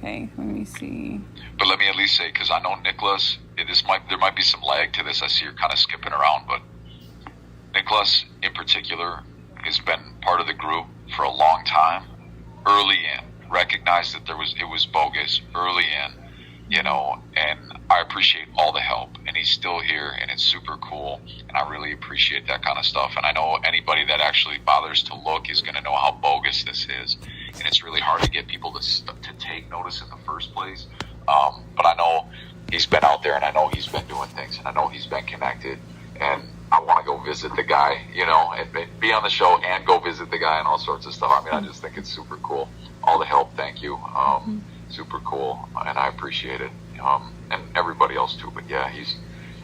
Okay, let me see. But let me at least say, because I know Nicholas, there might be some lag to this. I see you're kind of skipping around, but Nicholas in particular has been part of the group for a long time. Early in, recognized that it was bogus early in, and I appreciate all the help. And he's still here, and it's super cool. And I really appreciate that kind of stuff. And I know anybody that actually bothers to look is going to know how bogus this is. And it's really hard to get people to take notice in the first place. But I know he's been out there, and I know he's been doing things, and I know he's been connected. And I want to go visit the guy, and be on the show and go visit the guy and all sorts of stuff. I mean, I just think it's super cool. All the help, thank you. Super cool, and I appreciate it. And everybody else too. But yeah, he's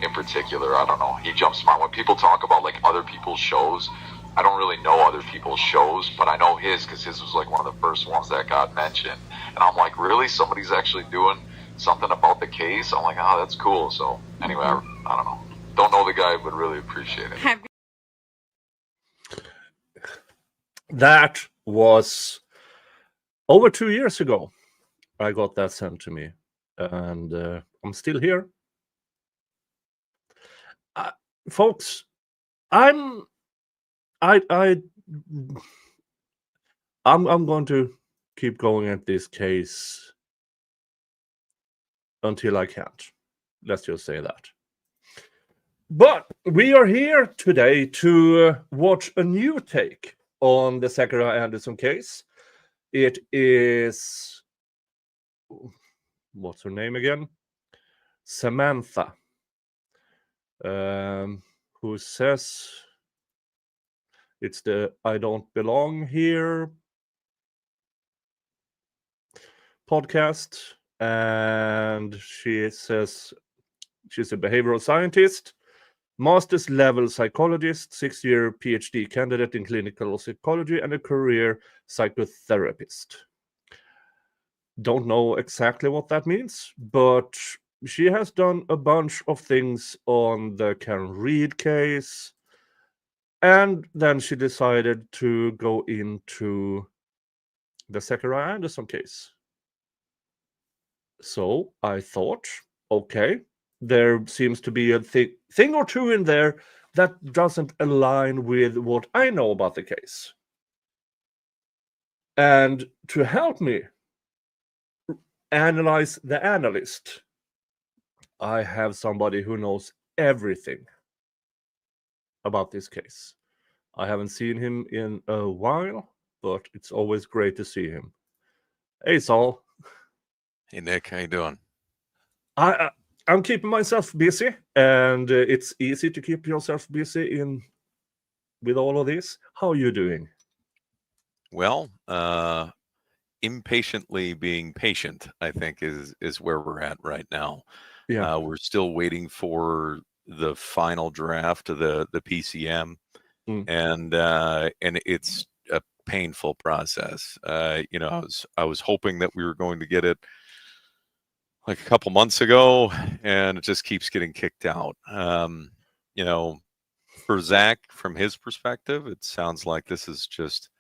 in particular, I don't know, he jumps smart. When people talk about like other people's shows, I don't really know other people's shows, but I know his because his was like one of the first ones that got mentioned. And I'm like, really? Somebody's actually doing something about the case? I'm like, oh, that's cool. So anyway, I don't know. Don't know the guy, but really appreciate it. That was over 2 years ago. I got that sent to me, and I'm still here. Folks, I'm going to keep going at this case until I can't. Let's just say that. But we are here today to watch a new take on the Zachariah Anderson case. It is, what's her name again? Samantha, who says it's the I Don't Belong Here podcast. And she says she's a behavioral scientist, master's level psychologist, 6-year PhD candidate in clinical psychology, and a career psychotherapist. Don't know exactly what that means, but she has done a bunch of things on the Karen Reed case, and then she decided to go into the Zachariah Anderson case. So I thought, okay, there seems to be a thing or two in there that doesn't align with what I know about the case. And to help me analyze the analyst, I have somebody who knows everything about this case. I haven't seen him in a while, but it's always great to see him. Hey, Saul. Hey, Nick. How you doing? I'm keeping myself busy, and it's easy to keep yourself busy with all of this. How are you doing? Well, impatiently being patient, I think, is where we're at right now. Yeah. We're still waiting for the final draft of the PCM, and it's a painful process. I was hoping that we were going to get it like a couple months ago, and it just keeps getting kicked out. For Zack, from his perspective, it sounds like this is just,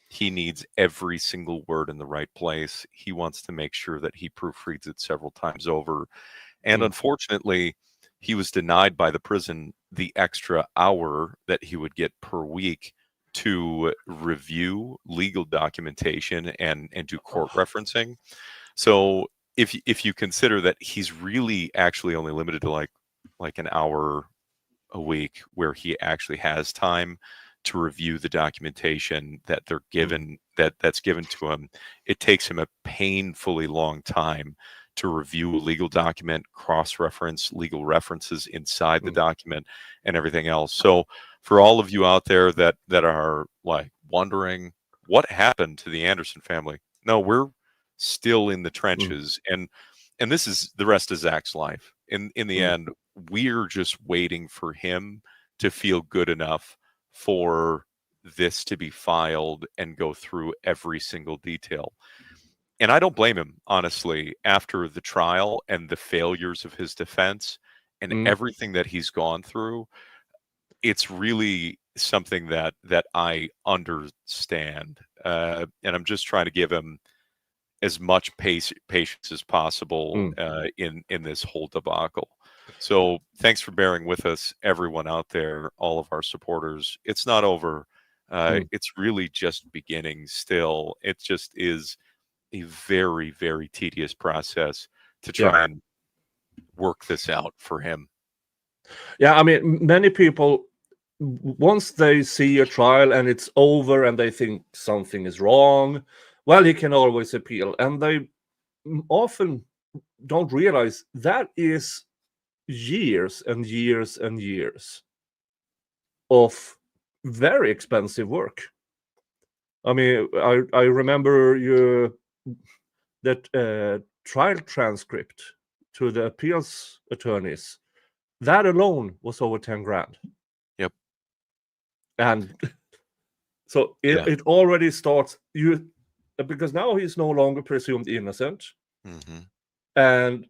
he needs every single word in the right place. He wants to make sure that he proofreads it several times over. And unfortunately, he was denied by the prison the extra hour that he would get per week to review legal documentation and do court referencing. So if you consider that he's really actually only limited to like an hour a week where he actually has time to review the documentation that they're given, that's given to him, it takes him a painfully long time to review a legal document, cross-reference legal references inside the document, and everything else. So for all of you out there that are like wondering what happened to the Anderson family, no, we're still in the trenches, and this is the rest of Zack's life. In the end, we're just waiting for him to feel good enough for this to be filed and go through every single detail. And I don't blame him, honestly, after the trial and the failures of his defense and everything that he's gone through. It's really something that I understand. And I'm just trying to give him as much patience as possible in this whole debacle. So thanks for bearing with us, everyone out there, all of our supporters. It's not over. It's really just beginning still. It just is a very, very tedious process to try and work this out for him. Yeah, I mean, many people, once they see a trial and it's over and they think something is wrong, well, he can always appeal. And they often don't realize that is years and years and years of very expensive work. I mean, I remember that trial transcript to the appeals attorneys. That alone was over 10 grand. Yep. And so it already starts because now he's no longer presumed innocent. Mm-hmm. And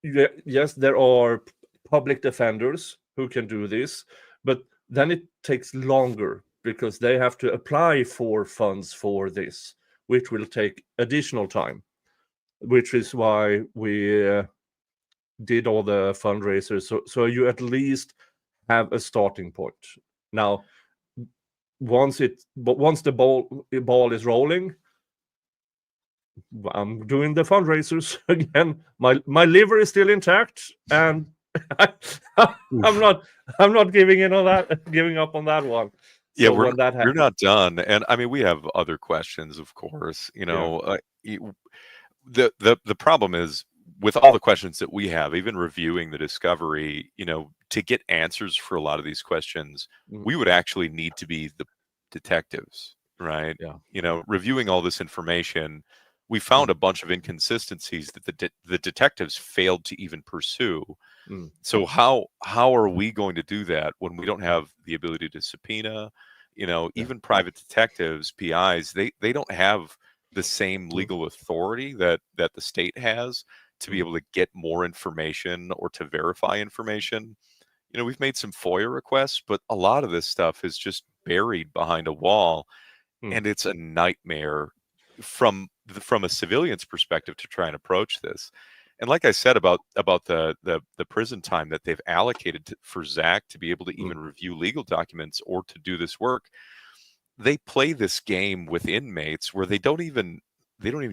yes, there are public defenders who can do this, but then it takes longer because they have to apply for funds for this, which will take additional time, which is why we did all the fundraisers. So you at least have a starting point. Now, once the ball is rolling, I'm doing the fundraisers again. My liver is still intact, and I'm not giving up on that one. Yeah, So when that we're not done, and I mean we have other questions, of course. You know, the problem is with all the questions that we have, even reviewing the discovery. You know, to get answers for a lot of these questions, we would actually need to be the detectives, right? Yeah. You know, reviewing all this information, we found a bunch of inconsistencies that the detectives failed to even pursue. So how are we going to do that when we don't have the ability to subpoena? You know, even private detectives, PIs, they don't have the same legal authority that the state has to be able to get more information or to verify information. You know, we've made some FOIA requests, but a lot of this stuff is just buried behind a wall, and it's a nightmare from a civilian's perspective to try and approach this. And like I said about the prison time that they've allocated for Zack to be able to even review legal documents or to do this work, they play this game with inmates where they don't even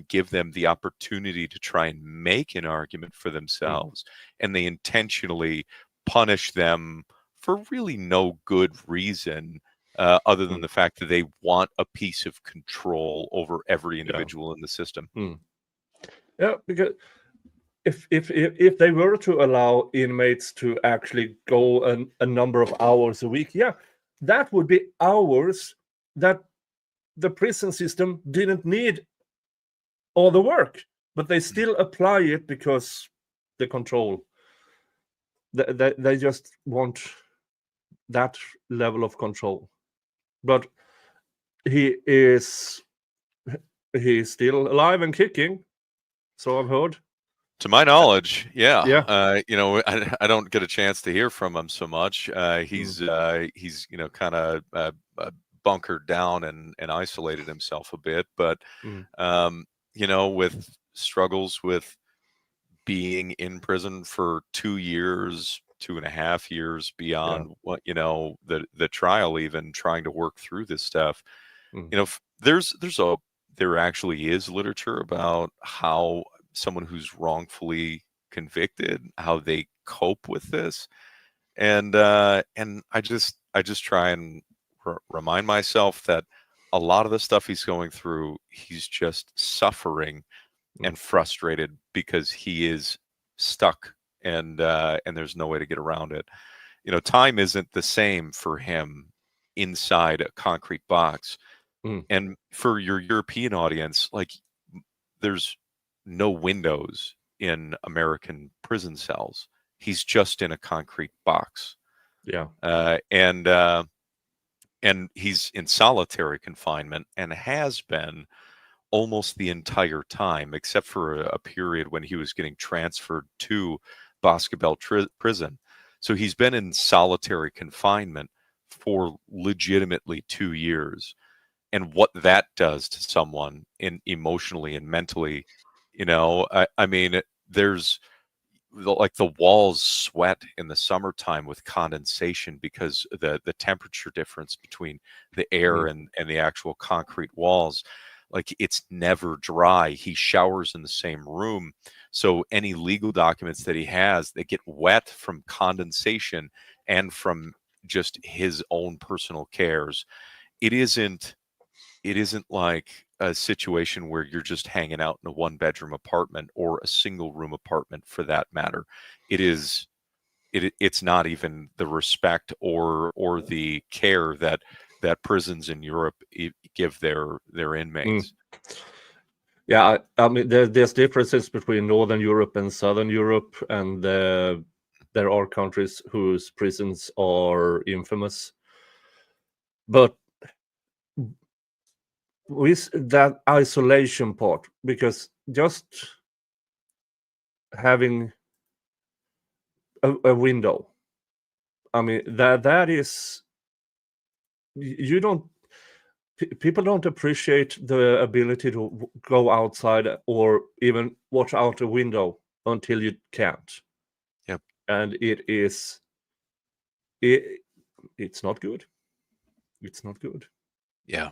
give them the opportunity to try and make an argument for themselves, and they intentionally punish them for really no good reason other than the fact that they want a piece of control over every individual in the system. Yeah, because if they were to allow inmates to actually go a number of hours a week, that would be hours that the prison system didn't need all the work, but they still apply it because the control. They just want that level of control. But he's still alive and kicking, so I've heard. To my knowledge, yeah. Yeah. You know, I don't get a chance to hear from him so much. He's you know, kind of bunkered down and isolated himself a bit. But you know, with struggles with being in prison for 2 years, 2.5 years beyond what, you know, the trial, even trying to work through this stuff. You know, there actually is literature about how someone who's wrongfully convicted, how they cope with this, and I just try and remind myself that a lot of the stuff he's going through, he's just suffering and frustrated because he is stuck, and there's no way to get around it. You know, time isn't the same for him inside a concrete box. And for your European audience, like, there's no windows in American prison cells. He's just in a concrete box. And he's in solitary confinement and has been almost the entire time, except for a period when he was getting transferred to Boscobel prison. So he's been in solitary confinement for legitimately 2 years. and what that does to someone emotionally and mentally. I mean, there's the walls sweat in the summertime with condensation because the temperature difference between the air and the actual concrete walls, like it's never dry. He showers in the same room, so any legal documents that he has, they get wet from condensation and from just his own personal cares. It isn't like a situation where you're just hanging out in a one-bedroom apartment or a single-room apartment for that matter. It's not even the respect or the care that prisons in Europe give their inmates. Yeah, I mean, there's differences between Northern Europe and Southern Europe, and there are countries whose prisons are infamous. But with that isolation part, because just having a window, I mean, that is, you don't, people don't appreciate the ability to go outside or even watch out a window until you can't. Yep. And it's not good. It's not good. Yeah,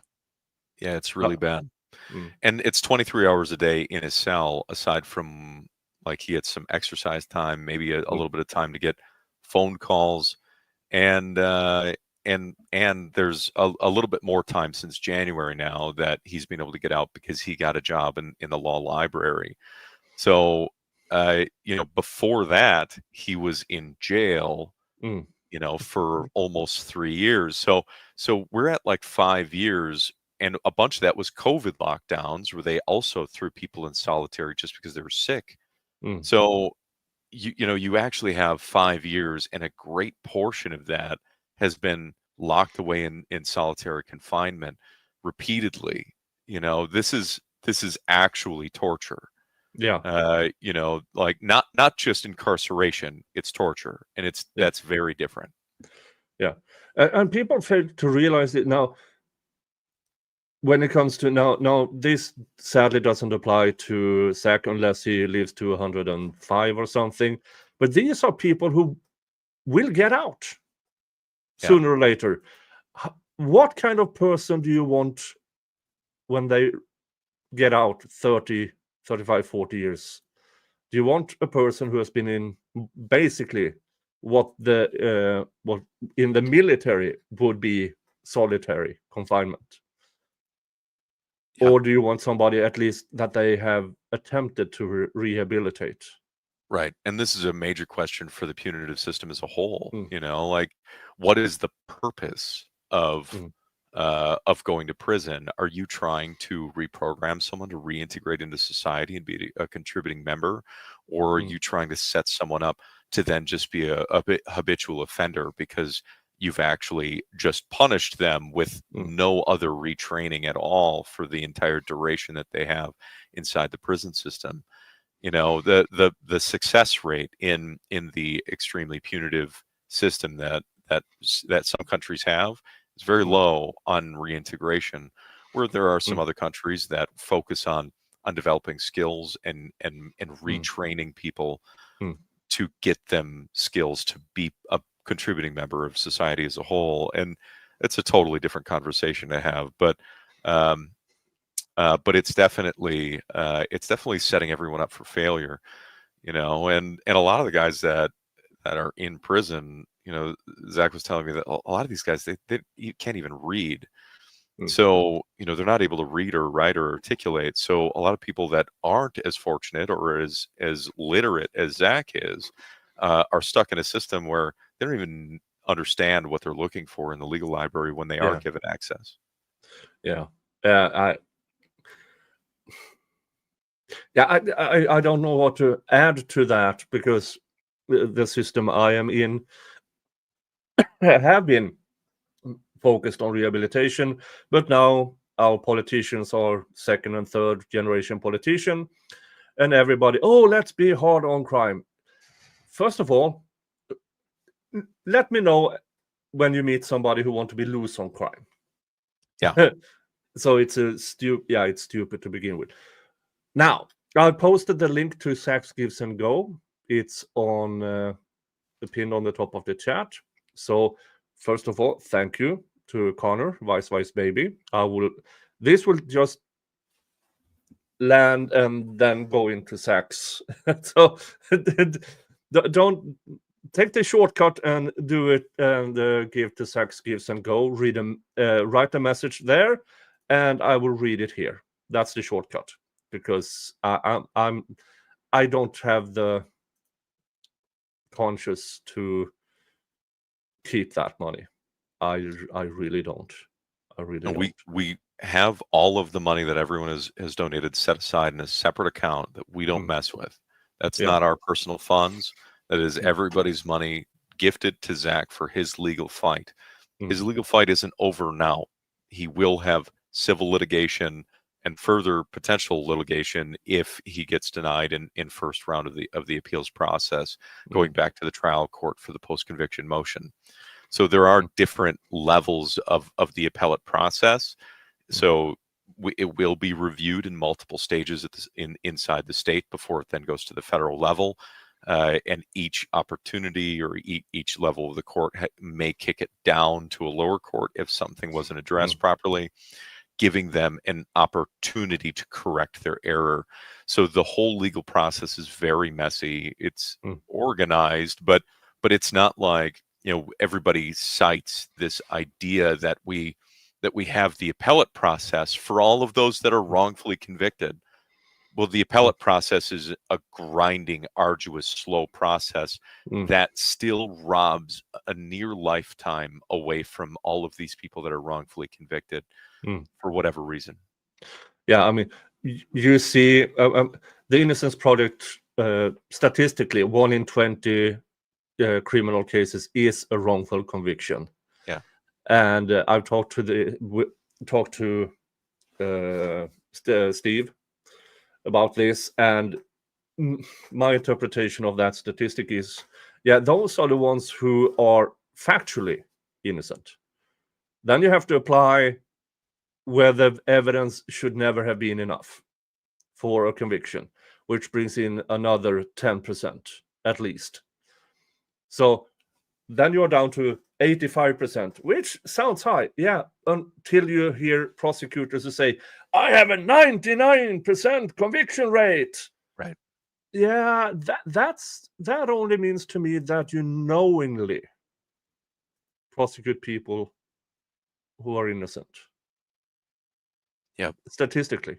it's really bad. Mm. And it's 23 hours a day in his cell, aside from like he had some exercise time, maybe a little bit of time to get phone calls, and there's a little bit more time since January now that he's been able to get out because he got a job in the law library. So before that he was in jail for almost 3 years. So we're at like 5 years, and a bunch of that was COVID lockdowns where they also threw people in solitary just because they were sick. So you actually have 5 years, and a great portion of that has been locked away in solitary confinement repeatedly. This is actually torture. Yeah. Like not just incarceration, it's torture, and that's very different. Yeah. And people fail to realize it now. When it comes to now, this sadly doesn't apply to Zack unless he lives to 105 or something. But these are people who will get out sooner or later. What kind of person do you want when they get out 30, 35, 40 years? Do you want a person who has been in basically what in the military would be solitary confinement? Yeah. Or do you want somebody at least that they have attempted to rehabilitate? Right. And this is a major question for the punitive system as a whole. Like, what is the purpose of going to prison? Are you trying to reprogram someone to reintegrate into society and be a contributing member? Or are you trying to set someone up to then just be a habitual offender because you've actually just punished them with no other retraining at all for the entire duration that they have inside the prison system? The success rate in the extremely punitive system that some countries have is very low on reintegration, where there are some other countries that focus on developing skills and retraining people to get them skills to be a contributing member of society as a whole. And it's a totally different conversation to have, but it's definitely setting everyone up for failure, and a lot of the guys that are in prison, Zack was telling me that a lot of these guys, they you can't even read. So, they're not able to read or write or articulate. So a lot of people that aren't as fortunate or as literate as Zack is, are stuck in a system where they don't even understand what they're looking for in the legal library when they are given access. Yeah. I don't know what to add to that, because the system I am in have been focused on rehabilitation, but now our politicians are second and third generation politician, and everybody, let's be hard on crime. First of all, let me know when you meet somebody who want to be loose on crime. Yeah. So it's it's stupid to begin with. Now, I posted the link to Zack's Gives and Go. It's on the pin on the top of the chat. So first of all, thank you to Connor, Vice Baby. This will just land and then go into Zack's. So don't take the shortcut and do it and give to Zack's Gives and Go. Read them, write a message there, and I will read it here. That's the shortcut, because I don't have the conscience to keep that money. I really don't. I really And don't. we have all of the money that everyone has donated set aside in a separate account that we don't mess with. That's not our personal funds. That is everybody's money gifted to Zack for his legal fight. His legal fight isn't over now. He will have civil litigation and further potential litigation if he gets denied in first round of the appeals process, going back to the trial court for the post-conviction motion. So there are different levels of the appellate process. So it will be reviewed in multiple stages inside the state before it then goes to the federal level. And each opportunity or each level of the court may kick it down to a lower court if something wasn't addressed properly, giving them an opportunity to correct their error. So the whole legal process is very messy. It's organized, but it's not like, everybody cites this idea that we have the appellate process for all of those that are wrongfully convicted. Well, the appellate process is a grinding, arduous, slow process that still robs a near lifetime away from all of these people that are wrongfully convicted for whatever reason. Yeah, I mean, you see, the Innocence Project, statistically, 1 in 20 criminal cases is a wrongful conviction. Yeah, and I've talked to Steve about this, and my interpretation of that statistic is, those are the ones who are factually innocent. Then you have to apply where the evidence should never have been enough for a conviction, which brings in another 10% at least. So then you're down to 85%, which sounds high, until you hear prosecutors who say, I have a 99% conviction rate. right. Yeah, that only means to me that you knowingly prosecute people who are innocent. Yeah. Statistically.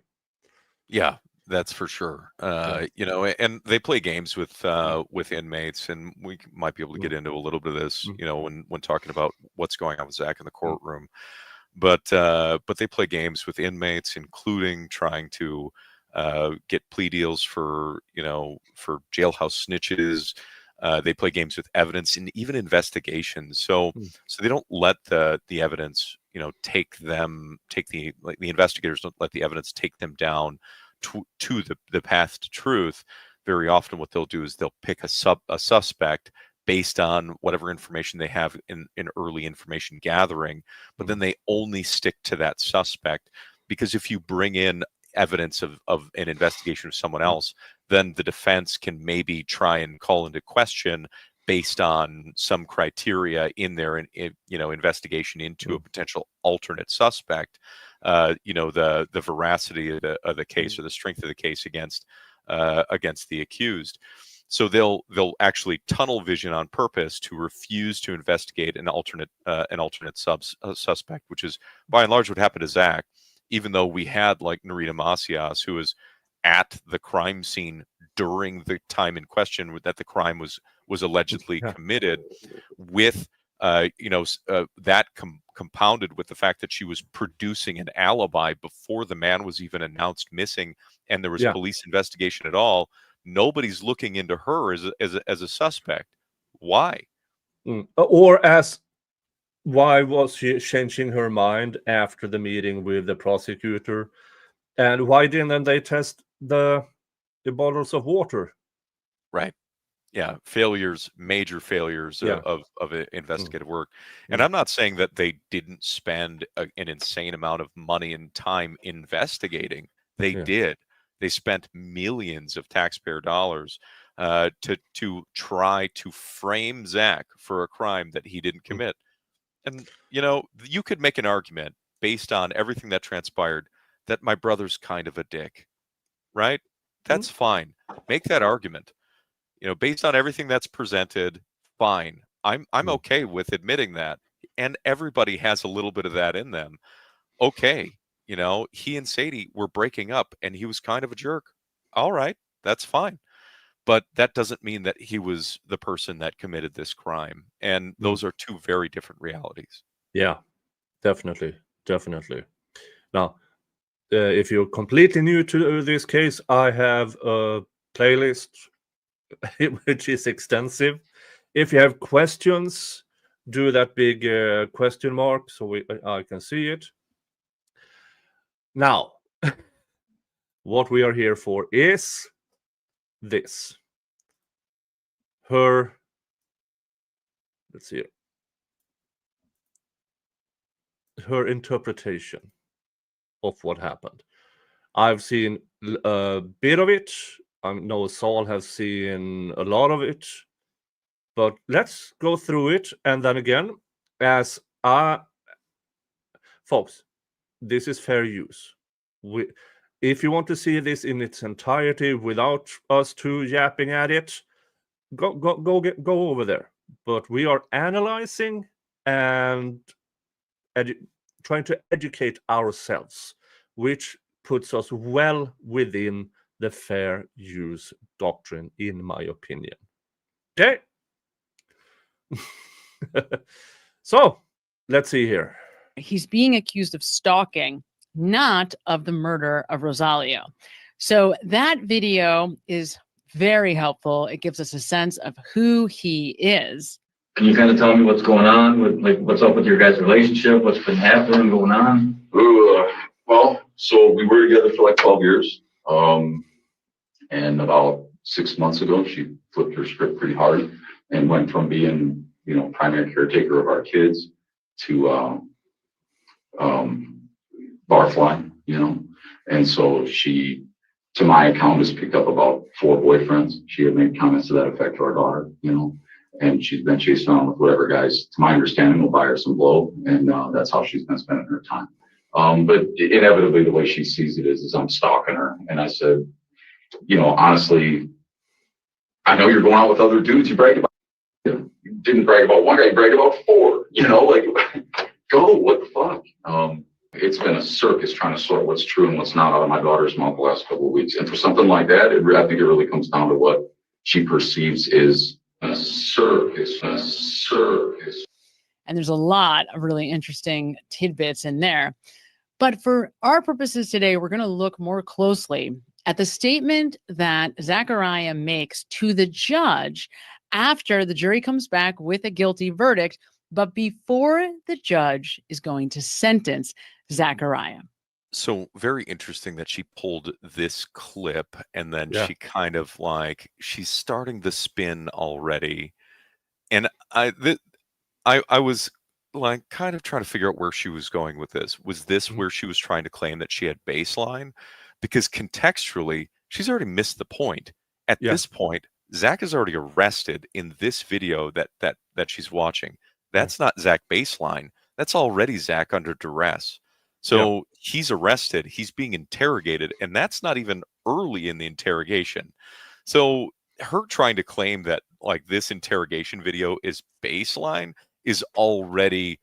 Yeah, that's for sure. And they play games with inmates, and we might be able to get into a little bit of this, when talking about what's going on with Zack in the courtroom. But they play games with inmates, including trying to get plea deals for jailhouse snitches. They play games with evidence and even investigations. So they don't let the evidence, take the investigators don't let the evidence take them down to the path to truth. Very often what they'll do is they'll pick a suspect based on whatever information they have in early information gathering, but then they only stick to that suspect, because if you bring in evidence of an investigation of someone else, then the defense can maybe try and call into question based on some criteria in their investigation into a potential alternate suspect, the veracity of the case or the strength of the case against the accused. So they'll actually tunnel vision on purpose to refuse to investigate an alternate suspect, which is by and large what happened to Zack. Even though we had like Narita Macias, who was at the crime scene during the time in question that the crime was allegedly committed, with that compounded with the fact that she was producing an alibi before the man was even announced missing, and there was police investigation at all. Nobody's looking into her as a suspect. Why? Or why was she changing her mind after the meeting with the prosecutor? And why didn't they test the bottles of water? Right. Yeah, failures, major failures Yeah. of investigative work. And Mm. I'm not saying that they didn't spend an insane amount of money and time investigating. They Yeah. did. They spent millions of taxpayer dollars to try to frame Zack for a crime that he didn't Mm. commit. And, you know, you could make an argument based on everything that transpired that my brother's kind of a dick, right? That's fine. Make that argument. You know, based on everything that's presented, fine. I'm Mm. okay with admitting that. And everybody has a little bit of that in them. Okay, you know, he and Sadie were breaking up and he was kind of a jerk. All right, that's fine. But that doesn't mean that he was the person that committed this crime. And Mm. those are two very different realities. Yeah, definitely. Definitely. Now, if you're completely new to this case, I have a playlist which is extensive. If you have questions, do that big question mark so I can see it. Now, what we are here for is this. Let's see, her interpretation of what happened. I've seen a bit of it. I know Saul has seen a lot of it. But let's go through it. And then again, as folks, this is fair use. If you want to see this in its entirety without us two yapping at it, go over there. But we are analyzing and trying to educate ourselves, which puts us well within the fair use doctrine, in my opinion. Okay. So let's see here. He's being accused of stalking, not of the murder of Rosalio. So that video is very helpful. It gives us a sense of who he is. Can you kind of tell me what's going on with, like, what's up with your guys' relationship? What's been happening, going on? Well, so we were together for like 12 years. And about 6 months ago, she flipped her script pretty hard and went from being, you know, primary caretaker of our kids to barfly, you know. And so she, to my account, has picked up about 4 boyfriends. She had made comments to that effect to our daughter, you know. And she's been chasing around with whatever guys, to my understanding, will buy her some blow. And that's how she's been spending her time. But inevitably, the way she sees it is I'm stalking her. And I said, you know, honestly, I know you're going out with other dudes. You bragged about, you didn't brag about one guy, you bragged about 4, you know, like, go, what the fuck? It's been a circus trying to sort what's true and what's not out of my daughter's mouth the last couple of weeks. And for something like that, I think it really comes down to what she perceives is a circus. And there's a lot of really interesting tidbits in there. But for our purposes today, we're going to look more closely at the statement that Zachariah makes to the judge after the jury comes back with a guilty verdict, but before the judge is going to sentence Zachariah. So very interesting that she pulled this clip and then Yeah. she kind of like she's starting the spin already. And I was like kind of trying to figure out where she was going with this. Was this where she was trying to claim that she had baseline? Because contextually, she's already missed the point. At Yeah. this point, Zack is already arrested in this video that she's watching. That's not Zack baseline. That's already Zack under duress. So he's arrested, he's being interrogated, and that's not even early in the interrogation. So her trying to claim that like this interrogation video is baseline is already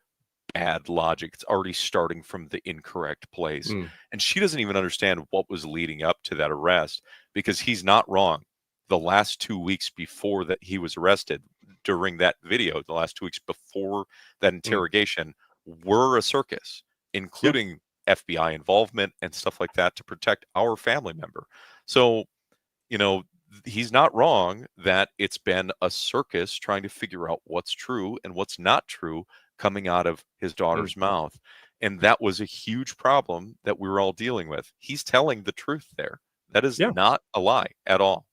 bad logic. It's already starting from the incorrect place. And she doesn't even understand what was leading up to that arrest, because he's not wrong. The last 2 weeks before that he was arrested, during that video, the last 2 weeks before that interrogation were a circus, including FBI involvement and stuff like that to protect our family member. So, you know, he's not wrong that it's been a circus trying to figure out what's true and what's not true coming out of his daughter's mouth. And that was a huge problem that we were all dealing with. He's telling the truth there. That is not a lie at all.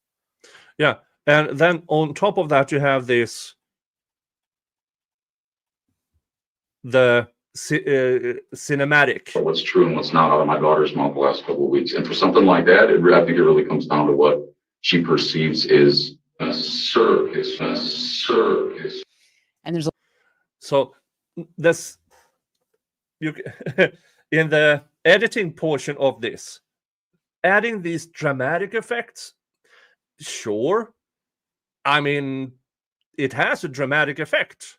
Yeah. And then on top of that, you have this cinematic. What's true and what's not out of my daughter's mouth the last couple of weeks. And for something like that, I think it really comes down to what she perceives is a circus. And there's So this, you in the editing portion of this, adding these dramatic effects, sure. I mean, it has a dramatic effect,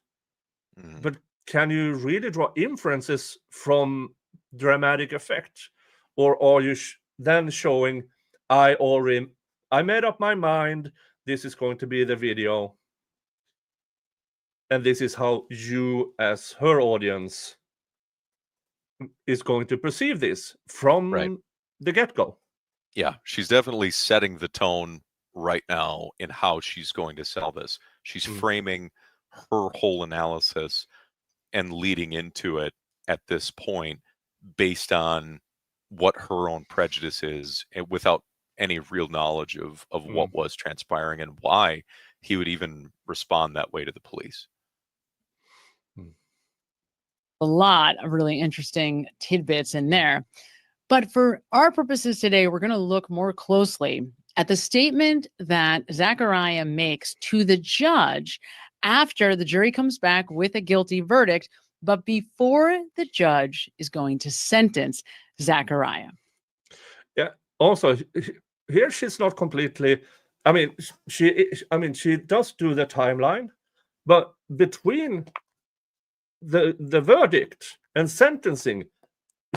but can you really draw inferences from dramatic effect, or are you then showing I made up my mind, this is going to be the video, and this is how you as her audience is going to perceive this from the get-go? Yeah, she's definitely setting the tone right now in how she's going to sell this. She's framing her whole analysis and leading into it at this point based on what her own prejudice is, and without any real knowledge of what was transpiring and why he would even respond that way to the police. a lot of really interesting tidbits in there. But for our purposes today, we're going to look more closely at the statement that Zachariah makes to the judge after the jury comes back with a guilty verdict, but before the judge is going to sentence Zachariah. Yeah. Also, here she's not completely. I mean, she does do the timeline, but between the verdict and sentencing,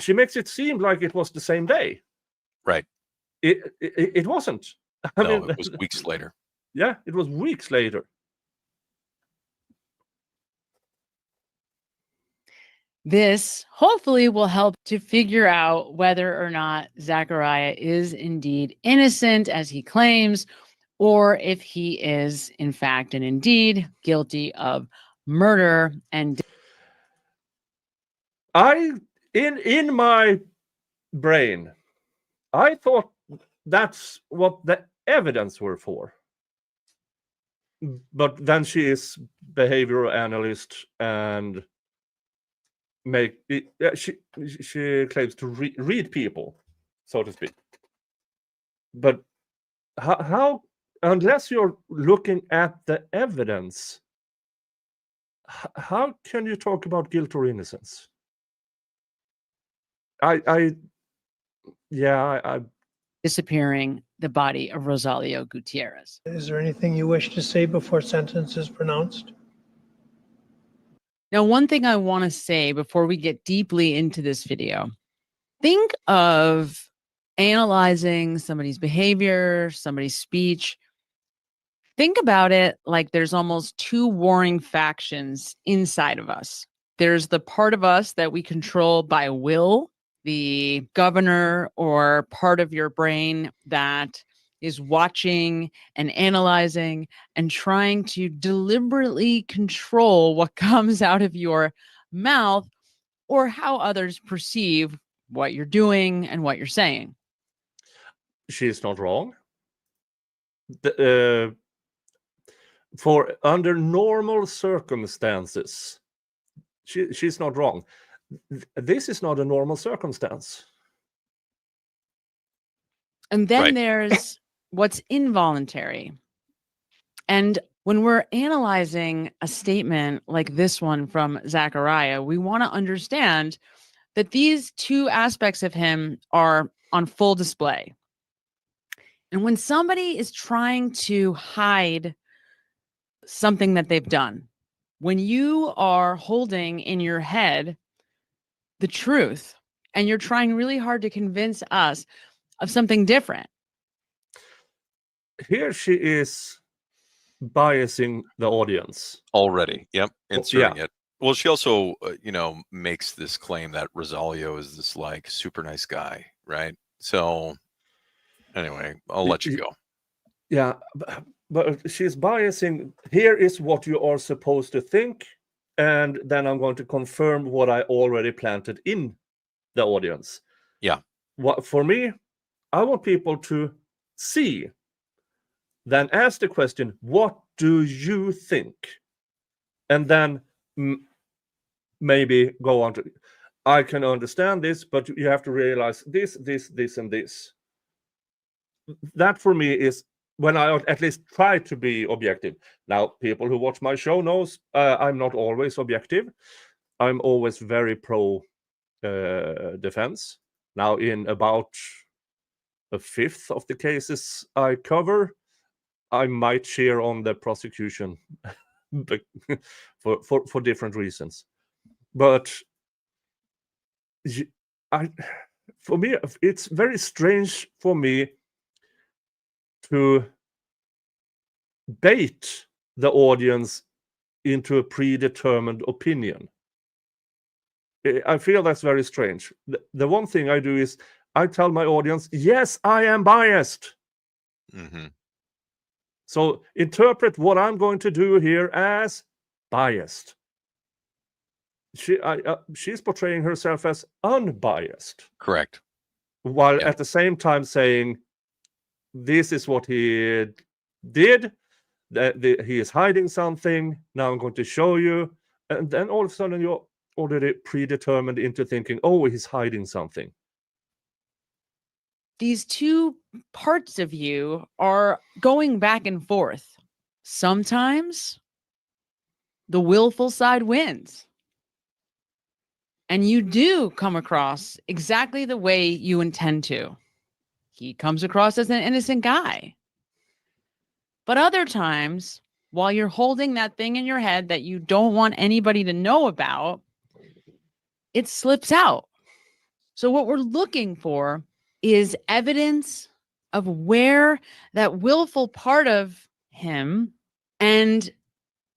she makes it seem like it was the same day. Right. It wasn't. I mean, it was weeks later. Yeah, it was weeks later. This hopefully will help to figure out whether or not Zachariah is indeed innocent, as he claims, or if he is, in fact and indeed, guilty of murder. And in my brain, I thought that's what the evidence were for. But then she is behavioral analyst and she claims to read people, so to speak. But how unless you're looking at the evidence, how can you talk about guilt or innocence? disappearing the body of Rosalio Gutierrez. Is there anything you wish to say before sentence is pronounced? Now, one thing I want to say before we get deeply into this video, think of analyzing somebody's behavior, somebody's speech. Think about it like there's almost two warring factions inside of us. There's the part of us that we control by will, the governor or part of your brain that is watching and analyzing and trying to deliberately control what comes out of your mouth or how others perceive what you're doing and what you're saying. She's not wrong. For under normal circumstances, she's not wrong. This is not a normal circumstance. And then there's what's involuntary. And when we're analyzing a statement like this one from Zachariah, we want to understand that these two aspects of him are on full display. And when somebody is trying to hide something that they've done, when you are holding in your head the truth and you're trying really hard to convince us of something different. Here she is biasing the audience. Already. Yep. Inserting it. Well, she also, makes this claim that Rosalio is this like super nice guy, right? So anyway, I'll let you go. Yeah, but she's biasing. Here is what you are supposed to think. And then I'm going to confirm what I already planted in the audience. Yeah. For me, I want people to see then ask the question, what do you think? And then maybe go on to, I can understand this, but you have to realize this, and this. That for me is when I at least try to be objective. Now, people who watch my show knows I'm not always objective. I'm always very pro defense. Now, in about a fifth of the cases I cover, I might cheer on the prosecution for different reasons. But for me, it's very strange for me to bait the audience into a predetermined opinion. I feel that's very strange. The one thing I do is I tell my audience, yes, I am biased. Mm-hmm. So interpret what I'm going to do here as biased. She's portraying herself as unbiased. Correct. While at the same time saying, this is what he did, he is hiding something, now I'm going to show you. And then all of a sudden you're already predetermined into thinking, oh, he's hiding something. These two parts of you are going back and forth. Sometimes the willful side wins. And you do come across exactly the way you intend to. He comes across as an innocent guy. But other times, while you're holding that thing in your head that you don't want anybody to know about, it slips out. So what we're looking for is evidence of where that willful part of him and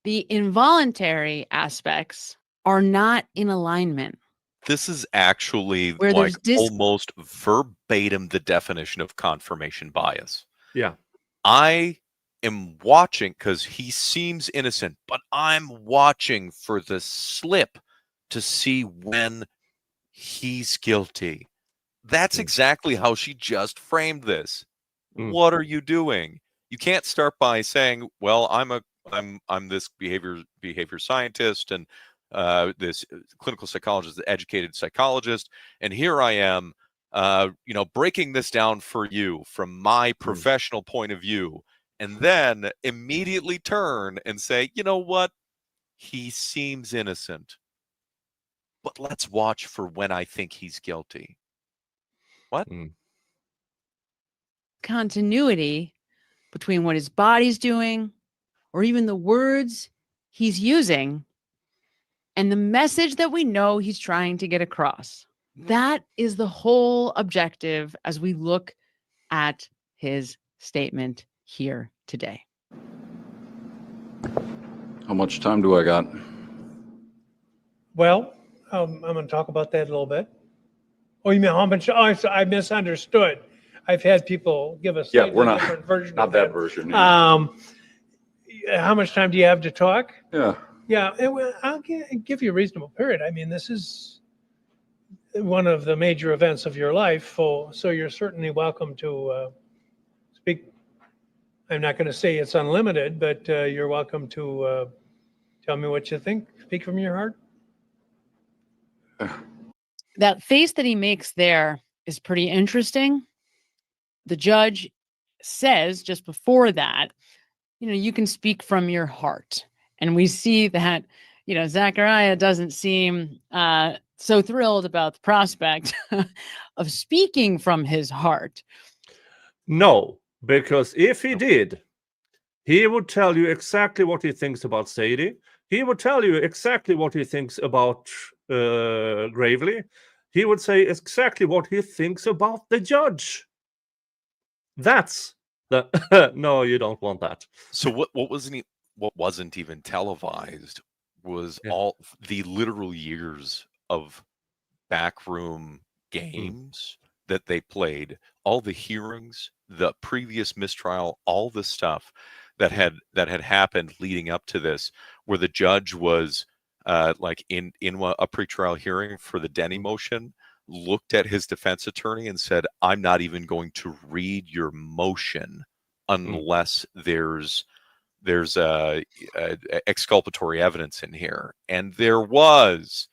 the involuntary aspects are not in alignment. This is actually Where like there's almost verbatim the definition of confirmation bias. Yeah. I am watching because he seems innocent, but I'm watching for the slip to see when he's guilty. That's exactly how she just framed this. What are you doing? You can't start by saying, well, I'm this behavior scientist and this clinical psychologist, educated psychologist, and here I am, breaking this down for you from my professional point of view, and then immediately turn and say, you know what? He seems innocent, but let's watch for when I think he's guilty. What? Continuity between what his body's doing or even the words he's using and the message that we know he's trying to get across. That is the whole objective as we look at his statement here today. How much time do I got? Well, I'm going to talk about that a little bit. Oh, you mean how much? Oh, I misunderstood. I've had people give us We're not different version not of that that. version. Yeah. How much time do you have to talk? Yeah. Yeah, I'll give you a reasonable period. I mean, this is one of the major events of your life, so you're certainly welcome to speak. I'm not going to say it's unlimited, but you're welcome to tell me what you think. Speak from your heart. That face that he makes there is pretty interesting. The judge says just before that, you can speak from your heart. And we see that, Zachariah doesn't seem so thrilled about the prospect of speaking from his heart. No, because if he did, he would tell you exactly what he thinks about Sadie. He would tell you exactly what he thinks about Gravely. He would say exactly what he thinks about the judge. That's the no, you don't want that. So what wasn't even televised was all the literal years of backroom games that they played, all the hearings, the previous mistrial, all the stuff that had happened leading up to this, where the judge was like in a pretrial hearing for the Denny motion, looked at his defense attorney and said, I'm not even going to read your motion unless there's exculpatory evidence in here. And there was.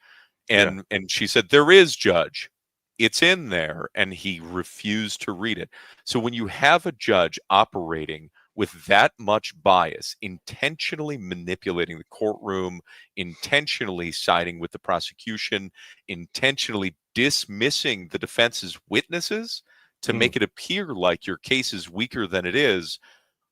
And she said, there is, Judge. It's in there. And he refused to read it. So when you have a judge operating with that much bias, intentionally manipulating the courtroom, intentionally siding with the prosecution, intentionally dismissing the defense's witnesses to make it appear like your case is weaker than it is,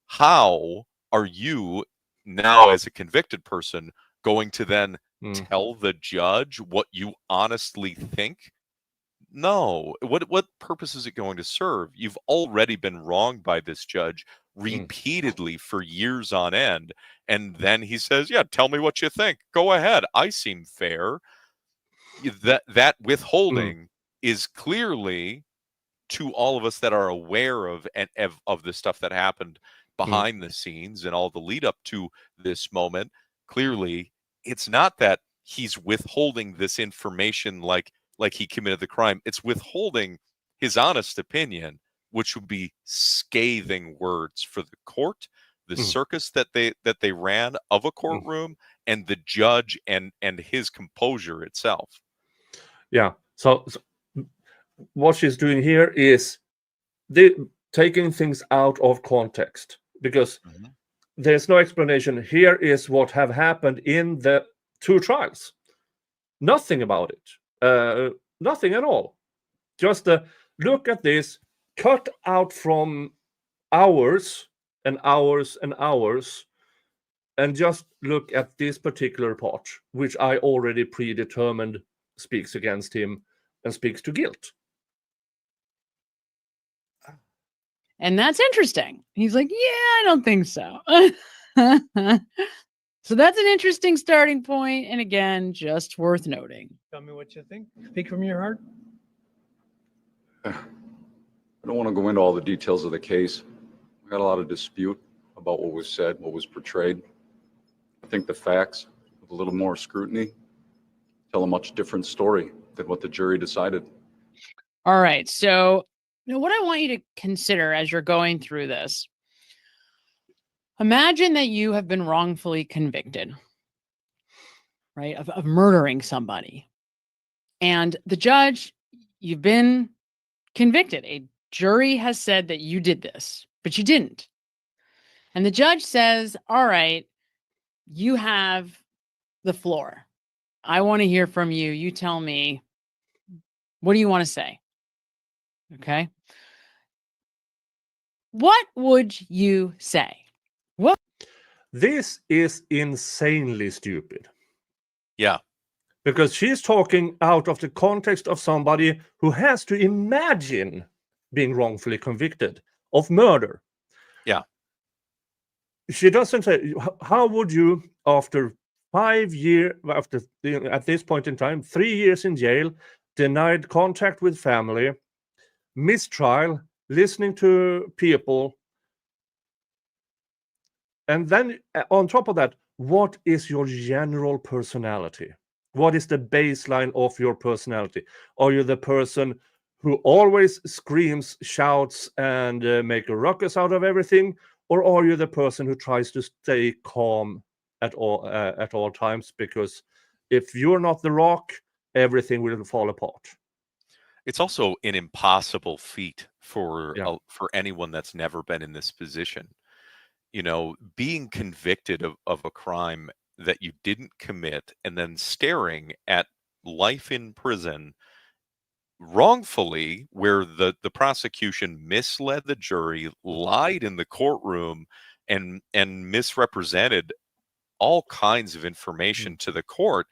how are you now, as a convicted person, going to then tell the judge what you honestly think? No. What purpose is it going to serve? You've already been wronged by this judge repeatedly for years on end. And then he says, yeah, tell me what you think. Go ahead. I seem fair. That withholding is clearly, to all of us that are aware of the stuff that happened behind the scenes and all the lead up to this moment, clearly it's not that he's withholding this information like he committed the crime. It's withholding his honest opinion, which would be scathing words for the court, the circus that they ran of a courtroom, and the judge and his composure itself. Yeah. So what she's doing here is taking things out of context, because there's no explanation. Here is what have happened in the 2 trials. Nothing about it. Nothing at all. Just look at this, cut out from hours and hours and hours, and just look at this particular part, which I already predetermined speaks against him and speaks to guilt. And that's interesting. He's like, yeah, I don't think so. So that's an interesting starting point. And again, just worth noting. Tell me what you think. Speak from your heart. I don't want to go into all the details of the case. We got a lot of dispute about what was said, what was portrayed. I think the facts, with a little more scrutiny, tell a much different story than what the jury decided. All right. So what I want you to consider as you're going through this, imagine that you have been wrongfully convicted, right, of murdering somebody. And the judge, you've been convicted. A jury has said that you did this, but you didn't. And the judge says, all right, you have the floor. I want to hear from you. You tell me, what do you want to say? Okay. What would you say? What? This is insanely stupid. Yeah. Because she's talking out of the context of somebody who has to imagine being wrongfully convicted of murder. Yeah. She doesn't say, how would you, after 5 years, at this point in time, 3 years in jail, denied contact with family, mistrial, listening to people, and then on top of that, what is your general personality? What is the baseline of your personality? Are you the person who always screams, shouts, and make a ruckus out of everything? Or are you the person who tries to stay calm at all times? Because if you're not the rock, everything will fall apart. It's also an impossible feat for anyone that's never been in this position. You know, being convicted of a crime that you didn't commit and then staring at life in prison wrongfully, where the prosecution misled the jury, lied in the courtroom, and misrepresented all kinds of information to the court.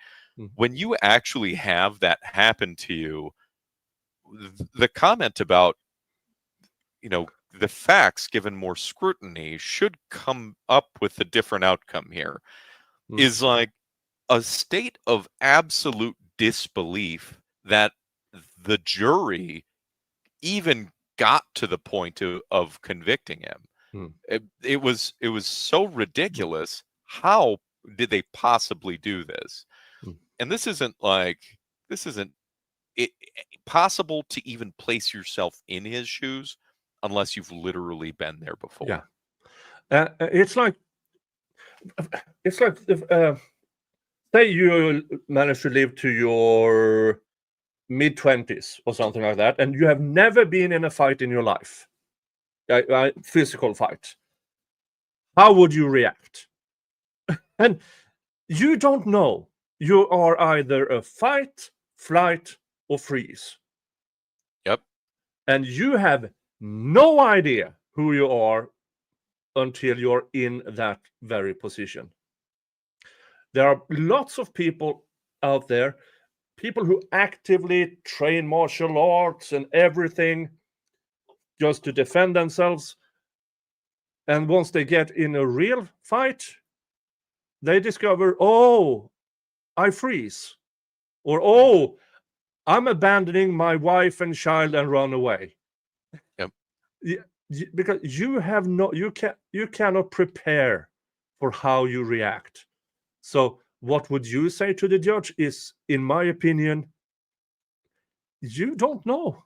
When you actually have that happen to you, the comment about, you know, the facts given more scrutiny should come up with a different outcome here, is like a state of absolute disbelief that the jury even got to the point of convicting him. It was so ridiculous. How did they possibly do this? And this isn't possible to even place yourself in his shoes unless you've literally been there before. Yeah. It's like say you manage to live to your mid-20s or something like that, and you have never been in a fight in your life, a physical fight. How would you react? And you don't know. You are either a fight, flight, or freeze. Yep. And you have no idea who you are until you're in that very position. There are lots of people out there, people who actively train martial arts and everything just to defend themselves. And once they get in a real fight, they discover, oh, I freeze. Or, oh, I'm abandoning my wife and child and run away. Yep. Because you cannot prepare for how you react. So what would you say to the judge is, in my opinion, you don't know.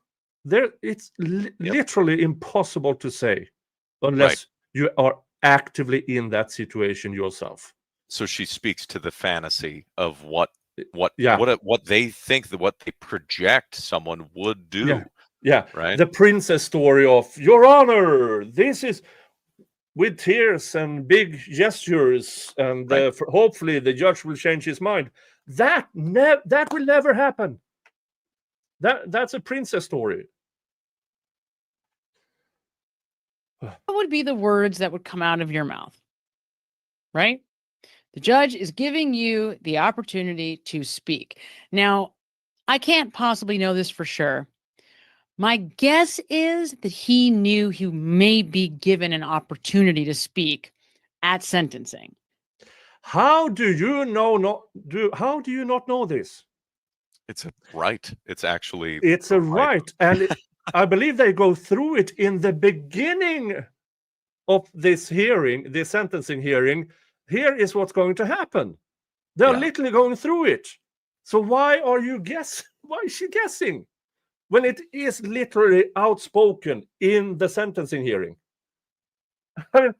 It's literally impossible to say unless you are actively in that situation yourself. So she speaks to the fantasy of what they think that what they project someone would do. Yeah. Right. The princess story of, Your Honor, this is with tears and big gestures, and hopefully the judge will change his mind. That will never happen. That's a princess story. What would be the words that would come out of your mouth? Right? The judge is giving you the opportunity to speak. Now, I can't possibly know this for sure. My guess is that he knew he may be given an opportunity to speak at sentencing. How do you how do you not know this? It's a right. It's actually a right. And I believe they go through it in the beginning of this hearing, the sentencing hearing. Here is what's going to happen. They're literally going through it. So why are you guessing? Why is she guessing when it is literally outspoken in the sentencing hearing? I mean,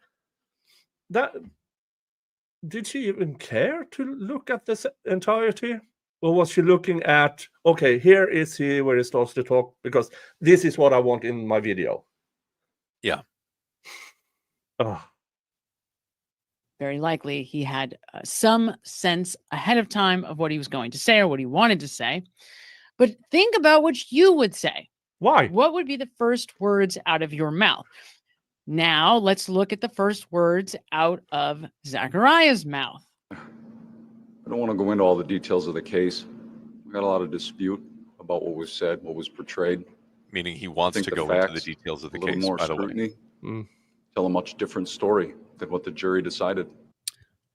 did she even care to look at this entirety? Or was she looking at, okay, here is he where he starts to talk, because this is what I want in my video? Yeah. Oh. Very likely he had some sense ahead of time of what he was going to say or what he wanted to say. But think about what you would say. Why? What would be the first words out of your mouth? Now, let's look at the first words out of Zachariah's mouth. I don't want to go into all the details of the case. We got a lot of dispute about what was said, what was portrayed. Meaning he wants to go into the details of the case, more by the way. scrutiny, tell a much different story than what the jury decided.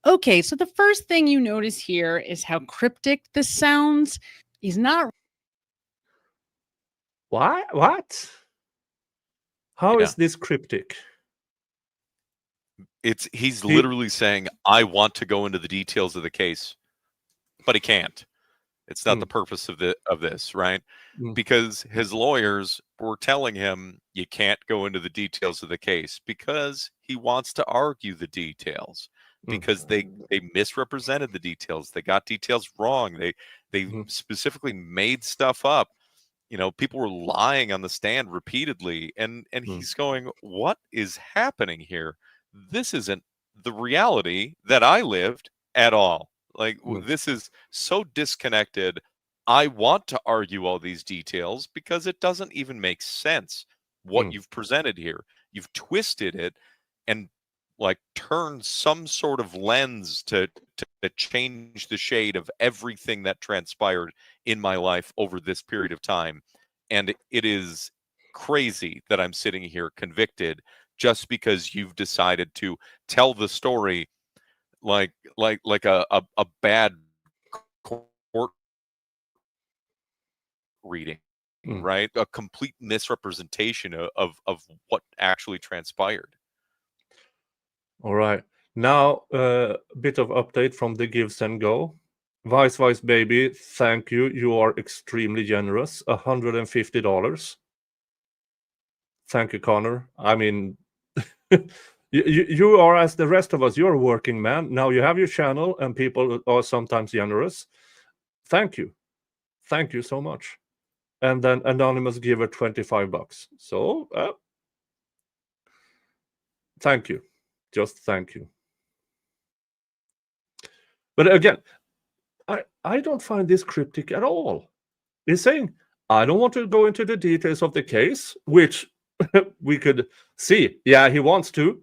Okay, so the first thing you notice here is how cryptic this sounds. He's not. Why? What? How is this cryptic? He's literally saying, I want to go into the details of the case, but he can't. It's not the purpose of this, right? Because his lawyers were telling him you can't go into the details of the case because he wants to argue the details, because they misrepresented the details. They got details wrong. They specifically made stuff up. You know, people were lying on the stand repeatedly, and he's going, what is happening here? This isn't the reality that I lived at all. Like, this is so disconnected. I want to argue all these details because it doesn't even make sense what you've presented here. You've twisted it and like turned some sort of lens to change the shade of everything that transpired in my life over this period of time. And it is crazy that I'm sitting here convicted just because you've decided to tell the story like a bad court reading, right? A complete misrepresentation of what actually transpired. All right. Now, a bit of update from the Gives and Go. Vice Baby, thank you. You are extremely generous. $150. Thank you, Connor. I mean, You are as the rest of us. You're a working man. Now you have your channel, and people are sometimes generous. Thank you. Thank you so much. And then anonymous giver $25. So thank you. Just thank you. But again, I don't find this cryptic at all. He's saying, I don't want to go into the details of the case, which we could see. Yeah, he wants to,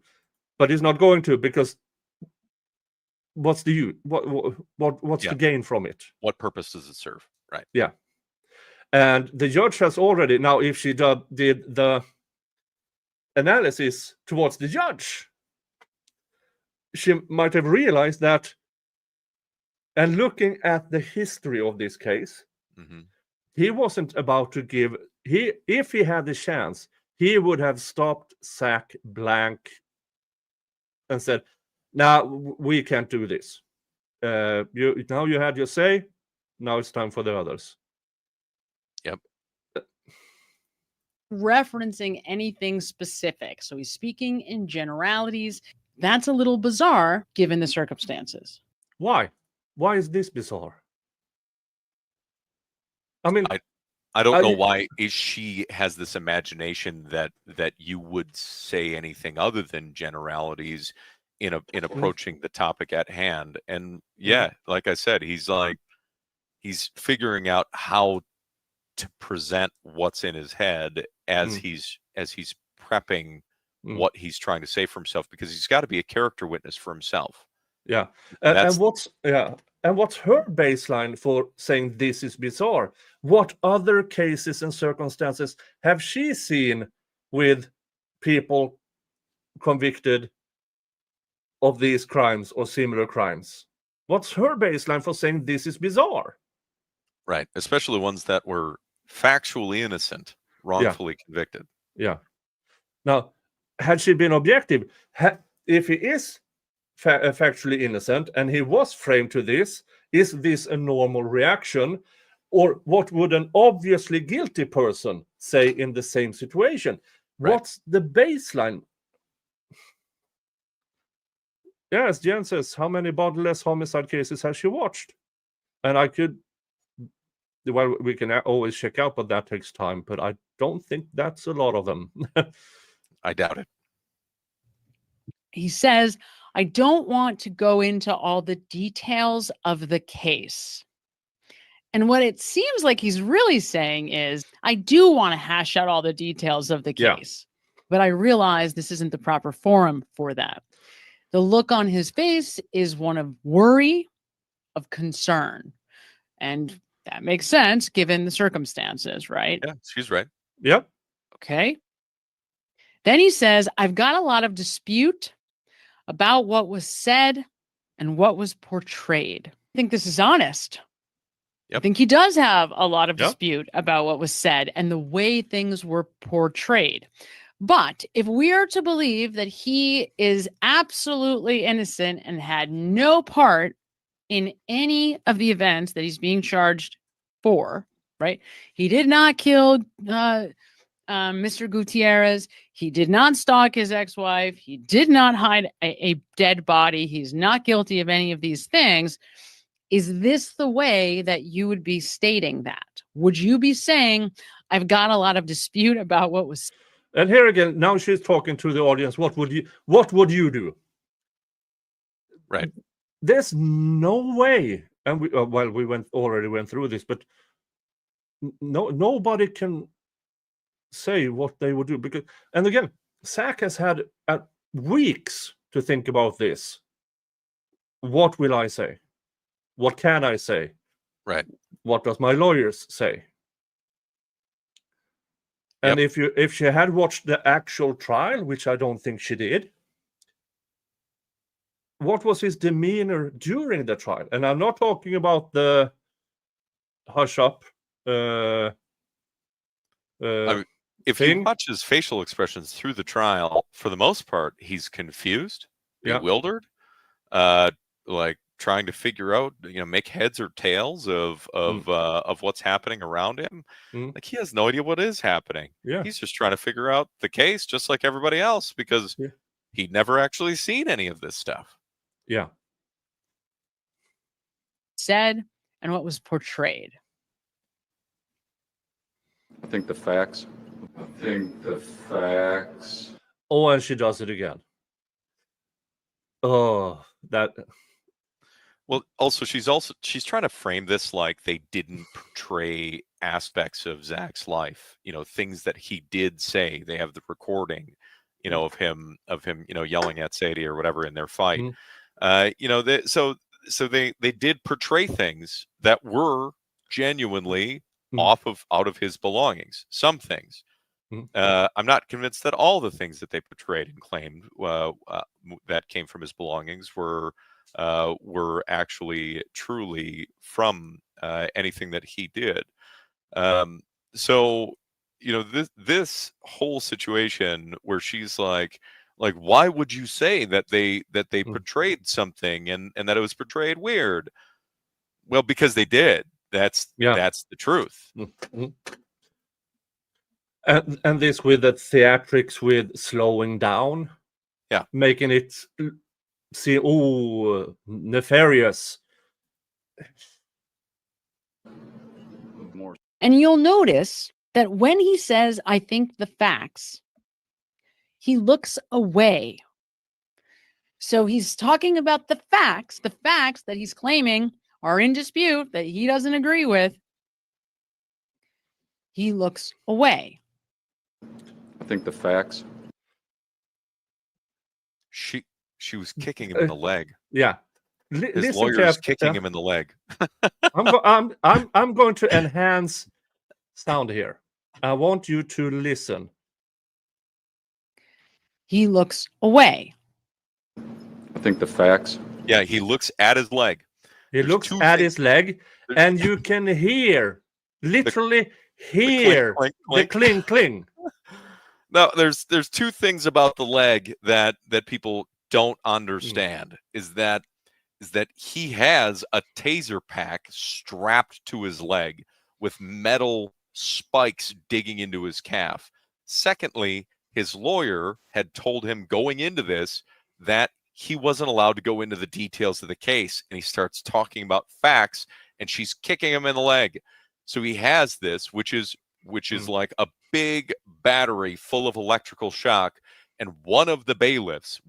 but he's not going to, because what's the what's the gain from it? What purpose does it serve? Right. Yeah. And the judge has already, now if she did the analysis towards the judge, she might have realized that, and looking at the history of this case, he wasn't about to give, if he had the chance, he would have stopped Zack blank and said, "Now we can't do this. Now you had your say. Now it's time for the others." Yep. Referencing anything specific. So he's speaking in generalities. That's a little bizarre given the circumstances. Why? Why is this bizarre? I mean, I don't know why she has this imagination that you would say anything other than generalities in approaching the topic at hand. And yeah, like I said, he's figuring out how to present what's in his head as he's prepping what he's trying to say for himself, because he's got to be a character witness for himself. Yeah. And what's her baseline for saying this is bizarre? What other cases and circumstances have she seen with people convicted of these crimes or similar crimes? What's her baseline for saying this is bizarre? Right. Especially ones that were factually innocent, wrongfully convicted. Yeah. Now, had she been objective, if he is factually innocent and he was framed to this, is this a normal reaction? Or what would an obviously guilty person say in the same situation? Right. What's the baseline? Yes, Jen says, how many bodiless homicide cases has she watched? And I could, well, we can always check out, but that takes time. But I don't think that's a lot of them. I doubt it. He says, I don't want to go into all the details of the case. And what it seems like he's really saying is, I do want to hash out all the details of the case, but I realize this isn't the proper forum for that. The look on his face is one of worry, of concern. And that makes sense given the circumstances, right? Yeah, she's right. Yep. Okay. Then he says, I've got a lot of dispute about what was said and what was portrayed. I think this is honest. Yep. I think he does have a lot of dispute about what was said and the way things were portrayed. But if we are to believe that he is absolutely innocent and had no part in any of the events that he's being charged for, right? He did not kill Mr. Gutierrez. He did not stalk his ex-wife. He did not hide a dead body. He's not guilty of any of these things. Is this the way that you would be stating that? Would you be saying, I've got a lot of dispute about what was? And here again, now she's talking to the audience. What would you do? Right. There's no way, and we already went through this, but nobody can say what they would do, because, and again, Zack has had weeks to think about this. What will I say? What can I say? Right. What does my lawyers say? And if she had watched the actual trial, which I don't think she did, what was his demeanor during the trial? And I'm not talking about the hush up. If you watch his facial expressions through the trial, for the most part, he's confused, bewildered, like trying to figure out, make heads or tails of what's happening around him. Like, he has no idea what is happening. Yeah. He's just trying to figure out the case, just like everybody else, because He'd never actually seen any of this stuff. Yeah. Said and what was portrayed. I think the facts. Oh, and she does it again. Oh, that. Well, also she's trying to frame this like they didn't portray aspects of Zack's life, things that he did say. They have the recording, of him, yelling at Sadie or whatever in their fight. So they did portray things that were genuinely out of his belongings. Some things. I'm not convinced that all the things that they portrayed and claimed that came from his belongings were actually truly from anything that he did. So this whole situation where she's like, why would you say that they portrayed something and that it was portrayed weird? Well, because they did. That's the truth. And this with the theatrics with slowing down, making it seem nefarious. And you'll notice that when he says, I think the facts, he looks away. So he's talking about the facts that he's claiming are in dispute, that he doesn't agree with. He looks away. I think the facts. She was kicking him in the leg. Yeah. His lawyer is kicking him in the leg. I'm going to enhance sound here. I want you to listen. He looks away. I think the facts. Yeah, he looks at his leg. He looks at his leg, and you can hear, literally hear the cling, cling. No, there's two things about the leg that people don't understand. Is that he has a taser pack strapped to his leg with metal spikes digging into his calf. Secondly, his lawyer had told him going into this that he wasn't allowed to go into the details of the case, and he starts talking about facts, and she's kicking him in the leg. So he has this, which is like a big battery full of electrical shock. And one of the bailiffs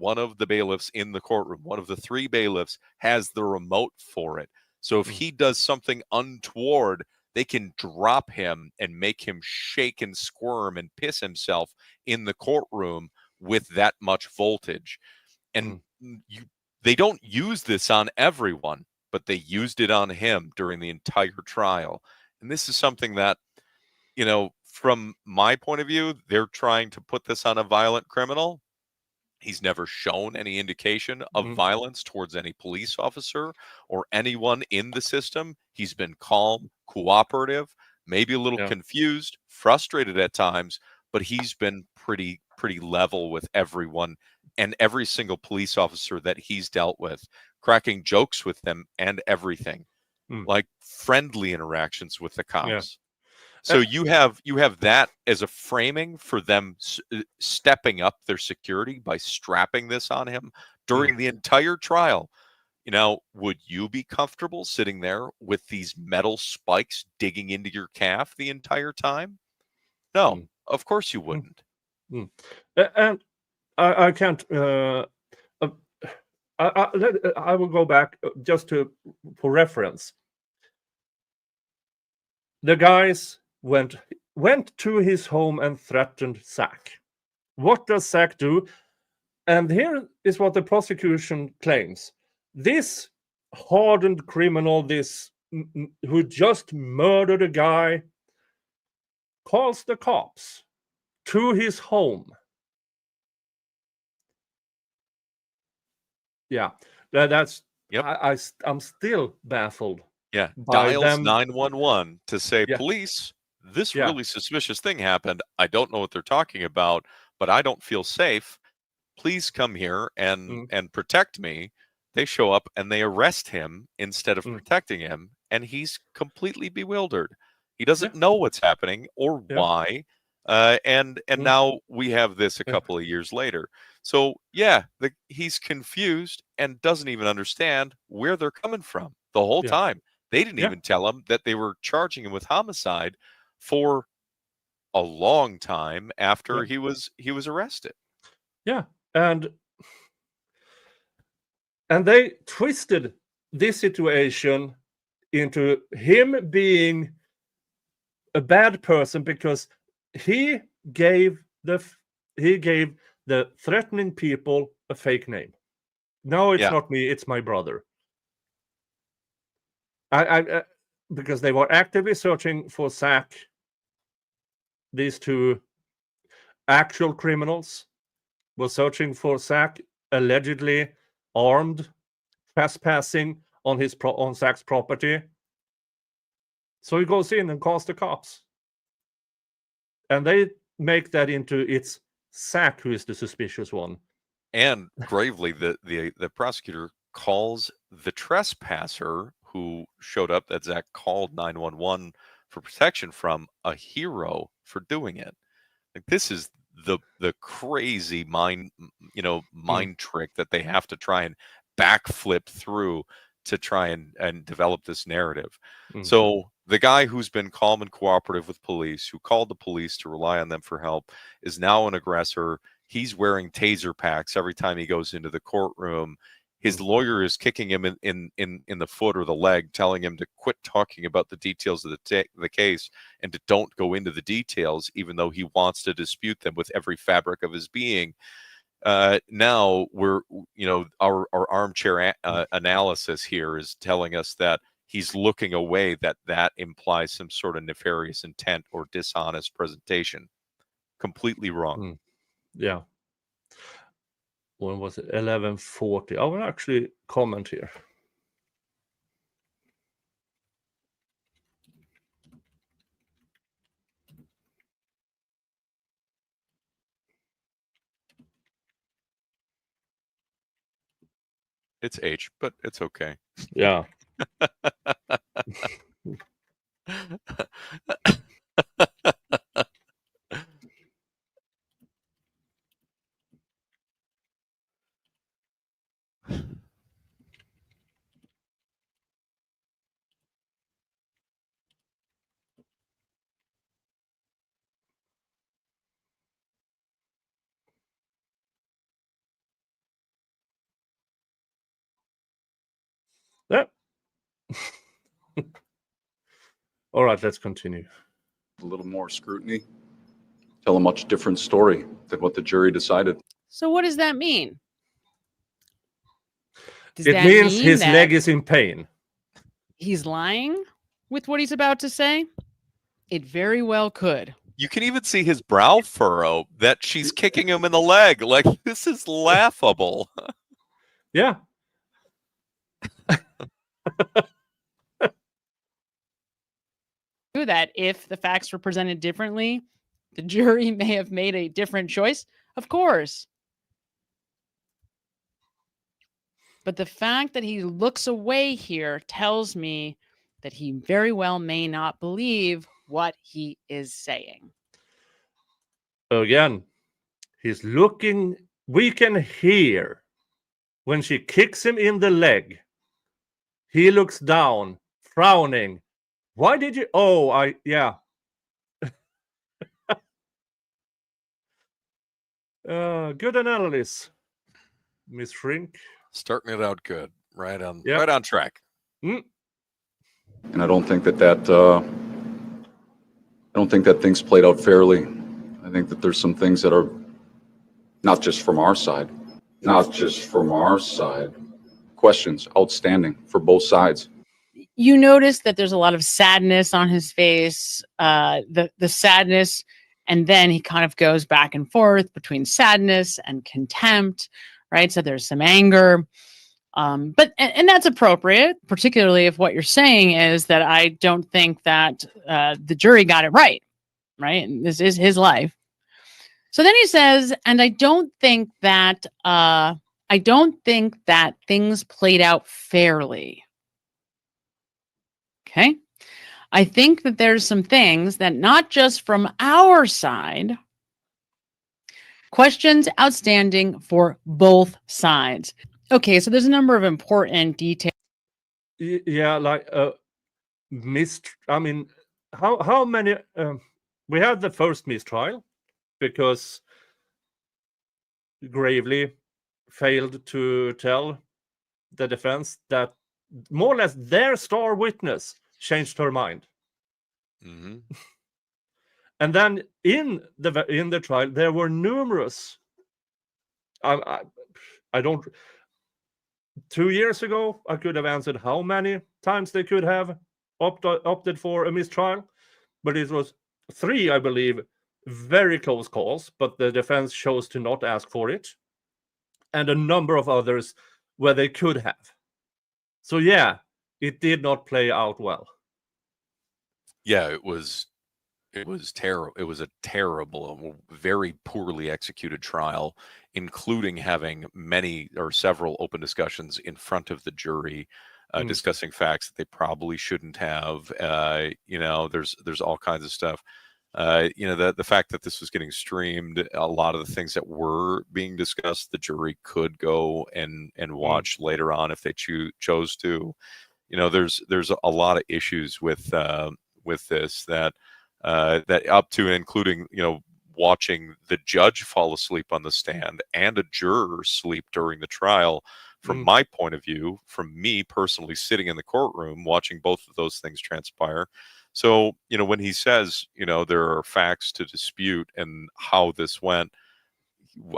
in the courtroom, one of the three bailiffs, has the remote for it. So if he does something untoward, they can drop him and make him shake and squirm and piss himself in the courtroom with that much voltage. And they don't use this on everyone, but they used it on him during the entire trial. And this is something that, from my point of view, they're trying to put this on a violent criminal. He's never shown any indication of violence towards any police officer or anyone in the system. He's been calm, cooperative, maybe a little confused, frustrated at times, but he's been pretty level with everyone and every single police officer that he's dealt with, cracking jokes with them and everything, like friendly interactions with the cops. So you have that as a framing for them stepping up their security by strapping this on him during the entire trial. Would you be comfortable sitting there with these metal spikes digging into your calf the entire time? No, of course you wouldn't. And I can't. I will go back just for reference. The guys went to his home and threatened Zack. What does Zack do? And here is what the prosecution claims. This hardened criminal, who just murdered a guy, calls the cops to his home. Yeah, that's. Yep. I'm still baffled. Yeah, by dials them. 911 to say, police, this really suspicious thing happened. I don't know what they're talking about, but I don't feel safe. Please come here and protect me. They show up and they arrest him instead of protecting him, and he's completely bewildered. He doesn't know what's happening or why. And now we have this a couple of years later. So yeah, he's confused and doesn't even understand where they're coming from the whole Yeah. time. They didn't Yeah. even tell him that they were charging him with homicide for a long time after Yeah. he was arrested. Yeah. And they twisted this situation into him being a bad person because he gave the threatening people a fake name. No, it's Yeah. not me, it's my brother. I because they were actively searching for Zack, these two actual criminals were searching for Zack, allegedly armed, trespassing on on Zack's property. So he goes in and calls the cops, and they make that into it's Zack who is the suspicious one. And gravely, the prosecutor calls the trespasser who showed up that Zack called 911 for protection from a hero for doing it. Like, this is the crazy mind trick that they have to try and backflip through to try and develop this narrative. So the guy who's been calm and cooperative with police, who called the police to rely on them for help, is now an aggressor. He's wearing taser packs every time he goes into the courtroom. His lawyer is kicking him in the foot or the leg, telling him to quit talking about the details of the case and to don't go into the details, even though he wants to dispute them with every fabric of his being. Now our armchair analysis here is telling us that he's looking away, that implies some sort of nefarious intent or dishonest presentation. Completely wrong. Yeah. When was it? 11:40. I will actually comment here. It's H, but it's okay. Yeah. Yeah. All right, let's continue. A little more scrutiny, tell a much different story than what the jury decided. So what does that mean? Does It that means mean his that leg is in pain. he's lying with what he's about to say? It very well could. You can even see his brow furrow that she's kicking him in the leg. Like, this is laughable. Yeah. That if the facts were presented differently, the jury may have made a different choice. Of course. But the fact that he looks away here tells me that he very well may not believe what he is saying. Again, he's looking. We can hear when she kicks him in the leg. He looks down, frowning. Why did you? Oh, yeah. Good analysis, Miss Shrink. Starting it out good. Right on track. And I don't think that things played out fairly. I think that there's some things that are not just from our side. Questions outstanding for both sides. You notice that there's a lot of sadness on his face, the sadness, and then he kind of goes back and forth between sadness and contempt, right? So there's some anger. But that's appropriate, particularly if what you're saying is that I don't think that the jury got it right? And this is his life. So then he says, and I don't think that things played out fairly. Okay. I think that there's some things that not just from our side Questions outstanding for both sides. Okay, so there's a number of important details. Yeah, like I mean, how many? We had the first mistrial because Gravely failed to tell the defense that more or less their star witness changed her mind. Hmm. And then in the trial, there were numerous. I don't. 2 years ago, I could have answered how many times they could have opted for a mistrial, but it was 3, I believe, very close calls. But the defense chose to not ask for it, and a number of others where they could have. So yeah, it did not play out well. Yeah, it was terrible. It was a terrible, very poorly executed trial, including having many or several open discussions in front of the jury, discussing facts that they probably shouldn't have. There's all kinds of stuff. The fact that this was getting streamed, a lot of the things that were being discussed, the jury could go and watch later on if they chose to. There's a lot of issues with this that up to and including watching the judge fall asleep on the stand and a juror sleep during the trial. From my point of view, from me personally sitting in the courtroom watching both of those things transpire. So, when he says, there are facts to dispute and how this went,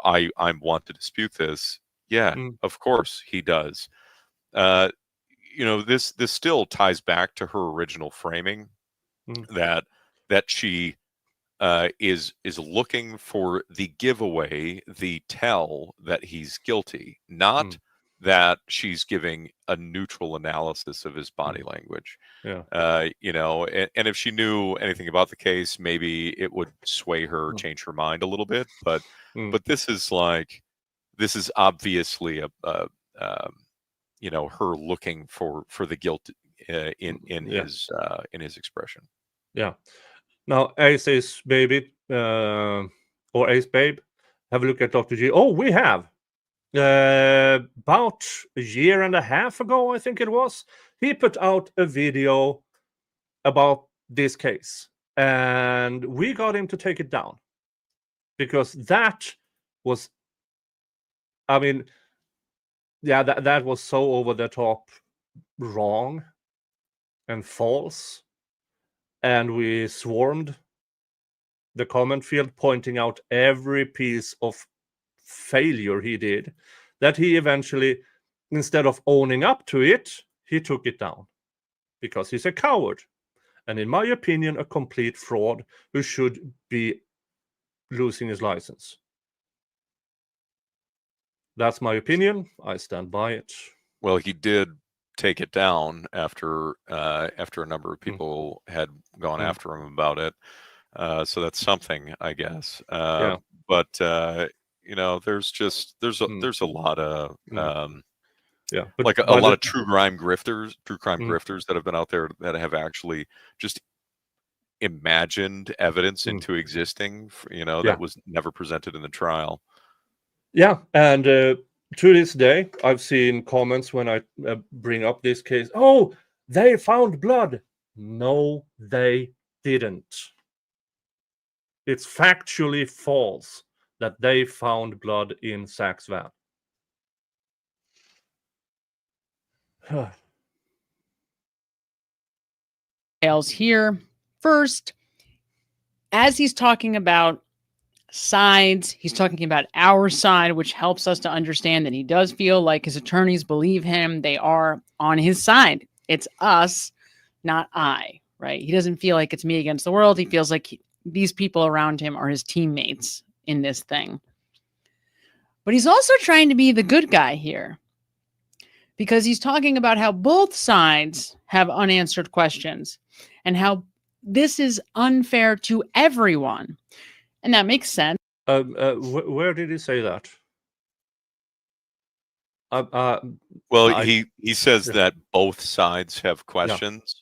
I want to dispute this. Yeah, of course he does. This still ties back to her original framing that she is looking for the giveaway, the tell that he's guilty, not that she's giving a neutral analysis of his body language. Yeah. And if she knew anything about the case, maybe it would sway her, change her mind a little bit. But this is obviously her looking for the guilt in his expression. Yeah. Now, Ace's baby, or Ace Babe, have a look at Dr. G. Oh, we have. About a year and a half ago, I think it was, he put out a video about this case. And we got him to take it down. Because that was, I mean, yeah, that was so over the top wrong and false. And we swarmed the comment field, pointing out every piece of failure he did, that he eventually, instead of owning up to it, he took it down because he's a coward. And in my opinion, a complete fraud who should be losing his license. That's my opinion. I stand by it. Well, he did take it down after a number of people had gone after him about it. So that's something, I guess. Yeah. But there's a lot of but a lot of true crime grifters that have been out there that have actually just imagined evidence into existing, that was never presented in the trial. Yeah, and to this day, I've seen comments when I bring up this case. Oh, they found blood. No, they didn't. It's factually false that they found blood in Zack's van. Here. First, as he's talking about sides, he's talking about our side, which helps us to understand that he does feel like his attorneys believe him. They are on his side. It's us, not I, right? He doesn't feel like it's me against the world. He feels like these people around him are his teammates in this thing. But he's also trying to be the good guy here, because he's talking about how both sides have unanswered questions and how this is unfair to everyone. And that makes sense. Where did he say that? Well, he says that both sides have questions.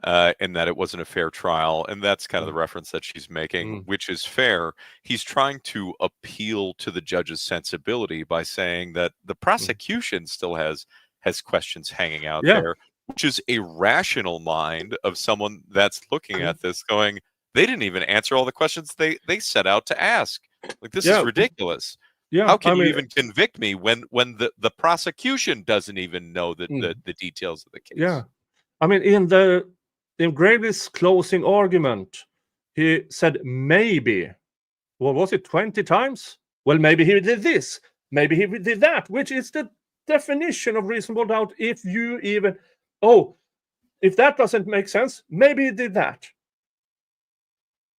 and that it wasn't a fair trial. And that's kind of the reference that she's making, which is fair. He's trying to appeal to the judge's sensibility by saying that the prosecution still has questions hanging out there, which is a rational mind of someone that's looking at this going, they didn't even answer all the questions they set out to ask. Like, this is ridiculous. How can you even convict me when the prosecution doesn't even know the details of the case? Yeah. I mean, in Gravely's closing argument, he said maybe, what was it, 20 times? Well, maybe he did this, maybe he did that, which is the definition of reasonable doubt. If you even, if that doesn't make sense, maybe he did that.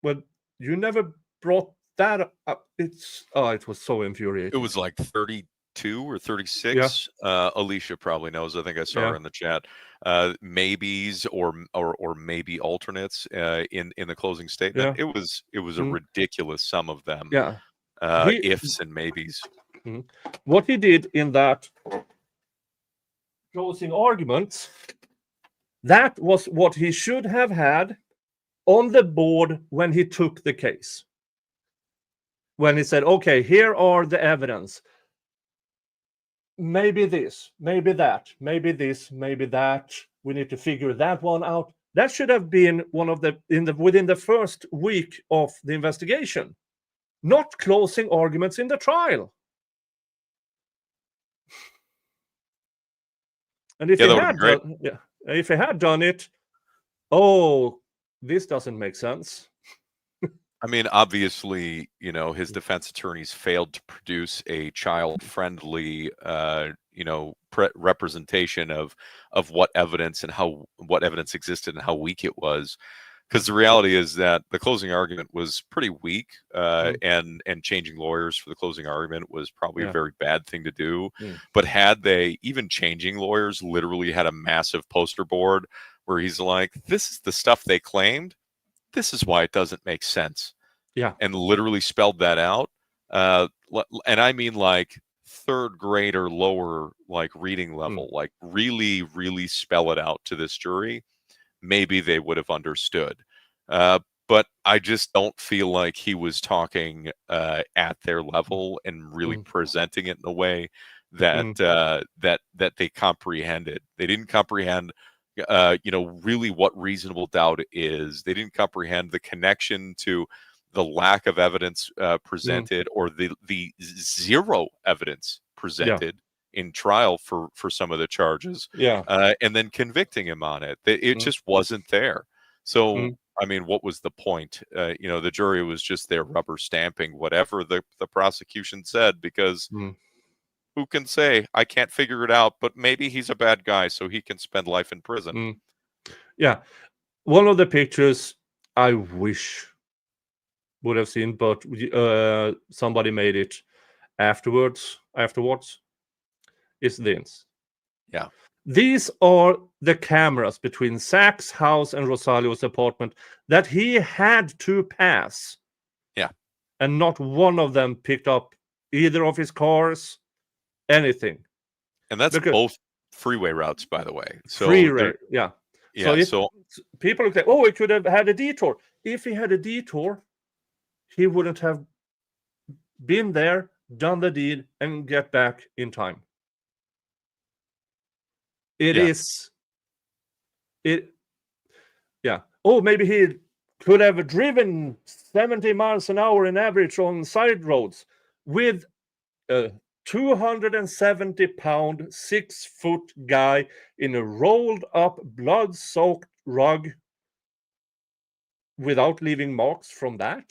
Well, you never brought that up. It was so infuriating. It was like 32 or 36. Alicia probably knows. I think I saw her in the chat. Maybes or maybe alternates in the closing statement. It was a ridiculous sum of them. Ifs and maybes. What he did in that closing argument, that was what he should have had on the board when he took the case. When he said, okay, here are the evidence. Maybe this, maybe that, maybe this, maybe that. We need to figure that one out. That should have been one of within the first week of the investigation, not closing arguments in the trial. And if if he had done it, this doesn't make sense. I mean, obviously, his defense attorneys failed to produce a child-friendly, representation of what evidence and what evidence existed and how weak it was. Because the reality is that the closing argument was pretty weak, and changing lawyers for the closing argument was probably a very bad thing to do. But had they, even changing lawyers, literally had a massive poster board where he's like, this is the stuff they claimed, this is why it doesn't make sense. And literally spelled that out. And I mean, like, third grade or lower, like, reading level, like, really, really spell it out to this jury, maybe they would have understood. But I just don't feel like he was talking at their level and really presenting it in a way that that they comprehended. They didn't comprehend really what reasonable doubt is. They didn't comprehend the connection to the lack of evidence presented, or the zero evidence presented in trial for some of the charges, and then convicting him on it. It just wasn't there. So I mean, what was the point? The jury was just there rubber stamping whatever the prosecution said, because who can say, I can't figure it out, but maybe he's a bad guy, so he can spend life in prison. One of the pictures I wish would have seen, but somebody made it afterwards, is this. These are the cameras between Zack's house and Rosalio's apartment that he had to pass. And not one of them picked up either of his cars, anything. And that's both freeway routes, by the way. So So people look like, it could have had a detour. If he had a detour, he wouldn't have been there, done the deed, and get back in time. Maybe he could have driven 70 miles an hour in average on side roads with a 270-pound, 6-foot guy in a rolled-up, blood-soaked rug without leaving marks from that.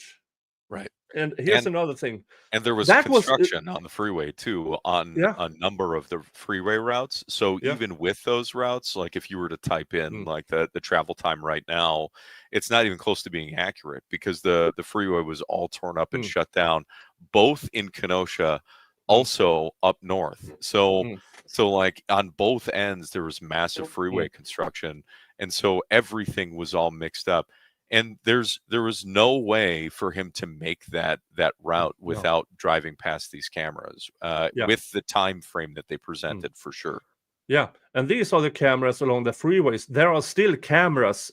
Right. And here's another thing. And there was construction on the freeway too, on a number of the freeway routes. So even with those routes, like if you were to type in like the travel time right now, it's not even close to being accurate, because the freeway was all torn up and shut down, both in Kenosha, also up north. So like on both ends, there was massive freeway construction. And so everything was all mixed up. And there was no way for him to make that route without driving past these cameras, with the time frame that they presented, for sure. And these are the cameras along the freeways. There are still cameras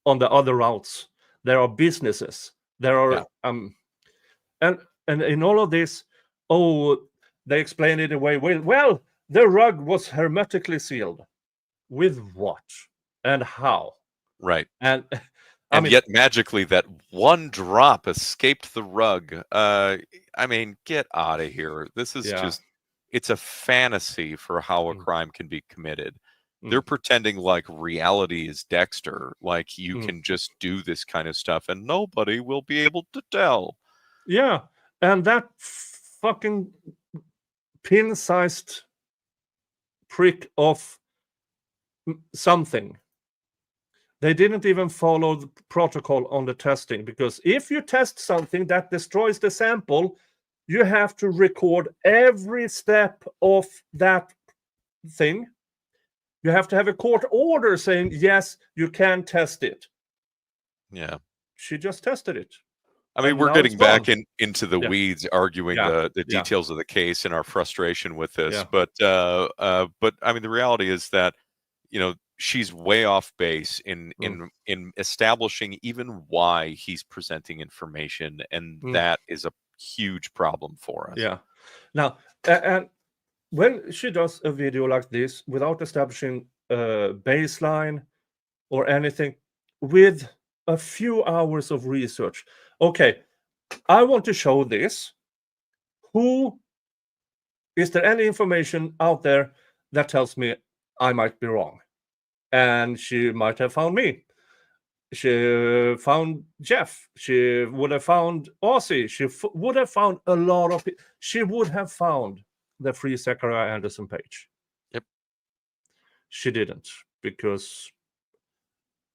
on the other routes. There are businesses. There are and in all of this, they explain it away. Well, the rug was hermetically sealed. With what and how? Right. And yet magically that one drop escaped the rug. I mean, get out of here. This is just, it's a fantasy for how a crime can be committed. They're pretending like reality is Dexter, like you can just do this kind of stuff and nobody will be able to tell. Yeah, and that fucking pin-sized prick of something. They didn't even follow the protocol on the testing, because if you test something that destroys the sample, you have to record every step of that thing. You have to have a court order saying, yes, you can test it. Yeah. She just tested it. I mean, we're getting back into the weeds, arguing the details of the case and our frustration with this. But I mean, the reality is that, you know, she's way off base in establishing even why he's presenting information, and that is a huge problem for us. Yeah. Now, and when she does a video like this without establishing a baseline or anything, with a few hours of research, okay, I want to show this. Is there any information out there that tells me I might be wrong? And she might have found me. She found Jeff. She would have found Ozzy. She would have found a lot of people. She would have found the Free Zachariah Anderson page. Yep. She didn't, because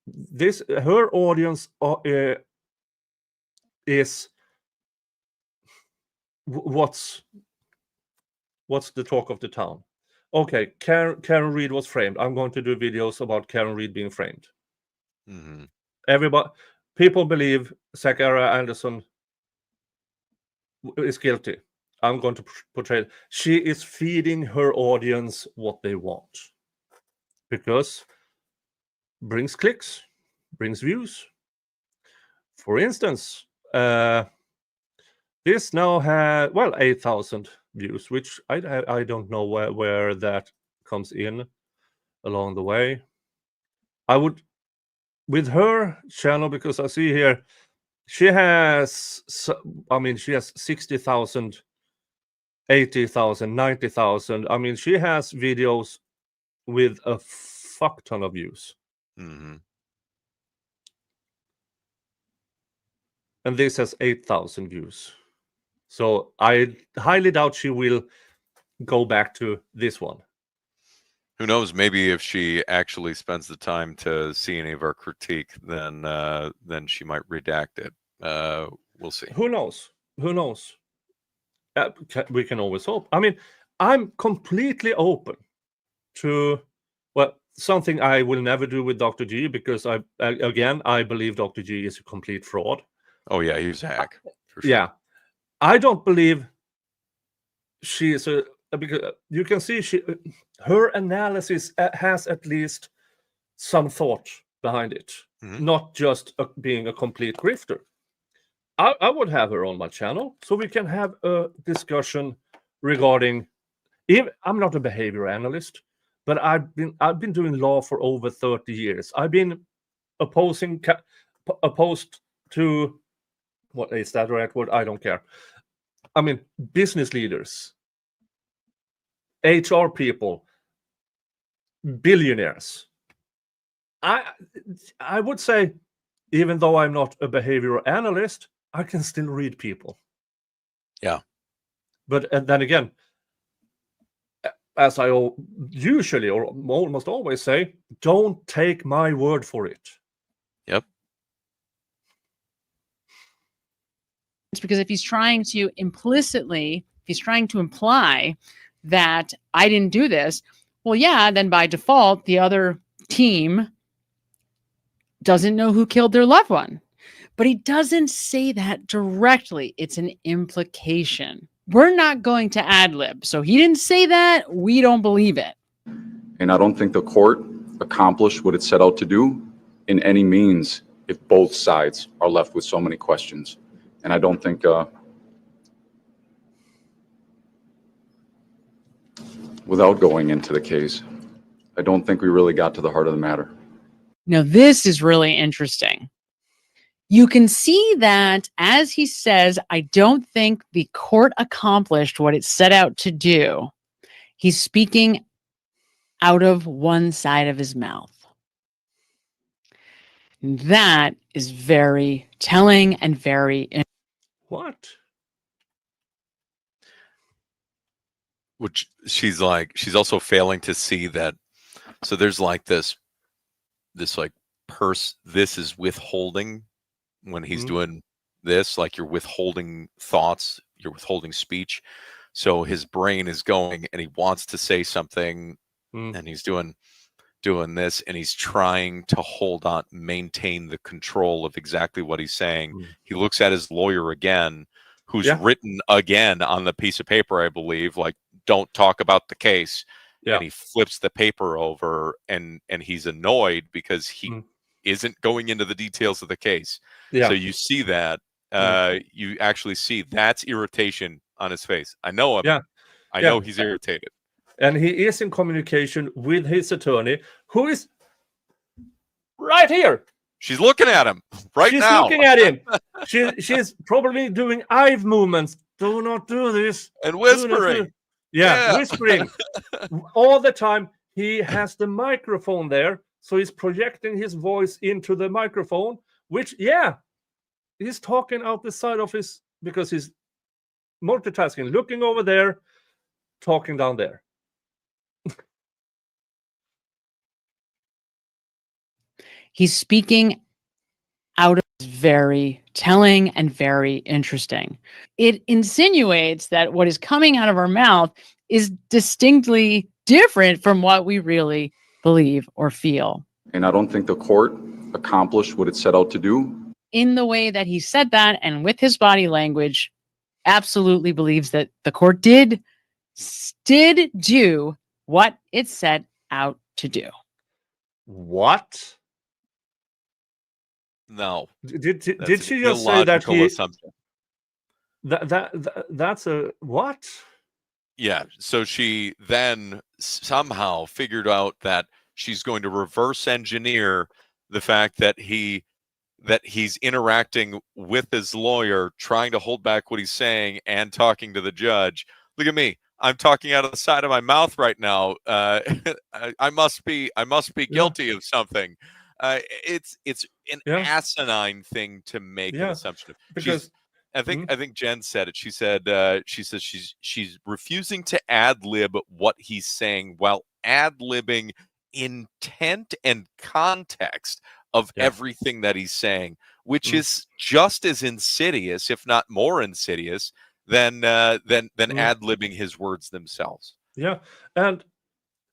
her audience is what's the talk of the town. Okay, Karen Reed was framed. I'm going to do videos about Karen Reed being framed. People believe Zachariah Anderson is guilty. I'm going to portray it. She is feeding her audience what they want, because brings clicks, brings views. For instance, this now had 8,000 views, which I don't know where that comes in along the way. I would, with her channel, because I see here she has 60,000, 80,000, 90,000. I mean, she has videos with a fuck ton of views. And this has 8,000 views. So I highly doubt she will go back to this one. Who knows? Maybe if she actually spends the time to see any of our critique, then she might redact it. We'll see. Who knows? We can always hope. I mean, I'm completely open to something I will never do with Dr. G, because I believe Dr. G is a complete fraud. Oh yeah, he's a hack. For sure. Yeah, I don't believe she is because you can see her analysis has at least some thought behind it, not just being a complete grifter. I would have her on my channel so we can have a discussion regarding. I'm not a behavior analyst, but I've been doing law for over 30 years. I've been opposed to, what is that right word? I don't care. I mean, business leaders, HR people, billionaires. I would say, even though I'm not a behavioral analyst, I can still read people. Yeah. But then again, as I usually or almost always say, don't take my word for it. Yep. It's because if he's trying to imply that I didn't do this, well, yeah, then by default, the other team doesn't know who killed their loved one. But he doesn't say that directly. It's an implication. We're not going to ad-lib. So he didn't say that. We don't believe it. And I don't think the court accomplished what it set out to do in any means if both sides are left with so many questions. And I don't think, without going into the case, I don't think we really got to the heart of the matter. Now, this is really interesting. You can see that as he says, I don't think the court accomplished what it set out to do. He's speaking out of one side of his mouth. That is very telling and very. What? Which she's also failing to see that. So there's like this like this is withholding when he's doing this, like you're withholding thoughts, you're withholding speech. So his brain is going and he wants to say something and he's doing this and he's trying to hold on, maintain the control of exactly what he's saying. He looks at his lawyer again, who's written again on the piece of paper, I believe, like, don't talk about the case. And he flips the paper over and he's annoyed because he isn't going into the details of the case. So you see that, you actually see that's irritation on his face. I know him. I know he's irritated. And he is in communication with his attorney, who is right here. She's looking at him right She's now. looking at him. She's probably doing eye movements. Do not do this. And whispering. Whispering all the time. He has the microphone there, so he's projecting his voice into the microphone, which, he's talking out the side of his, because he's multitasking, looking over there, talking down there. He's speaking out of very telling and very interesting. It insinuates that what is coming out of our mouth is distinctly different from what we really believe or feel. And I don't think the court accomplished what it set out to do. In the way that he said that and with his body language, absolutely believes that the court did do what it set out to do. What? No. Did she just say that he? Assumption. That's a what? Yeah. So she then somehow figured out that she's going to reverse engineer the fact that he's interacting with his lawyer, trying to hold back what he's saying and talking to the judge. Look at me. I'm talking out of the side of my mouth right now. I must be guilty of something. It's an asinine thing to make an assumption of. Because I think Jen said it. She said she's refusing to ad lib what he's saying while ad libbing intent and context of everything that he's saying, which is just as insidious, if not more insidious, than ad libbing his words themselves. Yeah, and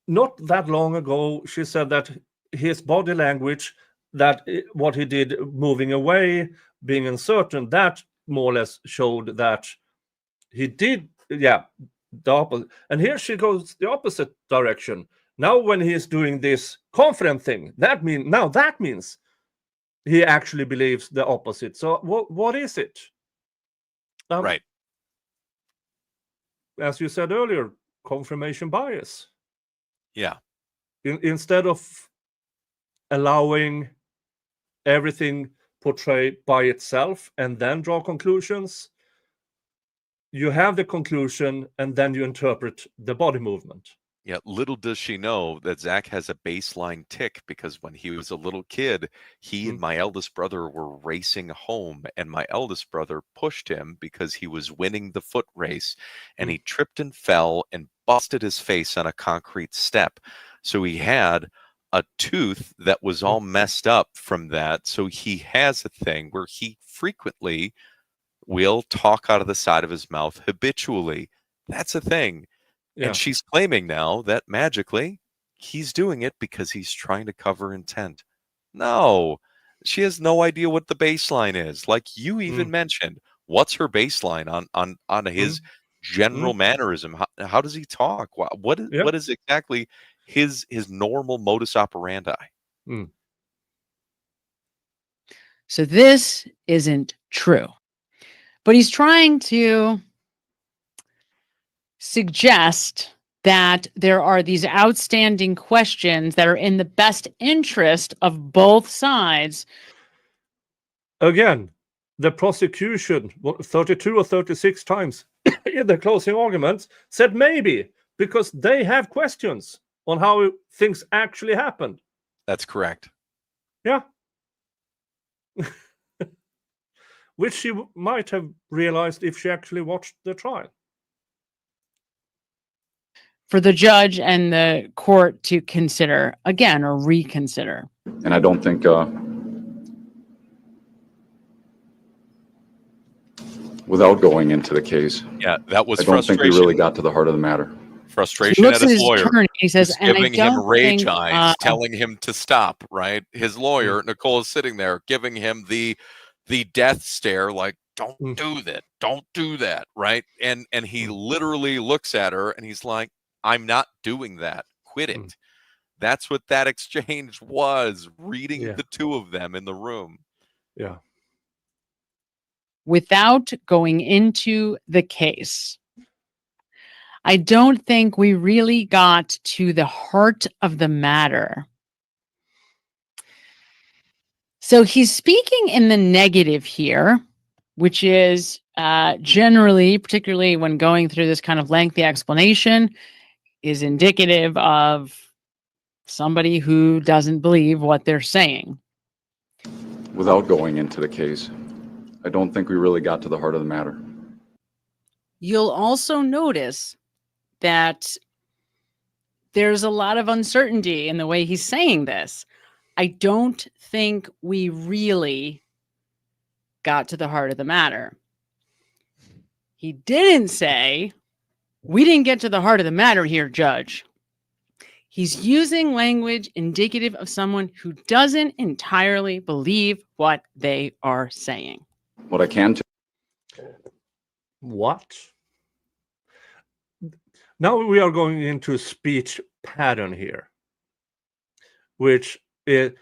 not that long ago, she said that his body language, that what he did, moving away, being uncertain, that more or less showed that he did, the opposite. And here she goes the opposite direction. Now, when he's doing this confident thing, that means he actually believes the opposite. So what is it? Right. As you said earlier, confirmation bias. Yeah. Instead of allowing everything portrayed by itself and then draw conclusions, you have the conclusion and then you interpret the body movement. Yeah, little does she know that Zack has a baseline tick, because when he was a little kid, he and my eldest brother were racing home, and my eldest brother pushed him because he was winning the foot race, and he tripped and fell and busted his face on a concrete step. So he had a tooth that was all messed up from that. So he has a thing where he frequently will talk out of the side of his mouth habitually. That's a thing. Yeah. And she's claiming now that magically he's doing it because he's trying to cover intent. No, she has no idea what the baseline is. Like you even mentioned, what's her baseline on his general mannerism? How does he talk? What is exactly his normal modus operandi? So this isn't true. But he's trying to suggest that there are these outstanding questions that are in the best interest of both sides. Again, the prosecution 32 or 36 times in the closing arguments said maybe, because they have questions on how things actually happened. That's correct. Yeah. Which she might have realized if she actually watched the trial. For the judge and the court to consider again or reconsider. And I don't think, without going into the case, Yeah, that was I don't think we frustration. really got to the heart of the matter. Frustration He at looks at his his lawyer. attorney. He says, He's and I giving him don't rage think, eyes, telling him to stop, right? His lawyer, Nicole, is sitting there giving him the death stare, like, don't do that, don't do that, right? And he literally looks at her and he's like, I'm not doing that. Quit it. That's what that exchange was, reading the two of them in the room. Yeah. Without going into the case, I don't think we really got to the heart of the matter. So he's speaking in the negative here, which is generally, particularly when going through this kind of lengthy explanation, is indicative of somebody who doesn't believe what they're saying. Without going into the case, I don't think we really got to the heart of the matter. You'll also notice that there's a lot of uncertainty in the way he's saying this. I don't think we really got to the heart of the matter. He didn't say, we didn't get to the heart of the matter here, Judge. He's using language indicative of someone who doesn't entirely believe what they are saying. What I can What? Now we are going into a speech pattern here, which is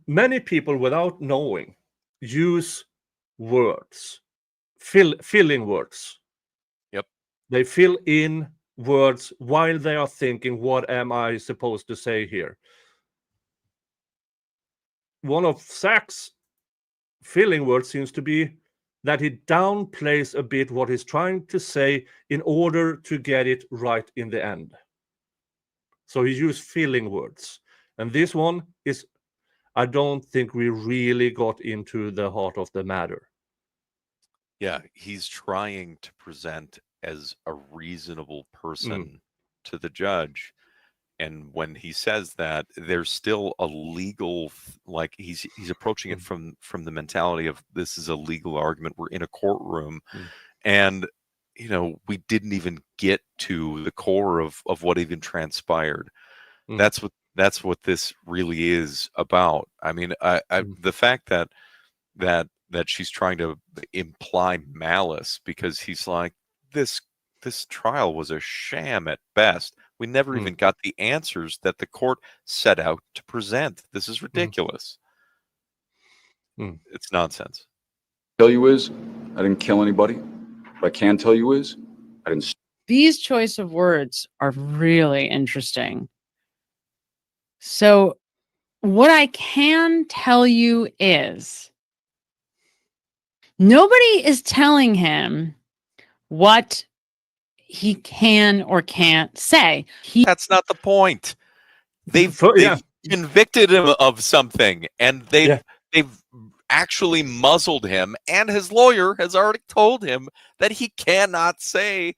many people without knowing use words, filling words. Yep. They fill in words while they are thinking, what am I supposed to say here? One of Zack's filling words seems to be that he downplays a bit what he's trying to say in order to get it right in the end. So he used filling words. And this one is, I don't think we really got into the heart of the matter. Yeah, he's trying to present as a reasonable person to the judge. And when he says that, there's still a legal, like he's approaching it from the mentality of, this is a legal argument. We're in a courtroom, and we didn't even get to the core of what even transpired. That's what this really is about. I mean, the fact that she's trying to imply malice, because he's like, this trial was a sham at best. We never even got the answers that the court set out to present. This is ridiculous. It's nonsense. tell you is, I didn't kill anybody. What I can tell you is, I didn't. These choice of words are really interesting. So what I can tell you is, nobody is telling him what he can or can't say. That's not the point. They've convicted him of something, and they've actually muzzled him, and his lawyer has already told him that he cannot say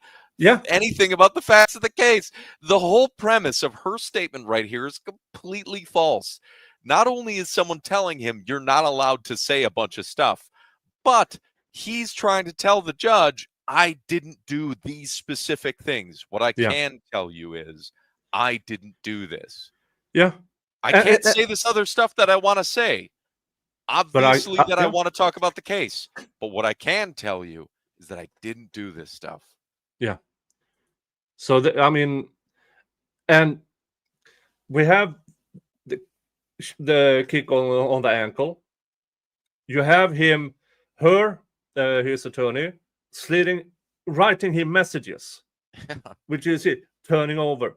anything about the facts of the case. The whole premise of her statement right here is completely false. Not only is someone telling him you're not allowed to say a bunch of stuff, but he's trying to tell the judge, I didn't do these specific things. What I can tell you is, I didn't do this. Yeah. I can't say this other stuff that I want to say. Obviously, I want to talk about the case. But what I can tell you is that I didn't do this stuff. Yeah. So, and we have the kick on the ankle. You have his attorney, writing him messages, which is it, turning over.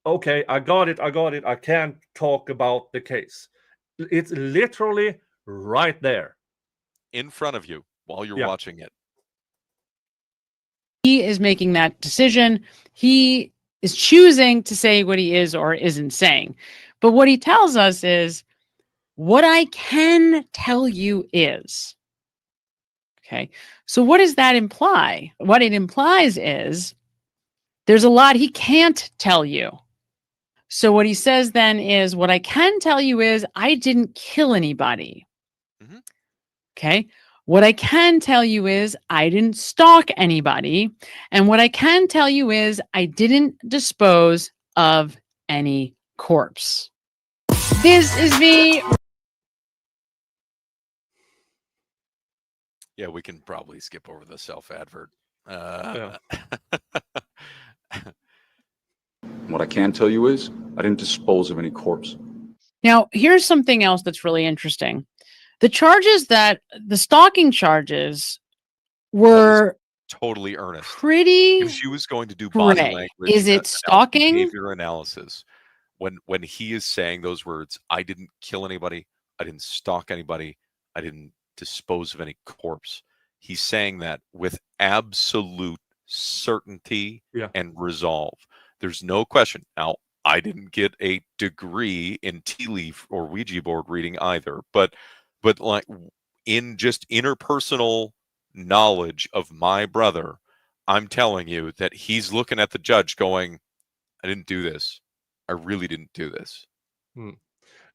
Okay, I got it. I can't talk about the case. It's literally right there. In front of you while you're Yeah. watching it. He is making that decision. He is choosing to say what he is or isn't saying. But what he tells us is, what I can tell you is. Okay. So what does that imply? What it implies is there's a lot he can't tell you. So what he says then is, what I can tell you is I didn't kill anybody. Mhm. Okay. What I can tell you is I didn't stalk anybody. And what I can tell you is I didn't dispose of any corpse. This is me. Yeah, we can probably skip over the self-advert. What I can tell you is I didn't dispose of any corpse. Now, here's something else that's really interesting. The stalking charges were Totally earnest. pretty If she was going to do body gray. language, Is it stalking? behavior analysis, when he is saying those words, I didn't kill anybody, I didn't stalk anybody, I didn't dispose of any corpse. He's saying that with absolute certainty and resolve. There's no question. Now, I didn't get a degree in tea leaf or Ouija board reading either, but like in just interpersonal knowledge of my brother, I'm telling you that he's looking at the judge going, I didn't do this. I really didn't do this.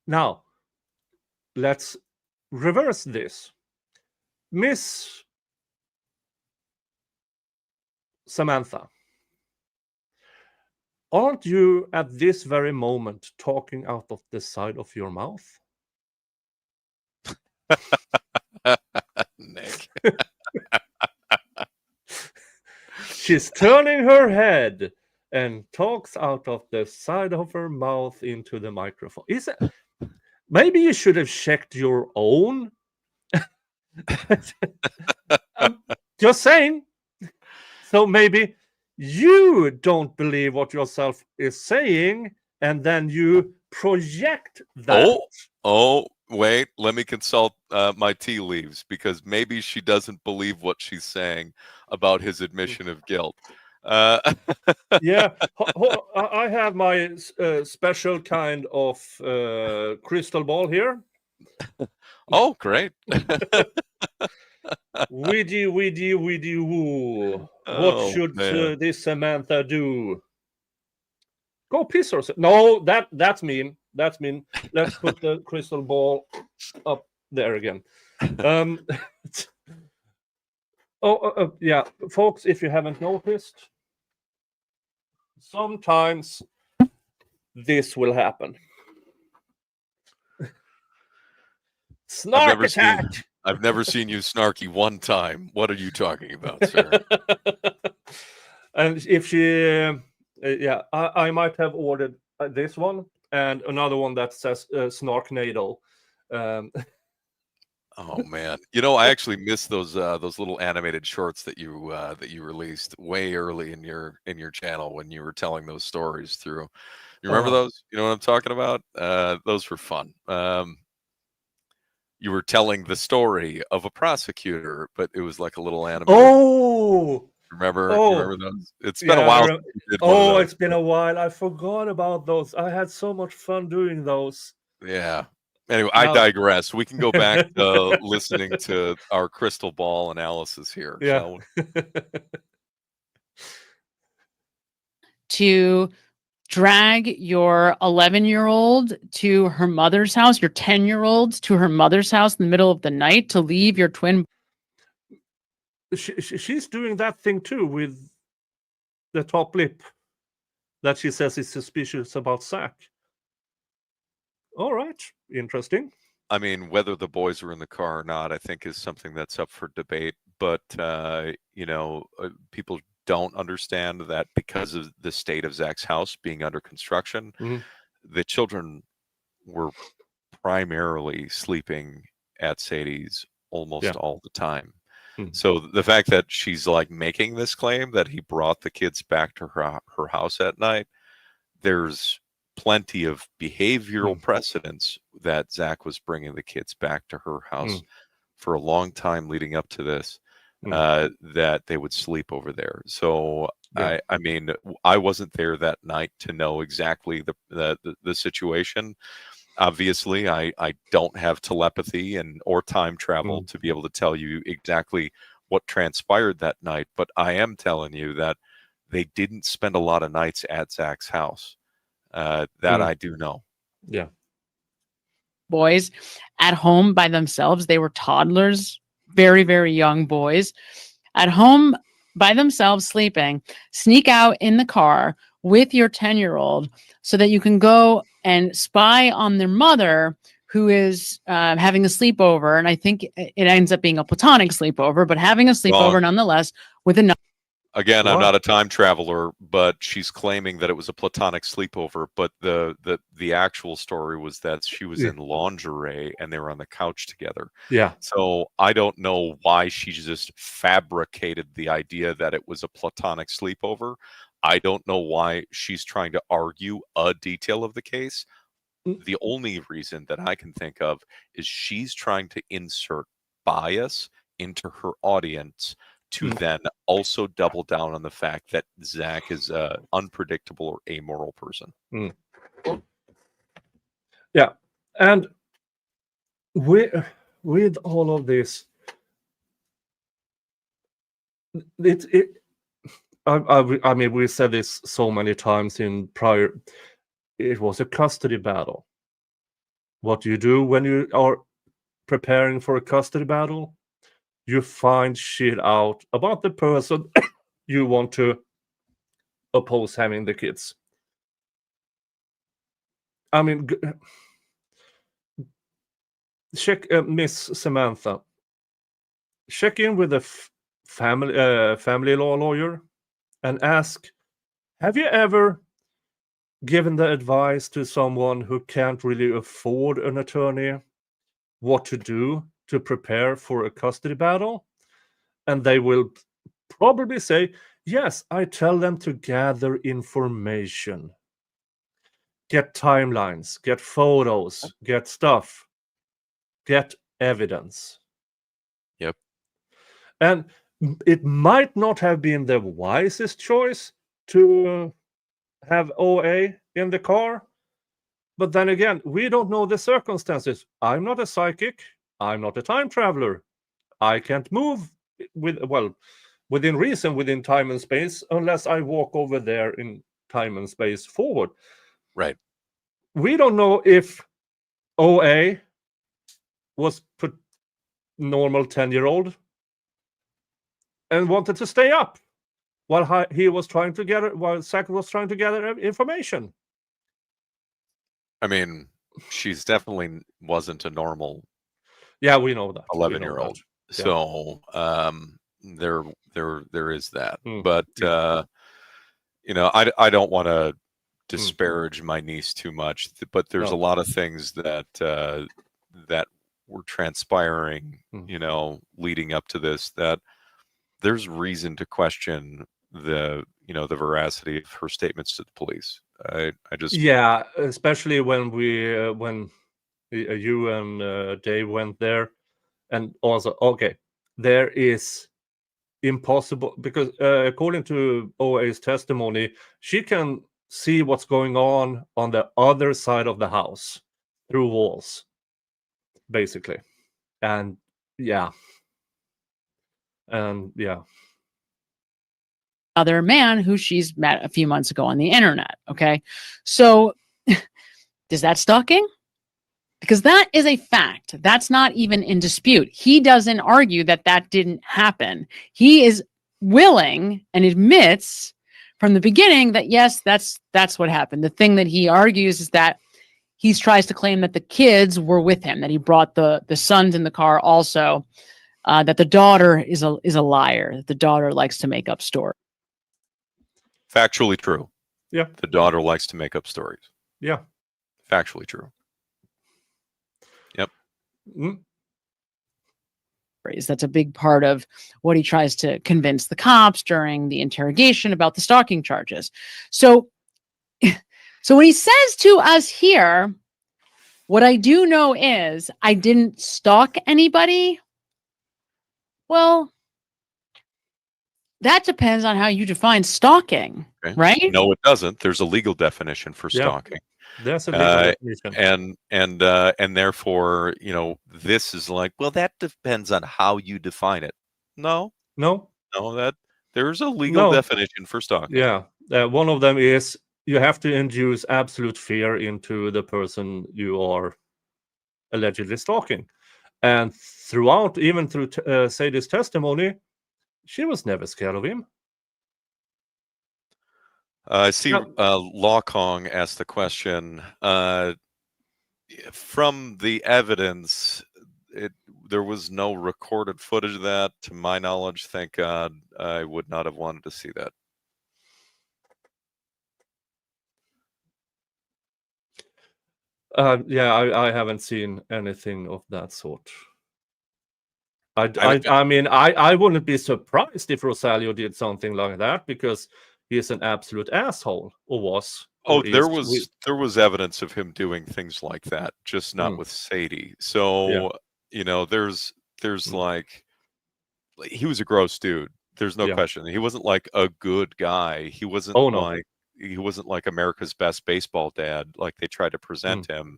Now, let's reverse this. Miss Samantha, aren't you at this very moment talking out of the side of your mouth? Nick. She's turning her head and talks out of the side of her mouth into the microphone. Maybe you should have checked your own. I'm just saying. So maybe you don't believe what yourself is saying, and then you project that. Oh, wait. Let me consult my tea leaves, because maybe she doesn't believe what she's saying about his admission of guilt. Yeah, I have my special kind of crystal ball here. Oh, great. Widdy, woo. What should this Samantha do? Go piss herself. No, that's mean. That's mean. Let's put the crystal ball up there again. Yeah, folks, if you haven't noticed, sometimes this will happen. Snark attack! I've never seen you snarky one time. What are you talking about, sir? And if she, yeah, I might have ordered this one and another one that says Snarknado. Oh man, I actually missed those little animated shorts that you released way early in your channel when you were telling those stories through. You remember those? You know what I'm talking about? Those were fun. You were telling the story of a prosecutor, but it was like a little animated. Oh, remember those? It's been a while since you did one of those. It's been a while. I forgot about those. I had so much fun doing those. Yeah. Anyway, I digress. We can go back to listening to our crystal ball analysis here. Yeah. To drag your 11-year-old to her mother's house, your 10-year-olds to her mother's house in the middle of the night to leave your twin. She's doing that thing too with the top lip that she says is suspicious about Zack. All right, interesting. I mean, whether the boys were in the car or not, I think is something that's up for debate. But people don't understand that because of the state of Zack's house being under construction, the children were primarily sleeping at Sadie's almost Yeah. all the time. Mhm. So the fact that she's like making this claim that he brought the kids back to her house at night, there's plenty of behavioral precedents that Zack was bringing the kids back to her house for a long time leading up to this, that they would sleep over there. So Yeah. I mean, I wasn't there that night to know exactly the situation. Obviously, I don't have telepathy or time travel to be able to tell you exactly what transpired that night, but I am telling you that they didn't spend a lot of nights at Zack's house. That I do know. Yeah. Boys at home by themselves. They were toddlers, very, very young boys at home by themselves sleeping. Sneak out in the car with your 10-year-old so that you can go and spy on their mother, who is having a sleepover. And I think it ends up being a platonic sleepover, but having a sleepover Wrong. nonetheless with another. Again, I'm What? not a time traveler, but she's claiming that it was a platonic sleepover. But the actual story was that she was in lingerie and they were on the couch together. Yeah. So I don't know why she just fabricated the idea that it was a platonic sleepover. I don't know why she's trying to argue a detail of the case. The only reason that I can think of is she's trying to insert bias into her audience to then also double down on the fact that Zack is an unpredictable or amoral person. Yeah. And with all of this, I mean, we said this so many times in prior. It was a custody battle. What do you do when you are preparing for a custody battle? You find shit out about the person you want to oppose having the kids. I mean, check Miss Samantha. Check in with a family law lawyer and ask, have you ever given the advice to someone who can't really afford an attorney what to do to prepare for a custody battle? And they will probably say, yes, I tell them to gather information, get timelines, get photos, get stuff, get evidence. Yep. And it might not have been the wisest choice to have OA in the car. But then again, we don't know the circumstances. I'm not a psychic. I'm not a time traveler. I can't move within reason, within time and space, unless I walk over there in time and space forward. Right. We don't know if OA was put normal 10-year-old and wanted to stay up while he was trying to gather, while Zack was trying to gather information. I mean, she's definitely wasn't a normal Yeah, we know that. 11-year-old. Yeah. So there is that. Mm. But you know, I don't want to disparage my niece too much, but there's a lot of things that that were transpiring, you know, leading up to this, that there's reason to question the veracity of her statements to the police. I just especially when you and Dave went there, and also there is impossible, because according to OA's testimony, she can see what's going on the other side of the house through walls, basically. And other man who she's met a few months ago on the internet. Okay. So is that stalking? Because that is a fact. That's not even in dispute. He doesn't argue that that didn't happen. He is willing and admits from the beginning that, yes, that's what happened. The thing that he argues is that he tries to claim that the kids were with him, that he brought the sons in the car also, that the daughter is a liar, that the daughter likes to make up stories. Factually true. Yeah. The daughter likes to make up stories. Yeah. Factually true. Yep. That's a big part of what he tries to convince the cops during the interrogation about the stalking charges. So, so when he says to us here, what I do know is I didn't stalk anybody. Well, that depends on how you define stalking, Okay. right? No, it doesn't. There's a legal definition for Yeah. stalking. There's a legal definition. And therefore, this is like, well, that depends on how you define it. No, that there's a legal definition for stalking. Yeah. One of them is you have to induce absolute fear into the person you are allegedly stalking. And throughout, even through Sadie's testimony, she was never scared of him. I see Law Kong asked the question. From the evidence, there was no recorded footage of that. To my knowledge, thank God, I would not have wanted to see that. I haven't seen anything of that sort. I mean, I wouldn't be surprised if Rosalio did something like that, because he's an absolute asshole, or was. Oh, there was evidence of him doing things like that, just not with Sadie. So, there's like, he was a gross dude. There's no question. He wasn't like a good guy. He wasn't he wasn't like America's best baseball dad, like they tried to present him.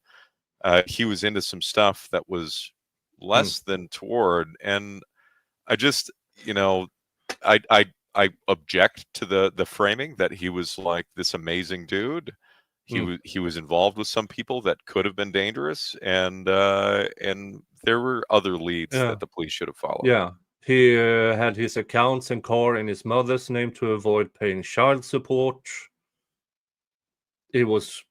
He was into some stuff that was less than toward, and I just, I object to the framing that he was like this amazing dude. He was involved with some people that could have been dangerous, and there were other leads that the police should have followed. Yeah, he had his accounts and car in his mother's name to avoid paying child support. He was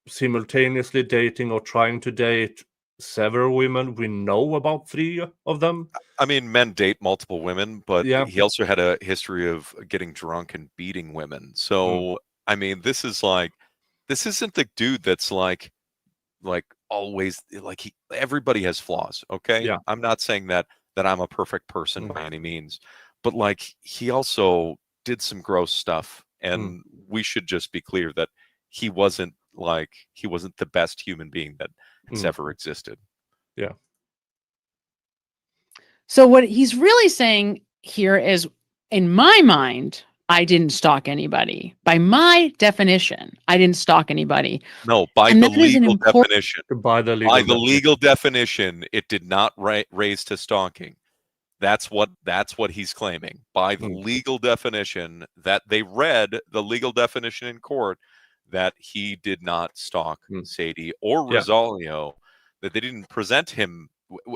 simultaneously dating or trying to date several women. We know about 3 of them. I mean, men date multiple women, but he also had a history of getting drunk and beating women. So, I mean, this isn't the dude that's like always like everybody has flaws. Okay. Yeah. I'm not saying that I'm a perfect person by any means, but like he also did some gross stuff, and we should just be clear that he wasn't the best human being that has ever existed. Yeah. So what he's really saying here is, in my mind, I didn't stalk anybody. By my definition, I didn't stalk anybody. No, by the legal definition. By the legal definition, it did not raise to stalking. That's what he's claiming. By the legal definition that they read, the legal definition in court, that he did not stalk Sadie or Rosalio, that they didn't present him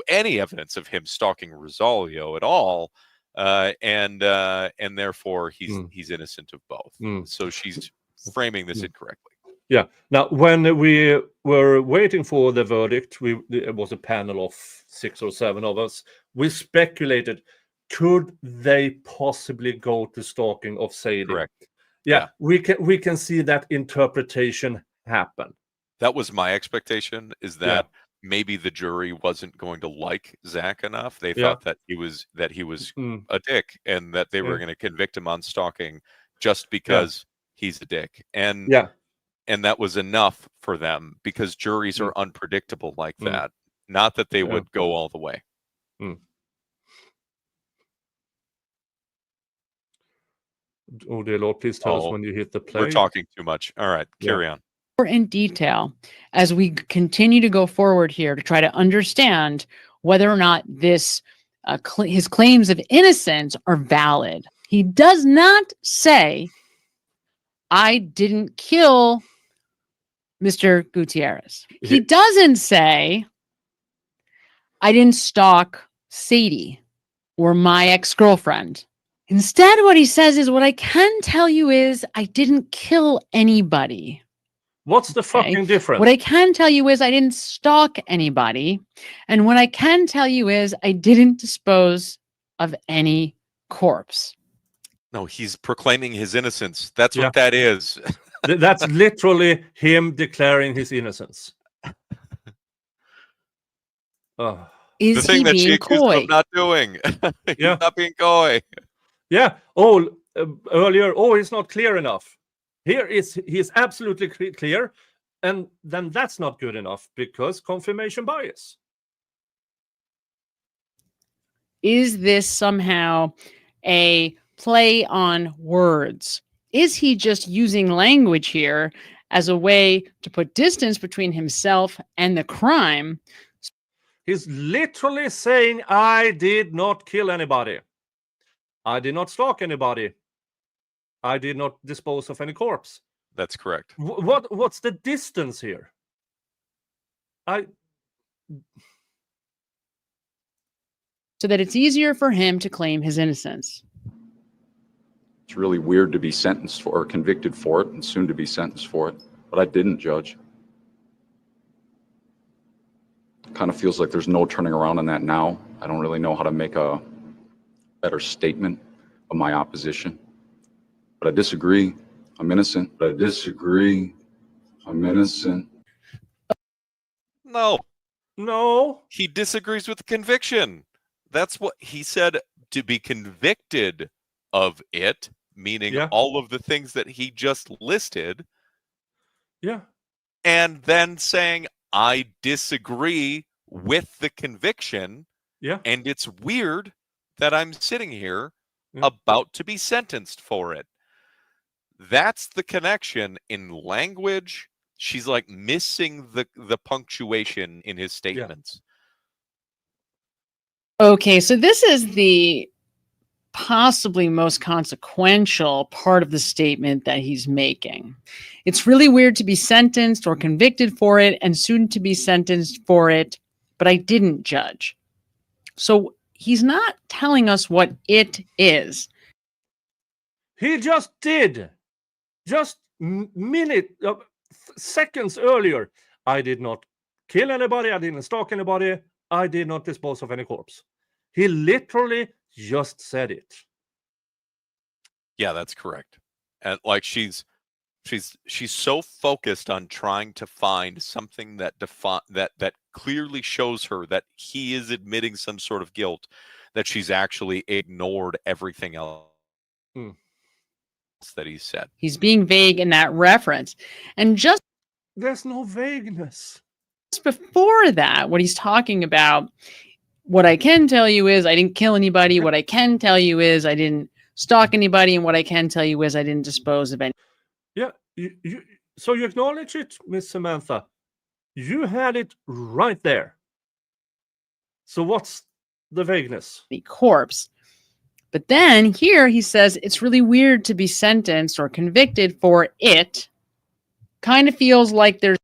any evidence of him stalking Rosalio at all, and therefore he's innocent of both. So she's framing this incorrectly. Yeah. Now, when we were waiting for the verdict, it was a panel of 6 or 7 of us. We speculated, could they possibly go to stalking of Sadie? Correct. Yeah, we can see that interpretation happen. That was my expectation, is that maybe the jury wasn't going to like Zack enough. They thought that he was a dick, and that they were going to convict him on stalking just because he's a dick. And that was enough for them, because juries are unpredictable like that. Not that they would go all the way. Oh, dear Lord, please tell us when you hit the play. We're talking too much. All right, carry on. In detail, as we continue to go forward here to try to understand whether or not this his claims of innocence are valid. He does not say, I didn't kill Mr. Gutierrez. He doesn't say, I didn't stalk Sadie or my ex-girlfriend. Instead, what he says is, what I can tell you is I didn't kill anybody. What's the fucking difference? What I can tell you is I didn't stalk anybody. And what I can tell you is I didn't dispose of any corpse. No, he's proclaiming his innocence. That's what that is. That's literally him declaring his innocence. The Is thing he that she being accused him coy? of not doing. He's Yeah. not being coy. Yeah. Oh, earlier, oh, it's not clear enough. Here he is absolutely clear, and then that's not good enough because confirmation bias. Is this somehow a play on words? Is he just using language here as a way to put distance between himself and the crime? He's literally saying, I did not kill anybody. I did not stalk anybody. I did not dispose of any corpse. That's correct. What's the distance here? So that it's easier for him to claim his innocence. It's really weird to be sentenced for or convicted for it and soon to be sentenced for it, but I didn't, Judge. Kind of feels like there's no turning around on that now. I don't really know how to make a better statement of my opposition. But I disagree. I'm innocent. But I disagree. I'm innocent. No, he disagrees with the conviction. That's what he said, to be convicted of it, meaning all of the things that he just listed. Yeah. And then saying, I disagree with the conviction. Yeah. And it's weird that I'm sitting here about to be sentenced for it. That's the connection in language. She's like missing the punctuation in his statements. Okay, so this is the possibly most consequential part of the statement that he's making. It's really weird to be sentenced or convicted for it and soon to be sentenced for it, but I didn't, Judge. So he's not telling us what it is. He just did. Just seconds earlier. I did not kill anybody. I didn't stalk anybody. I did not dispose of any corpse. He literally just said it. Yeah, that's correct. And like she's so focused on trying to find something that that clearly shows her that he is admitting some sort of guilt, that she's actually ignored everything else that he said. He's being vague in that reference. And just there's no vagueness. Just before that, what he's talking about, what I can tell you is I didn't kill anybody. What I can tell you is I didn't stalk anybody. And what I can tell you is I didn't dispose of any. Yeah. So you acknowledge it, Miss Samantha. You had it right there. So what's the vagueness? The corpse. But then here he says it's really weird to be sentenced or convicted for it. Kind of feels like there's.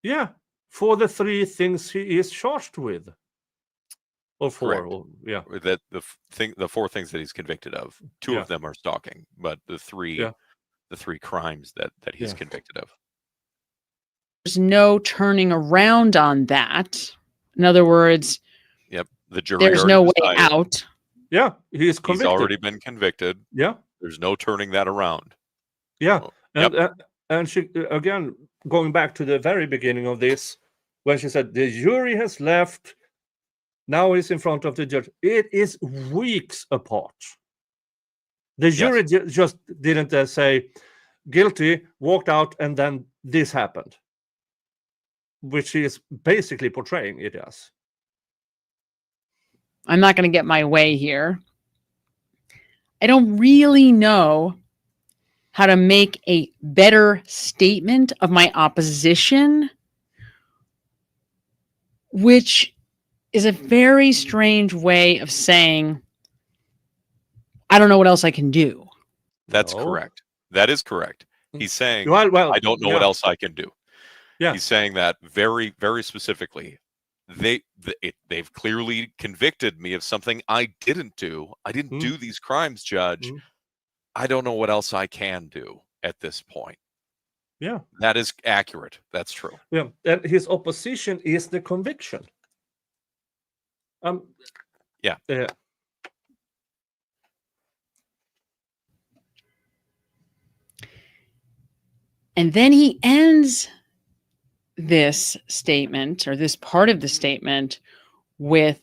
Yeah, for the three things he is charged with. Or four. Or, yeah. That the four things that he's convicted of. Two of them are stalking, but the three crimes that he's convicted of. There's no turning around on that. In other words, the jury there's no way decided. out. Yeah, he's convicted. He's already been convicted. Yeah. There's no turning that around. Yeah. And she, again, going back to the very beginning of this, when she said, the jury has left, now he's in front of the judge. It is weeks apart. The jury just didn't say, guilty, walked out, and then this happened. Which he is basically portraying it as. I'm not going to get my way here. I don't really know how to make a better statement of my opposition, which is a very strange way of saying, I don't know what else I can do. That's correct. That is correct. He's saying, well, I don't know what else I can do. Yeah. He's saying that very, very specifically. They've clearly convicted me of something I didn't do. I didn't do these crimes, Judge. I don't know what else I can do at this point. Yeah. That is accurate. That's true. Yeah. And his opposition is the conviction. Yeah. And then he ends this statement or this part of the statement with,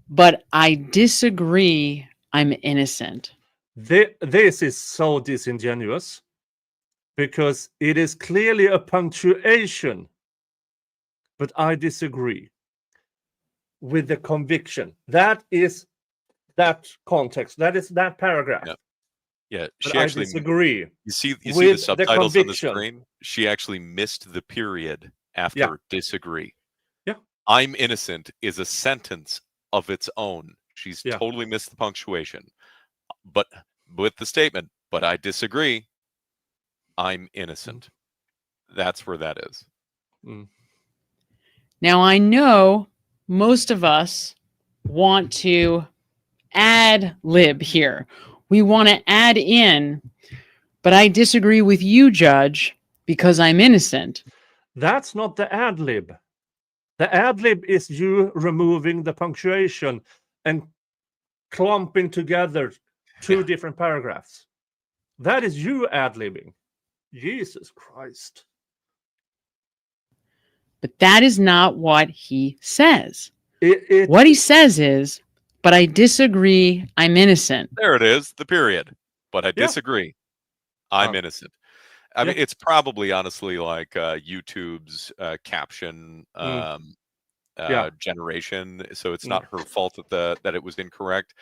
but I disagree, I'm innocent. This is so disingenuous because it is clearly a punctuation, but I disagree with the conviction. That is that context. That is that paragraph. Yeah. Yeah, But she I actually. disagree. You see the with the subtitles on the conviction. screen. She actually missed the period after Yeah. disagree. Yeah. I'm innocent is a sentence of its own. She's Yeah. totally missed the punctuation. But with the statement, but I disagree, I'm innocent. That's where that is. Mm. Now, I know most of us want to ad lib here. We want to add in, but I disagree with you, Judge, because I'm innocent. That's not the ad lib. The ad lib is you removing the punctuation and clumping together two different paragraphs. That is you ad libbing. Jesus Christ. But that is not what he says. It What he says is, but I disagree, I'm innocent. There it is, the period. But I Yeah. disagree. I'm innocent. I mean, it's probably honestly like YouTube's caption generation. So it's not her fault that it was incorrect.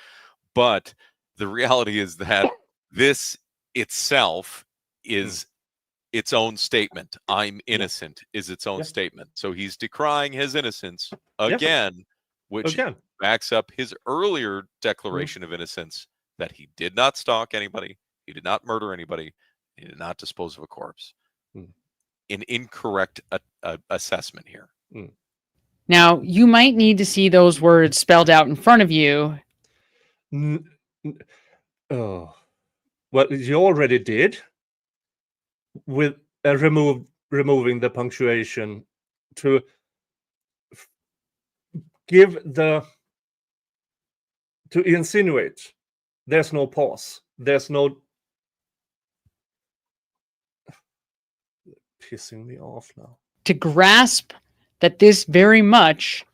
But the reality is that this itself is its own statement. I'm innocent is its own statement. So he's decrying his innocence again, which backs up his earlier declaration of innocence that he did not stalk anybody, he did not murder anybody, he did not dispose of a corpse. An incorrect assessment here. Now, you might need to see those words spelled out in front of you. Oh, well, you already did with removing the punctuation to give to insinuate. There's no pause. There's no pissing me off now. To grasp that this very much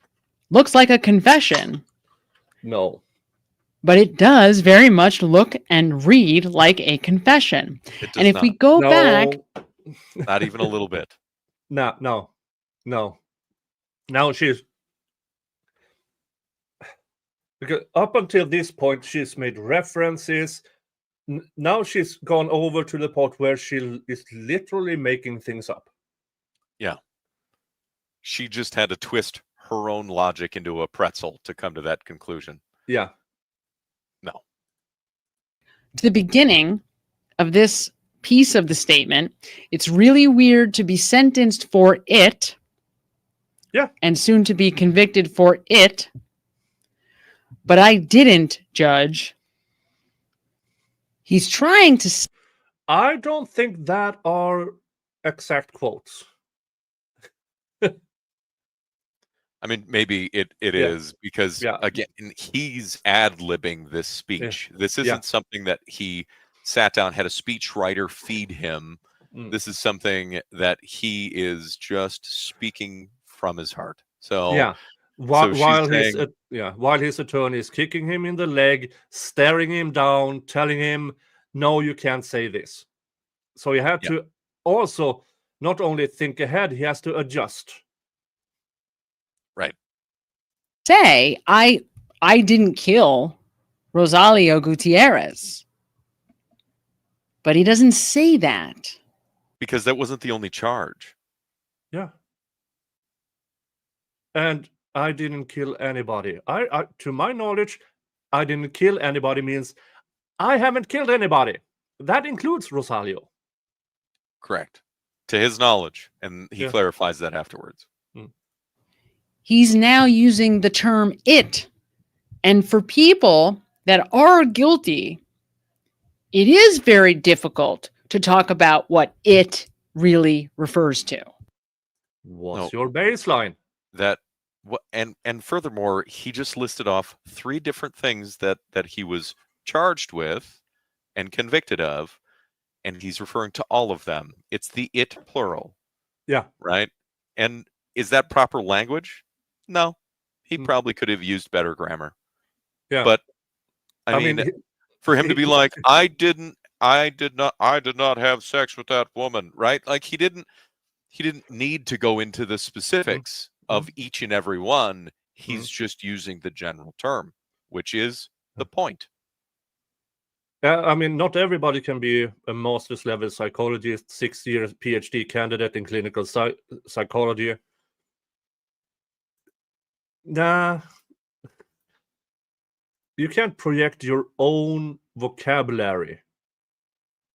looks like a confession. No. But it does very much look and read like a confession. And if we go back... Not even a little bit. No. Now she's... Because up until this point, she's made references. Now she's gone over to the part where she is literally making things up. Yeah. She just had to twist her own logic into a pretzel to come to that conclusion. Yeah. No. To the beginning of this piece of the statement, it's really weird to be sentenced for it. Yeah. And soon to be convicted for it. But I didn't, Judge. He's trying to... I don't think that are exact quotes. I mean, maybe it is because, again, he's ad-libbing this speech. This isn't something that he sat down, had a speech writer feed him. This is something that he is just speaking from his heart. So while his attorney is kicking him in the leg, staring him down, telling him, no, you can't say this. So he had to also not only think ahead, he has to adjust. Right. Say, I didn't kill Rosalio Gutierrez. But he doesn't say that. Because that wasn't the only charge. Yeah. And I didn't kill anybody. I to my knowledge, I didn't kill anybody means I haven't killed anybody. That includes Rosalio. Correct. To his knowledge. And he clarifies that afterwards. He's now using the term it. And for people that are guilty, it is very difficult to talk about what it really refers to. What's your baseline? And furthermore, he just listed off 3 different things that he was charged with and convicted of, and he's referring to all of them. It's the it plural. Yeah. Right. And is that proper language? No. He Mm. probably could have used better grammar. Yeah. But I mean, for him to be like, I did not have sex with that woman, right? Like he didn't need to go into the specifics of each and every one. He's just using the general term, which is the point. I mean, not everybody can be a master's level psychologist, 6-year PhD candidate in clinical psychology. Nah, you can't project your own vocabulary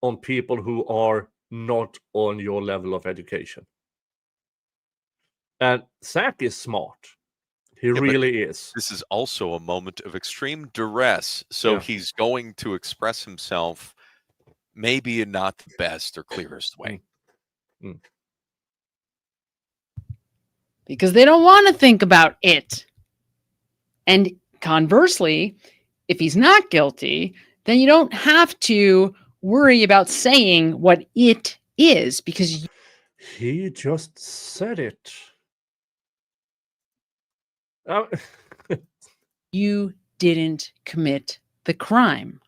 on people who are not on your level of education. And Zack is smart. He really is. This is also a moment of extreme duress. So he's going to express himself maybe in not the best or clearest way. Because they don't want to think about it. And conversely, if he's not guilty, then you don't have to worry about saying what it is, because he just said it. You didn't commit the crime.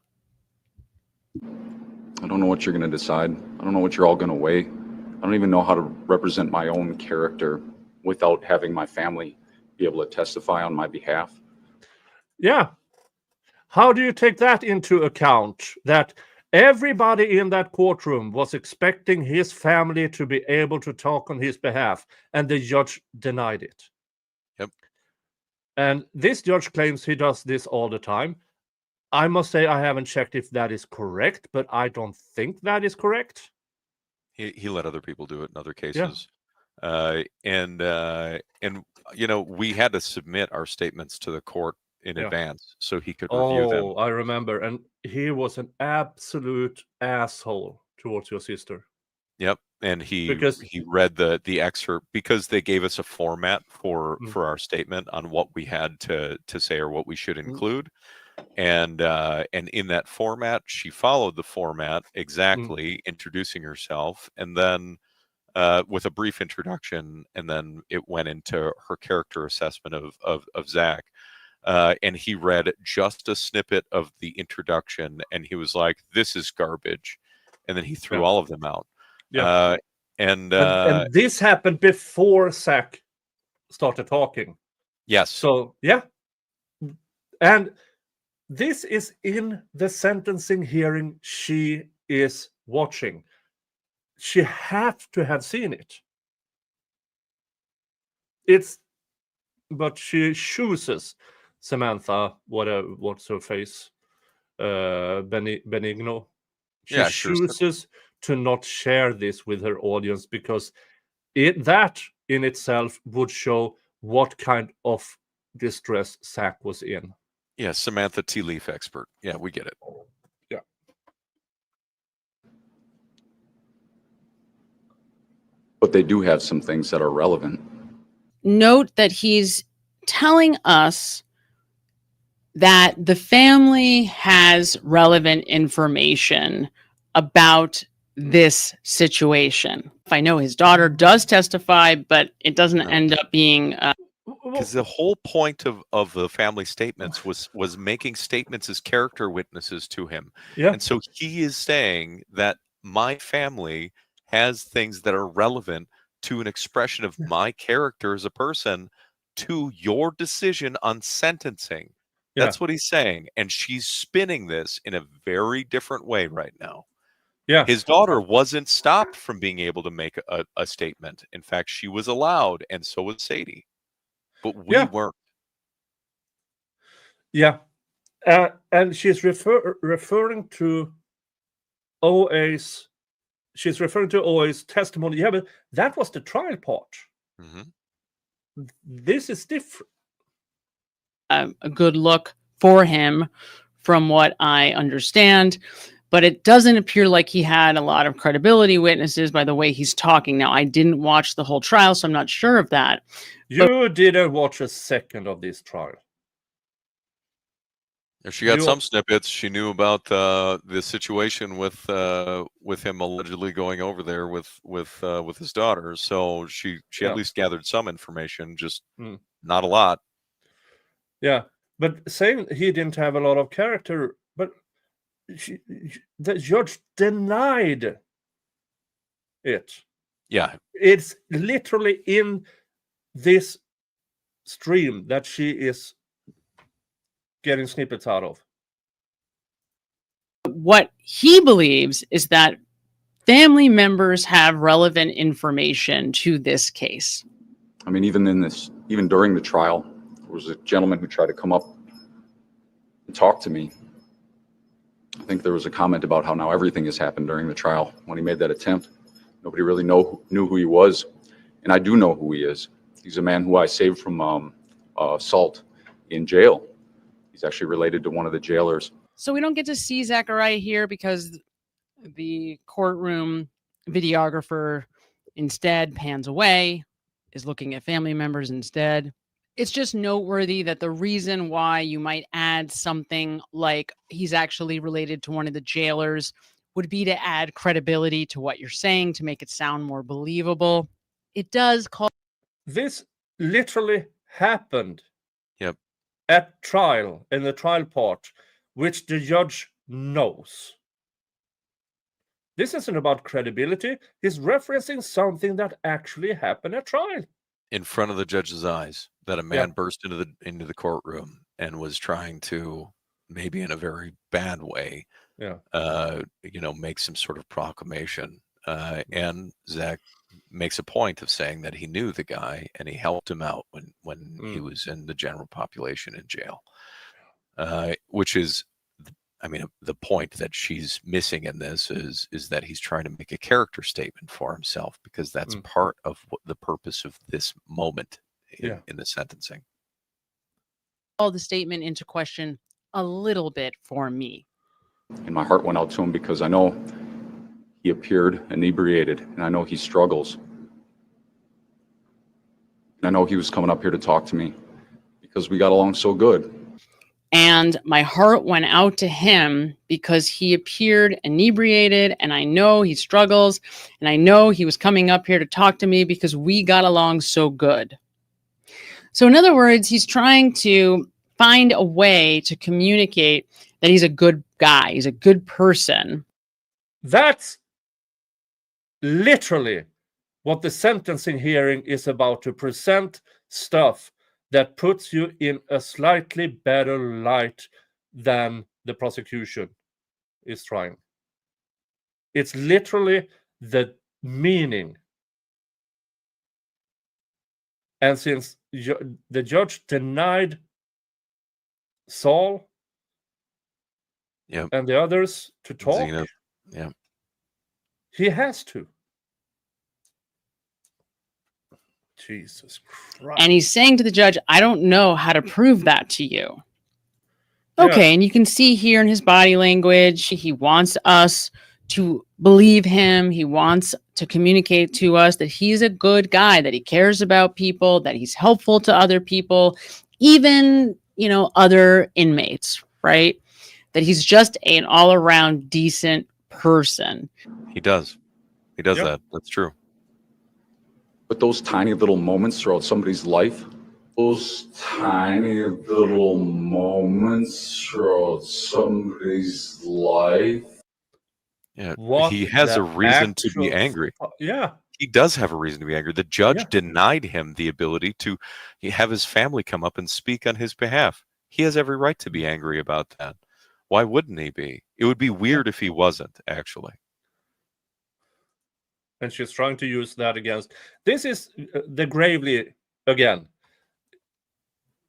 I don't know what you're going to decide. I don't know what you're all going to weigh. I don't even know how to represent my own character without having my family be able to testify on my behalf. Yeah. How do you take that into account? That everybody in that courtroom was expecting his family to be able to talk on his behalf, and the judge denied it. Yep. And this judge claims he does this all the time. I must say I haven't checked if that is correct, but I don't think that is correct. He let other people do it in other cases. And you know, we had to submit our statements to the court in advance so he could review them. I remember. And he was an absolute asshole towards your sister. Yep. And he read the excerpt because they gave us a format for our statement on what we had to say or what we should include. And in that format, she followed the format exactly, introducing herself, and then with a brief introduction, and then it went into her character assessment of Zack. And he read just a snippet of the introduction, and he was like, "This is garbage," and then he threw all of them out. Yeah. And this happened before Zack started talking. Yes. So yeah, and this is in the sentencing hearing she is watching. She had to have seen it. But she chooses Samantha, what's her face? Benigno. She chooses to not share this with her audience because that in itself would show what kind of distress Zack was in. Yeah, Samantha Tea Leaf expert. Yeah, we get it. Yeah. But they do have some things that are relevant. Note that he's telling us that the family has relevant information about this situation. I know his daughter does testify, but it doesn't end up being... Because the whole point of the family statements was making statements as character witnesses to him. Yeah. And so he is saying that my family has things that are relevant to an expression of my character as a person to your decision on sentencing. That's what he's saying. And she's spinning this in a very different way right now. Yeah. His daughter wasn't stopped from being able to make a statement. In fact, she was allowed, and so was Sadie. But we weren't. Yeah. And she's referring to OA's. She's referring to OA's testimony. Yeah, but that was the trial part. This is different. A good look for him, from what I understand. But it doesn't appear like he had a lot of credibility witnesses by the way he's talking. Now, I didn't watch the whole trial, so I'm not sure of that. You didn't watch a second of this trial. She got You- some snippets. She knew about the situation with him allegedly going over there with his daughter. So she Yeah. at least gathered some information, just Mm. not a lot. Yeah, but saying he didn't have a lot of character, but the judge denied it. Yeah, It's literally in this stream that she is getting snippets out of. What he believes is that family members have relevant information to this case. I mean, even during the trial, there was a gentleman who tried to come up and talk to me. I think there was a comment about how now everything has happened during the trial. When he made that attempt, nobody really knew who he was, and I do know who he is. He's a man who I saved from assault in jail. He's actually related to one of the jailers. So we don't get to see Zachariah here because the courtroom videographer instead pans away, is looking at family members instead. It's just noteworthy that the reason why you might add something like he's actually related to one of the jailers would be to add credibility to what you're saying, to make it sound more believable. It does call. This literally happened. Yep. At trial, in the trial part, which the judge knows. This isn't about credibility. He's referencing something that actually happened at trial. In front of the judge's eyes, that a man burst into the courtroom and was trying to, maybe in a very bad way, make some sort of proclamation. And Zack makes a point of saying that he knew the guy and he helped him out when he was in the general population in jail, which is, I mean, the point that she's missing in this is that he's trying to make a character statement for himself, because that's part of the purpose of this moment in the sentencing. Call the statement into question a little bit for me. And my heart went out to him because I know he appeared inebriated, and I know he struggles. And I know he was coming up here to talk to me because we got along so good. And my heart went out to him because he appeared inebriated, and I know he struggles, and I know he was coming up here to talk to me because we got along so good. So in other words, he's trying to find a way to communicate that he's a good guy, he's a good person. That's literally what the sentencing hearing is about, to present stuff that puts you in a slightly better light than the prosecution is trying. It's literally the meaning. And since the judge denied Saul and the others to talk, Zena. he has to. Jesus Christ. And he's saying to the judge, I don't know how to prove that to you. Okay, and you can see here in his body language, he wants us to believe him. He wants to communicate to us that he's a good guy, that he cares about people, that he's helpful to other people, even, other inmates, right? That he's just an all-around decent person. He does that. That's true. But those tiny little moments throughout somebody's life, he has a reason to be angry. He does have a reason to be angry. The judge denied him the ability to have his family come up and speak on his behalf. He has every right to be angry about that. Why wouldn't he be? It would be weird if he wasn't, actually. And she's trying to use that against. This is the Gravely again.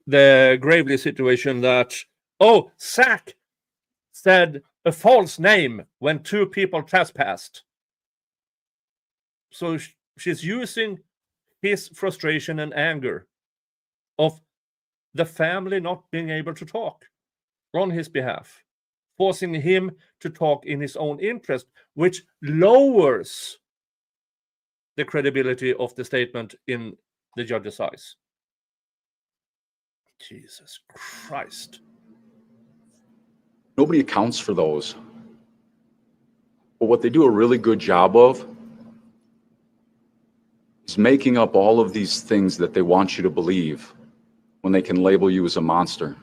The Gravely situation that, Zack said a false name when two people trespassed. So she's using his frustration and anger of the family not being able to talk on his behalf, forcing him to talk in his own interest, which lowers the credibility of the statement in the judge's eyes. Jesus Christ. Nobody accounts for those. But what they do a really good job of is making up all of these things that they want you to believe when they can label you as a monster.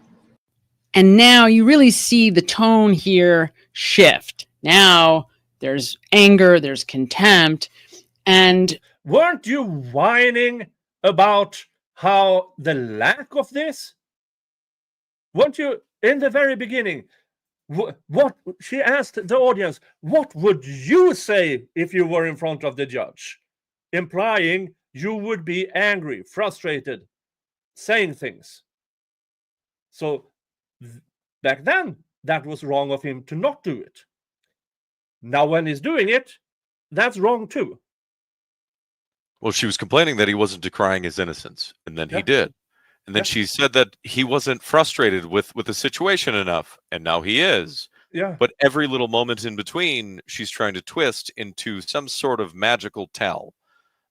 And now you really see the tone here shift. Now there's anger, there's contempt, and weren't you whining about how the lack of this? Weren't you in the very beginning? What she asked the audience, what would you say if you were in front of the judge? Implying you would be angry, frustrated, saying things. So back then, that was wrong of him to not do it. Now, when he's doing it, that's wrong too. Well, she was complaining that he wasn't decrying his innocence, and then he did. And then she said that he wasn't frustrated with the situation enough, and now he is. Yeah. But every little moment in between, she's trying to twist into some sort of magical tell.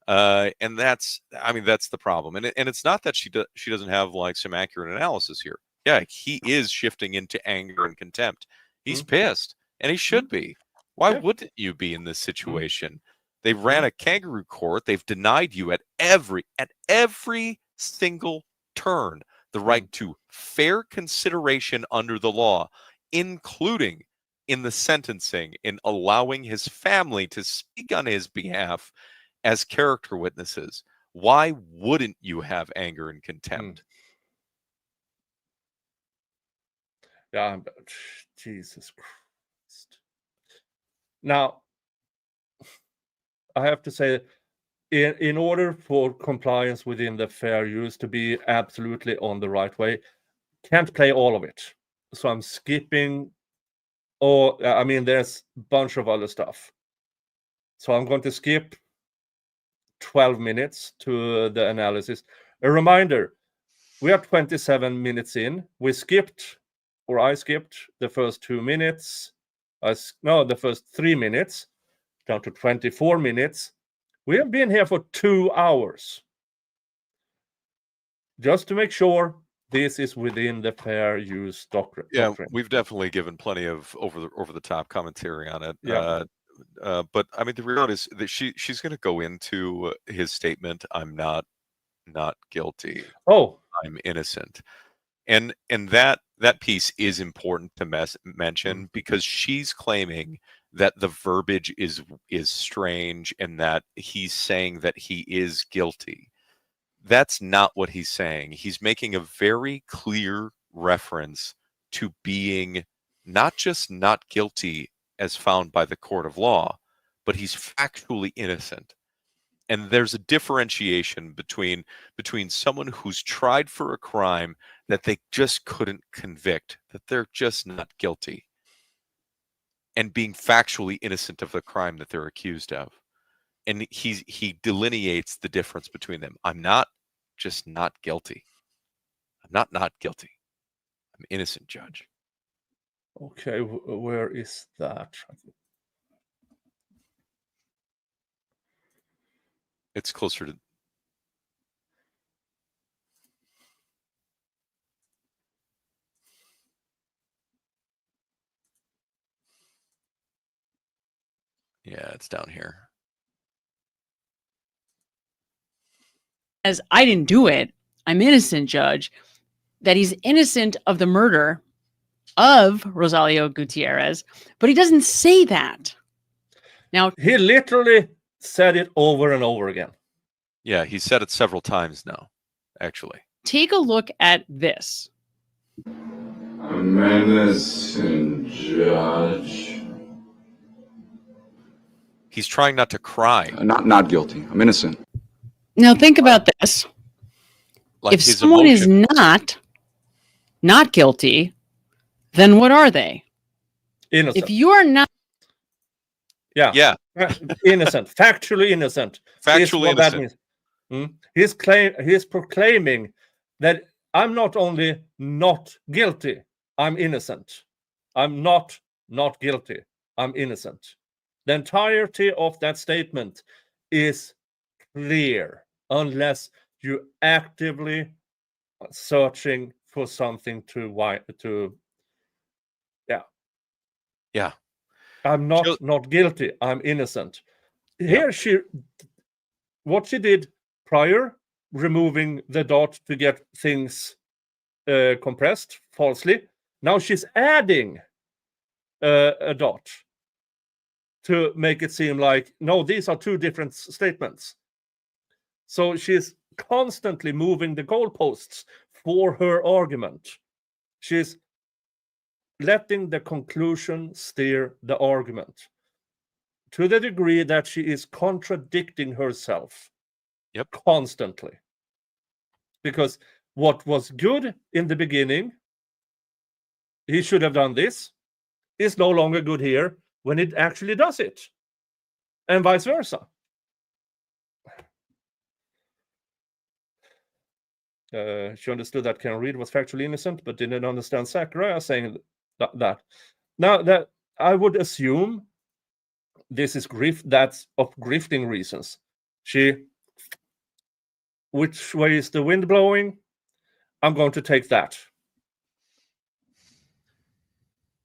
And that's the problem. And it's not that she doesn't have like some accurate analysis here. Yeah, he is shifting into anger and contempt. He's pissed, and he should be. Why wouldn't you be in this situation? They ran a kangaroo court. They've denied you at every single turn the right to fair consideration under the law, including in the sentencing, in allowing his family to speak on his behalf as character witnesses. Why wouldn't you have anger and contempt? Yeah, Jesus Christ. Now, I have to say, in order for compliance within the fair use to be absolutely on the right way, can't play all of it. So I'm skipping, there's a bunch of other stuff. So I'm going to skip 12 minutes to the analysis. A reminder, we are 27 minutes in. I skipped the first 2 minutes. The first 3 minutes, down to 24 minutes. We have been here for 2 hours. Just to make sure this is within the fair use doctrine. Yeah, we've definitely given plenty of over the top commentary on it. Yeah. But I mean, the reality is that she's going to go into his statement, "I'm not guilty. Oh, I'm innocent," and that piece is important to mention because she's claiming that the verbiage is strange and that he's saying that he is guilty. That's not what he's saying. He's making a very clear reference to being not just not guilty as found by the court of law, but he's factually innocent. And there's a differentiation between someone who's tried for a crime that they just couldn't convict, that they're just not guilty, and being factually innocent of the crime that they're accused of. And he delineates the difference between them. I'm not just not guilty. I'm not guilty. I'm innocent, Judge. Okay, where is that? It's closer to... Yeah, it's down here. As I didn't do it, I'm innocent, Judge, that he's innocent of the murder of Rosario Gutierrez, but he doesn't say that. Now, he literally said it over and over again. Yeah, he said it several times now, actually. Take a look at this. I'm innocent, Judge. He's trying not to cry. Not guilty. I'm innocent. Now think about this. Like if someone emotion. is not guilty, then what are they? Innocent. If you are not... Yeah. Innocent. Factually innocent. Factually innocent. He's proclaiming that I'm not only not guilty, I'm innocent. I'm not guilty. I'm innocent. The entirety of that statement is clear unless you actively searching for something to Yeah. I'm not guilty. I'm innocent. Yeah. Here what she did prior, removing the dot to get things compressed falsely. Now she's adding a dot to make it seem like, no, these are two different statements. So she's constantly moving the goalposts for her argument. She's letting the conclusion steer the argument to the degree that she is contradicting herself. Yep. Constantly. Because what was good in the beginning, he should have done this, is no longer good here when it actually does it. And vice versa. She understood that Karen Reed was factually innocent, but didn't understand Zachariah saying that. Now, that I would assume this is that's of grifting reasons. Which way is the wind blowing? I'm going to take that.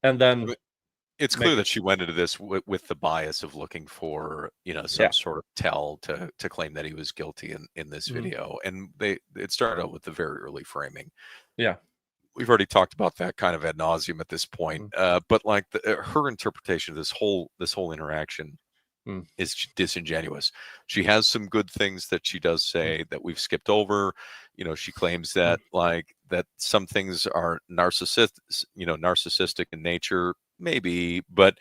And then it's clear that she went into this with the bias of looking for, some sort of tell to claim that he was guilty in this video. And it started out with the very early framing. Yeah. We've already talked about that kind of ad nauseum at this point. But like her interpretation of this whole interaction is disingenuous. She has some good things that she does say that we've skipped over. She claims that that some things are narcissistic in nature, maybe, but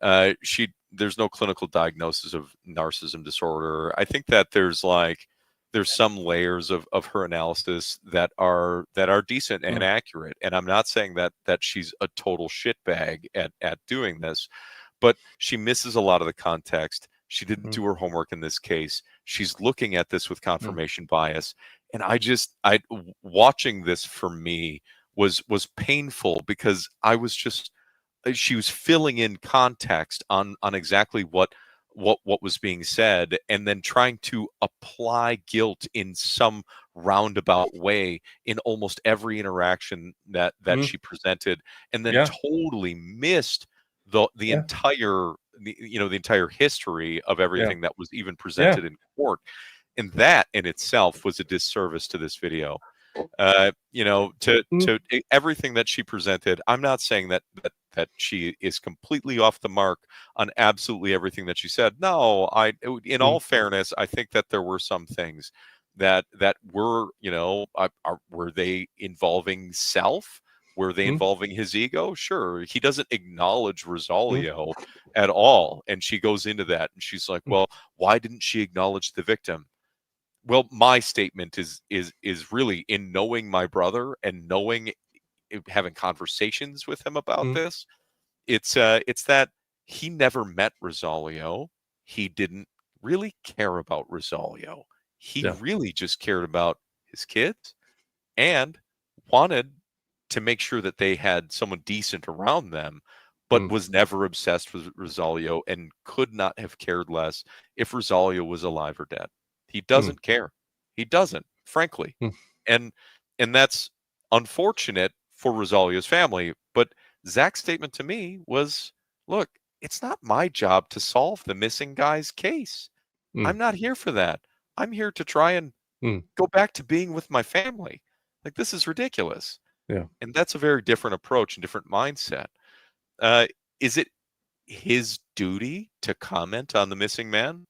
there's no clinical diagnosis of narcissism disorder. I think that there's some layers of her analysis that are decent and accurate. And I'm not saying that she's a total shitbag at doing this, but she misses a lot of the context. She didn't do her homework in this case. She's looking at this with confirmation bias. And watching this for me was painful, because she was filling in context on exactly what was being said, and then trying to apply guilt in some roundabout way in almost every interaction that she presented, and then totally missed the entire history of everything that was even presented in court. And that in itself was a disservice to this video. To everything that she presented. I'm not saying that she is completely off the mark on absolutely everything that she said. No, in all fairness, I think that there were some things that were, were they involving self? Were they involving his ego? Sure. He doesn't acknowledge Rosalio at all. And she goes into that and she's like, well, why didn't she acknowledge the victim? Well, my statement is really, in knowing my brother and having conversations with him about this, it's that he never met Rosalio. He didn't really care about Rosalio. He really just cared about his kids and wanted to make sure that they had someone decent around them, but was never obsessed with Rosalio and could not have cared less if Rosalio was alive or dead. He doesn't care. He doesn't, frankly. And that's unfortunate for Rosalio's family. But Zack's statement to me was, look, it's not my job to solve the missing guy's case. I'm not here for that. I'm here to try and go back to being with my family. Like, this is ridiculous. Yeah. And that's a very different approach and different mindset. Is it his duty to comment on the missing man?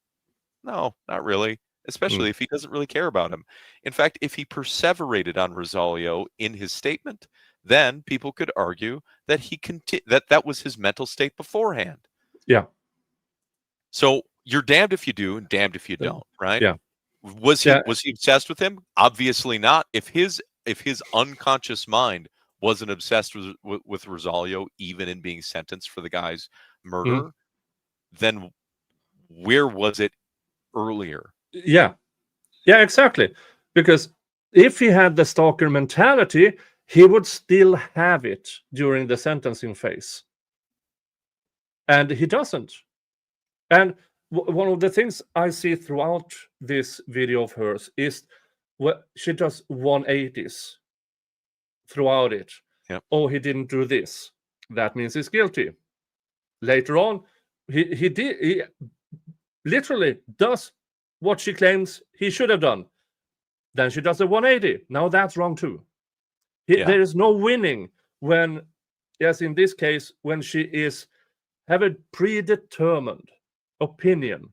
No, not really, especially if he doesn't really care about him. In fact, if he perseverated on Rosalio in his statement, then people could argue that that was his mental state beforehand. Yeah. So you're damned if you do and damned if you don't, right? Yeah. Was he obsessed with him? Obviously not. If his unconscious mind wasn't obsessed with Rosalio, even in being sentenced for the guy's murder, then where was it earlier? Yeah, exactly. Because if he had the stalker mentality, he would still have it during the sentencing phase. And he doesn't. And one of the things I see throughout this video of hers is she does 180s throughout it. Yep. Oh, he didn't do this. That means he's guilty. later on, he literally does what she claims he should have done. Then she does a 180. Now that's wrong too. Yeah. There is no winning when, yes, in this case, when she have a predetermined opinion,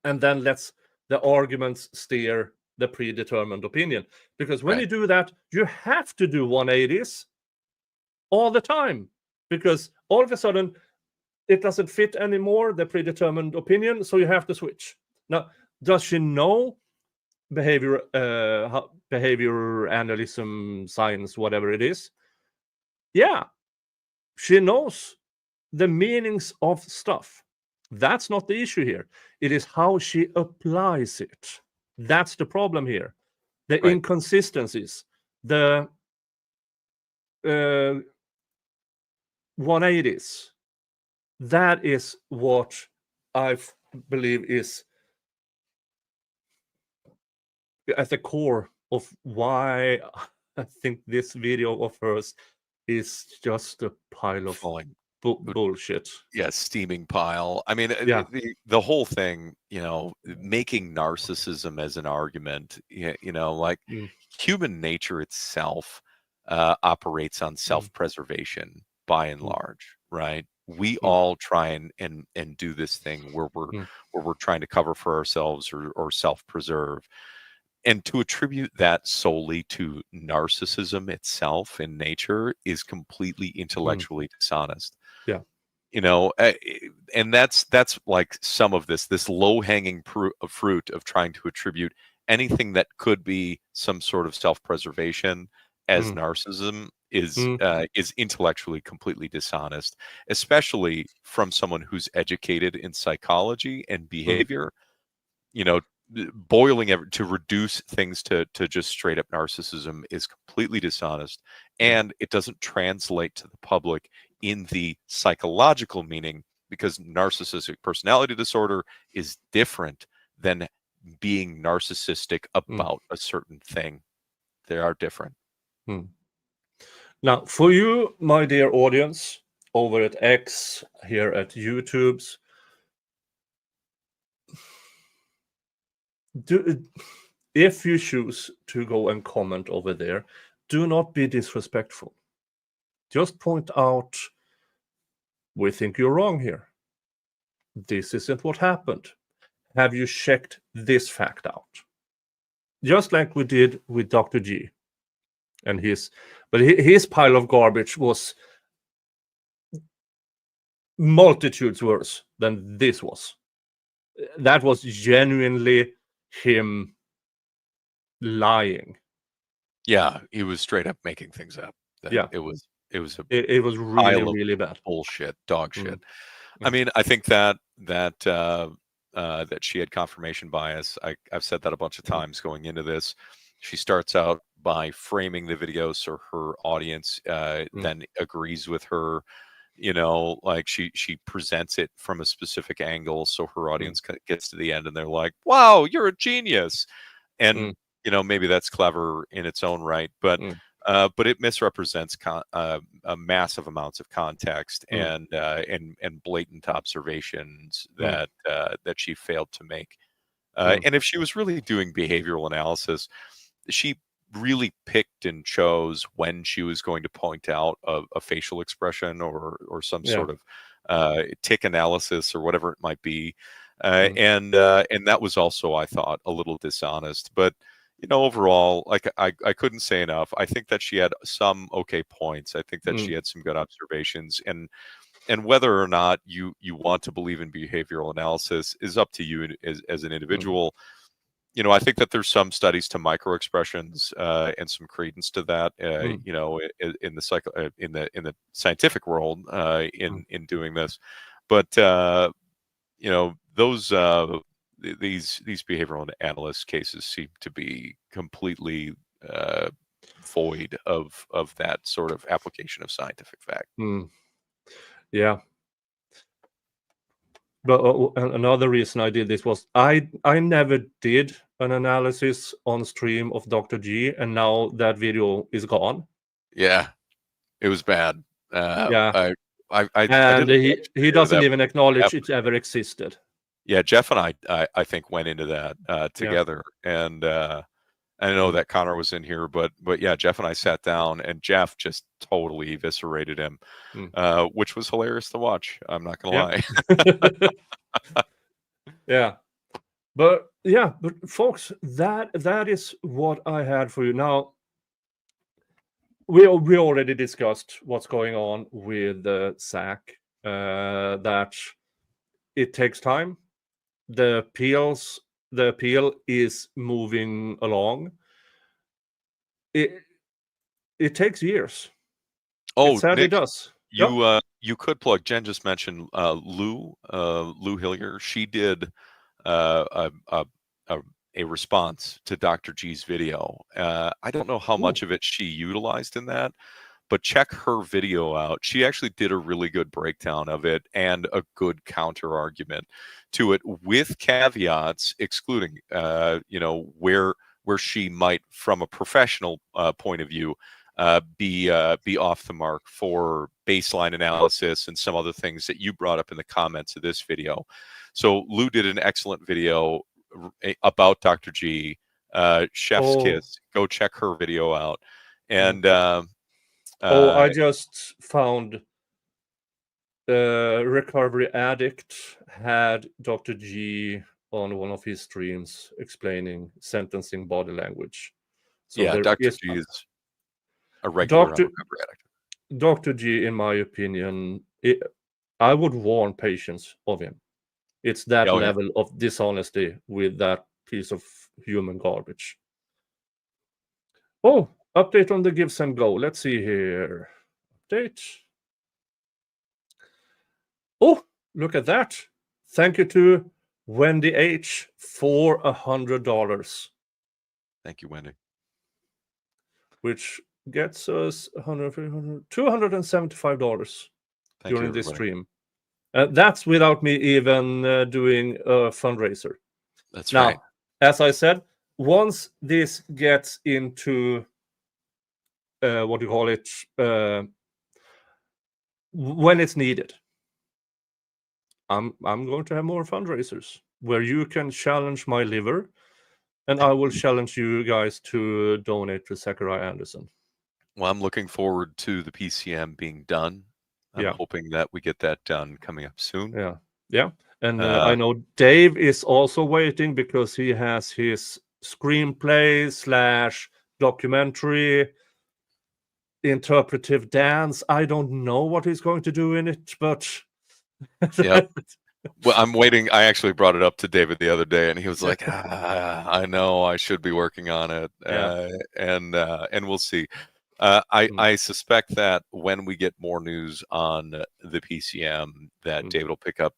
and then lets the arguments steer the predetermined opinion. Because when Right. you do that, you have to do 180s all the time, because all of a sudden it doesn't fit anymore, the predetermined opinion, so you have to switch. Now, does she know behavior analysis science, whatever it is? Yeah, she knows the meanings of stuff. That's not the issue here. It is how she applies it. That's the problem here. The Right. inconsistencies, the 180s. That is what I believe is at the core of why I think this video of hers is just a pile of Falling. bullshit. Yeah, steaming pile. I mean, Yeah. the whole thing, making narcissism as an argument, like Mm. human nature itself operates on self-preservation by and large, right? We all try and do this thing where we're trying to cover for ourselves or self-preserve. And to attribute that solely to narcissism itself in nature is completely intellectually dishonest. Yeah. And that's like some of this low-hanging fruit of trying to attribute anything that could be some sort of self-preservation as narcissism is intellectually completely dishonest, especially from someone who's educated in psychology and behavior. Boiling to reduce things to just straight up narcissism is completely dishonest, and it doesn't translate to the public in the psychological meaning, because narcissistic personality disorder is different than being narcissistic about a certain thing. They are different. Now, for you, my dear audience, over at X, here at YouTube's, if you choose to go and comment over there, do not be disrespectful. Just point out, we think you're wrong here. This isn't what happened. Have you checked this fact out? Just like we did with Dr. G. And his pile of garbage was multitudes worse than this was. That was genuinely him lying. Yeah, he was straight up making things up. Yeah, it was really bad bullshit, dog shit. I mean, I think that she had confirmation bias. I've said that a bunch of times going into this. She starts out by framing the video so her audience then agrees with her. Like she presents it from a specific angle so her audience gets to the end and they're like, wow, you're a genius. And maybe that's clever in its own right, but it misrepresents massive amounts of context and blatant observations that she failed to make. And if she was really doing behavioral analysis, she really picked and chose when she was going to point out a facial expression or some sort of tick analysis or whatever it might be. And that was also, I thought, a little dishonest. But overall, like I couldn't say enough. I think that she had some okay points. I think that she had some good observations, and whether or not you want to believe in behavioral analysis is up to you as an individual. I think that there's some studies to microexpressions and some credence to that. In the scientific world in doing this, but these behavioral analyst cases seem to be completely void of that sort of application of scientific fact. Yeah. But another reason I did this was I never did an analysis on stream of Dr. G, and now that video is gone. Yeah, it was bad. Yeah. I And didn't he doesn't that, even but acknowledge Jeff, it ever existed. yeah, Jeff and I think went into that together, and I know that Connor was in here, but yeah, Jeff and I sat down, and Jeff just totally eviscerated him, which was hilarious to watch. I'm not gonna lie. Yeah. But folks, that is what I had for you. Now, we already discussed what's going on with Zack. That it takes time. The appeal is moving along. It takes years. Oh, It sadly Nick, does. you could plug. Jen just mentioned Lou Hillier. She did a, a a response to Dr. G's video. I don't know how much of it she utilized in that, but check her video out. She actually did a really good breakdown of it and a good counter argument to it, with caveats excluding, where she might, from a professional point of view, be off the mark for baseline analysis and some other things that you brought up in the comments of this video. So Lou did an excellent video about Dr. G, Chef's Kiss. Go check her video out. And I just found Recovery Addict had Dr. G on one of his streams explaining sentencing body language. So yeah, Dr. G is a regular Recovery Addict. Dr. G, in my opinion, I would warn patients of him. It's that level of dishonesty with that piece of human garbage. Oh, update on the Gives and Go. Let's see here. Update. Oh, look at that. Thank you to Wendy H for $100. Thank you, Wendy. Which gets us $275 during this stream. That's without me even doing a fundraiser. That's now, right. As I said, once this gets into what do you call it, when it's needed, I'm going to have more fundraisers where you can challenge my liver, and I will challenge you guys to donate to Zachariah Anderson. Well, I'm looking forward to the PCM being done. I'm hoping that we get that done coming up soon. Yeah. And I know Dave is also waiting because he has his screenplay / documentary interpretive dance. I don't know what he's going to do in it, but yeah. Well, I'm waiting. I actually brought it up to David the other day, and he was like, "I know I should be working on it," and we'll see. I suspect that when we get more news on the PCM, that David will pick up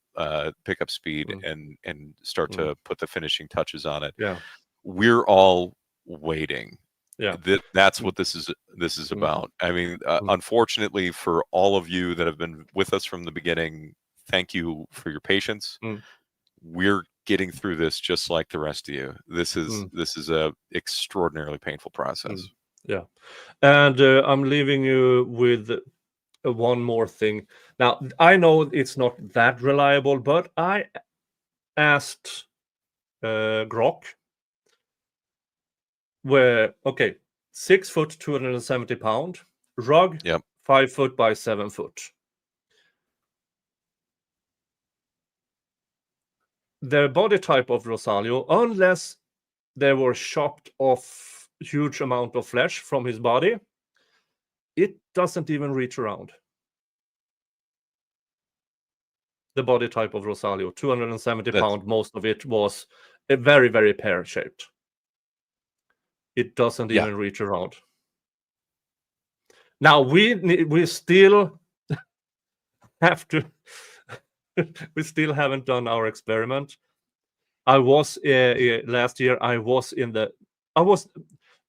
speed and start to put the finishing touches on it. Yeah, we're all waiting. Yeah, that's what this is about. I mean, unfortunately for all of you that have been with us from the beginning, thank you for your patience. We're getting through this just like the rest of you. This is a extraordinarily painful process. Yeah, and I'm leaving you with one more thing. Now, I know it's not that reliable, but I asked Grok, where 6 foot, 270 pound, rug, 5 foot by 7 foot. The body type of Rosalio, unless they were chopped off huge amount of flesh from his body, it doesn't even reach around. The body type of Rosalio, 270 pound, most of it was very, very pear-shaped. It doesn't even reach around. Now we still have to we still haven't done our experiment. I was last year, I was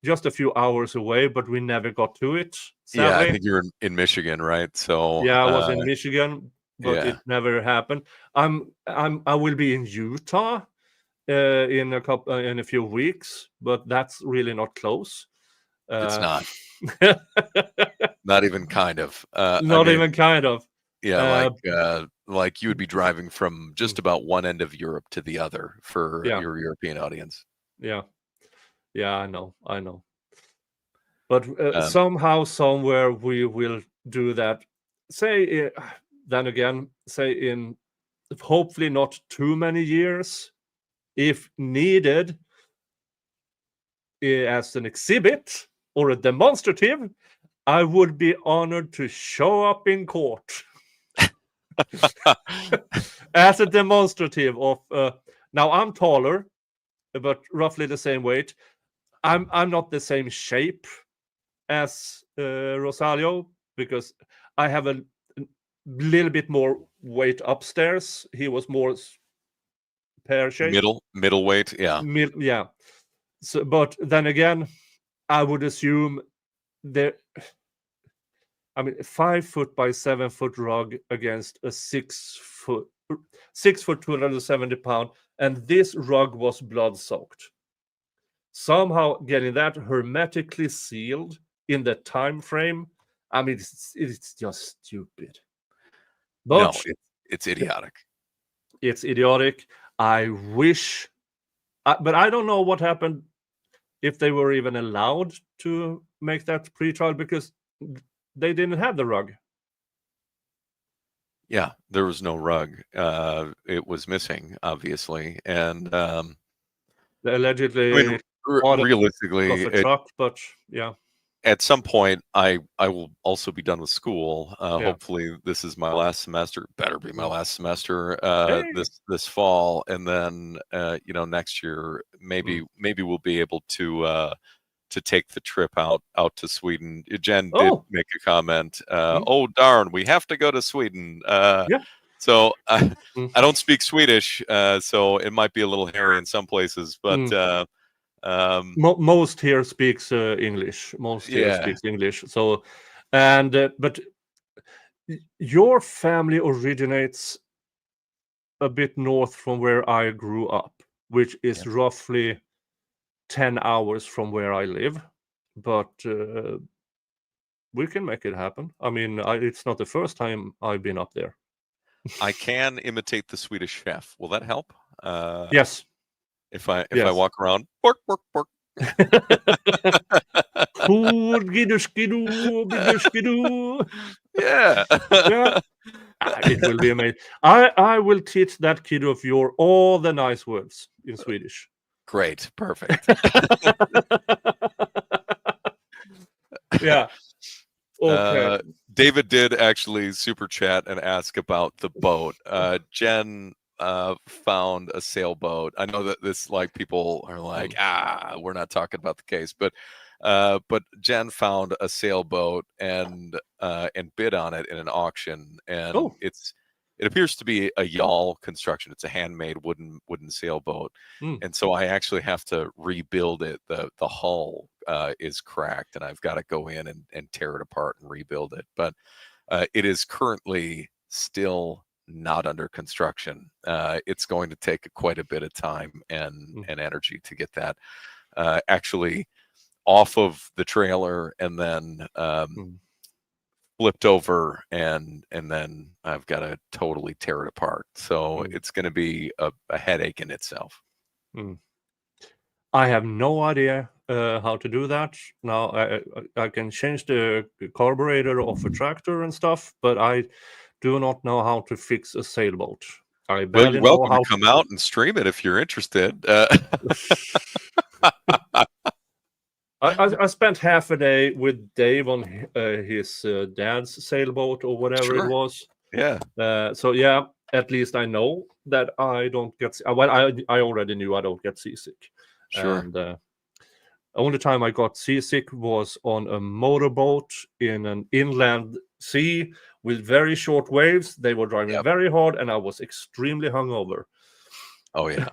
just a few hours away, but we never got to it. Sadly. Yeah, I think you're in Michigan, right? So yeah, I was in Michigan, but it never happened. I will be in Utah in a few weeks, but that's really not close. It's not. Not even kind of. Not even kind of. Yeah, Uh, like you would be driving from just about one end of Europe to the other for Yeah. your European audience. Yeah, I know. But Um, somehow, somewhere, we will do that. Say, then again, say in hopefully not too many years, if needed, as an exhibit or a demonstrative, I would be honored to show up in court as a demonstrative of. Now I'm taller, but roughly the same weight. I'm not the same shape as Rosario because I have a little bit more weight upstairs. He was more pear shaped. middleweight, yeah. Yeah. So, but then again, I would assume there. I mean, 5 foot by 7 foot rug against a 6 foot, 6 foot, 270 pound, and this rug was blood soaked. Somehow getting that hermetically sealed in the time frame, I mean, it's just stupid. No, But it's idiotic. it's idiotic. I wish, but I don't know what happened if they were even allowed to make that pre-trial because they didn't have the rug. Yeah, there was no rug. It was missing, obviously, and Allegedly, I mean, realistically, off a truck, but yeah. At some point, I will also be done with school. Yeah. Hopefully, this is my last semester. Better be my last semester. Hey. This fall, and then next year maybe we'll be able to take the trip out to Sweden. Jen did make a comment. Oh darn, we have to go to Sweden. Yeah. So I don't speak Swedish, so it might be a little hairy in some places, but. Most here speaks English. Here speaks English. So, and but your family originates a bit north from where I grew up, which is roughly 10 hours from where I live. But we can make it happen. I mean, it's not the first time I've been up there. I can imitate the Swedish chef. Will that help? Yes. If I walk around, bork, bork, bork. Yeah. Yeah. It will be amazing. I will teach that kid of yours all the nice words in Swedish. Great. Perfect. Yeah. Okay. David did actually super chat and ask about the boat. Jen found a sailboat. I know that this, like, people are like, we're not talking about the case, but Jen found a sailboat and bid on it in an auction, and it appears to be a yawl construction. It's a handmade wooden sailboat, and so I actually have to rebuild it. The hull is cracked, and I've got to go in and tear it apart and rebuild it. But it is currently still not under construction. It's going to take quite a bit of time and energy to get that actually off of the trailer and then flipped over, and then I've got to totally tear it apart. So it's going to be a headache in itself. I have no idea how to do that. Now I can change the carburetor of a tractor and stuff, but I do not know how to fix a sailboat. Well, you're welcome to come out and stream it if you're interested. I spent half a day with Dave on his dad's sailboat or whatever it was. Yeah. So yeah, at least I know that I don't get. Well, I already knew I don't get seasick. Sure. And only time I got seasick was on a motorboat in an inland sea with very short waves. They were driving very hard, and I was extremely hungover. Oh yeah.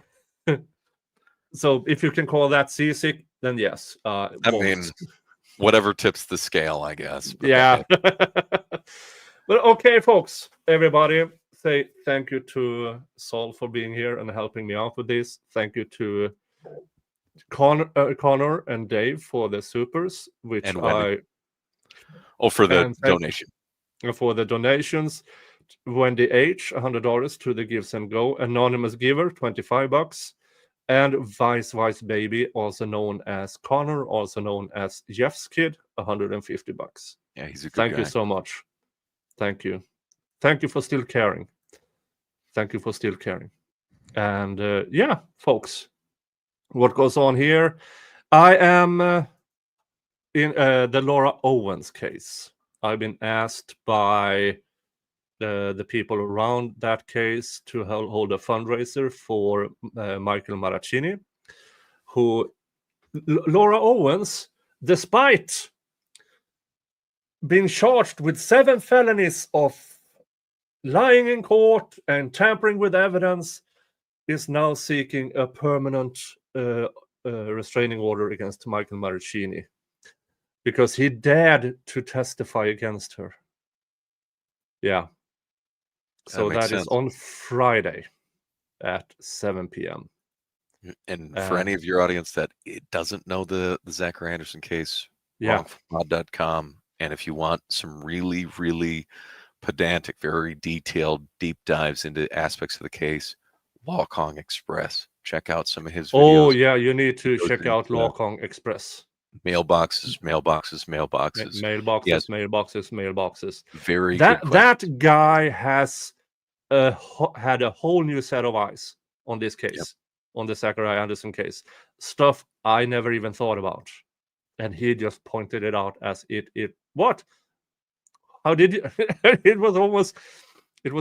So if you can call that seasick, then yes. I mean, whatever tips the scale, I guess. But yeah. But okay, folks, everybody, say thank you to Sol for being here and helping me out with this. Thank you to Connor and Dave for the supers, which for the donation. For the donations. Wendy H, $100 to the Gives and Go. Anonymous Giver, $25. And Vice Baby, also known as Connor, also known as Jeff's Kid, $150. Yeah, he's a good Thank guy. you so much. Thank you. Thank you for still caring. Thank you for still caring. And yeah, folks, what goes on here? I am in the Laura Owens case. I've been asked by the people around that case to hold a fundraiser for Michael Maraccini, who Laura Owens, despite being charged with 7 felonies of lying in court and tampering with evidence, is now seeking a permanent restraining order against Michael Maraccini because he dared to testify against her. Yeah. So that is on Friday at 7 p.m. And for any of your audience that doesn't know the Zachary Anderson case, wrongfulpod.com. And if you want some really, really pedantic, very detailed deep dives into aspects of the case, Law Kong Express. Check out some of his videos. Oh, yeah, you need to check out Law Kong Express. Mailboxes. Mailboxes, mailboxes. Very good. That guy has had a whole new set of eyes on this case, on the Zachary Anderson case. Stuff I never even thought about. And he just pointed it out as what? How did you? It was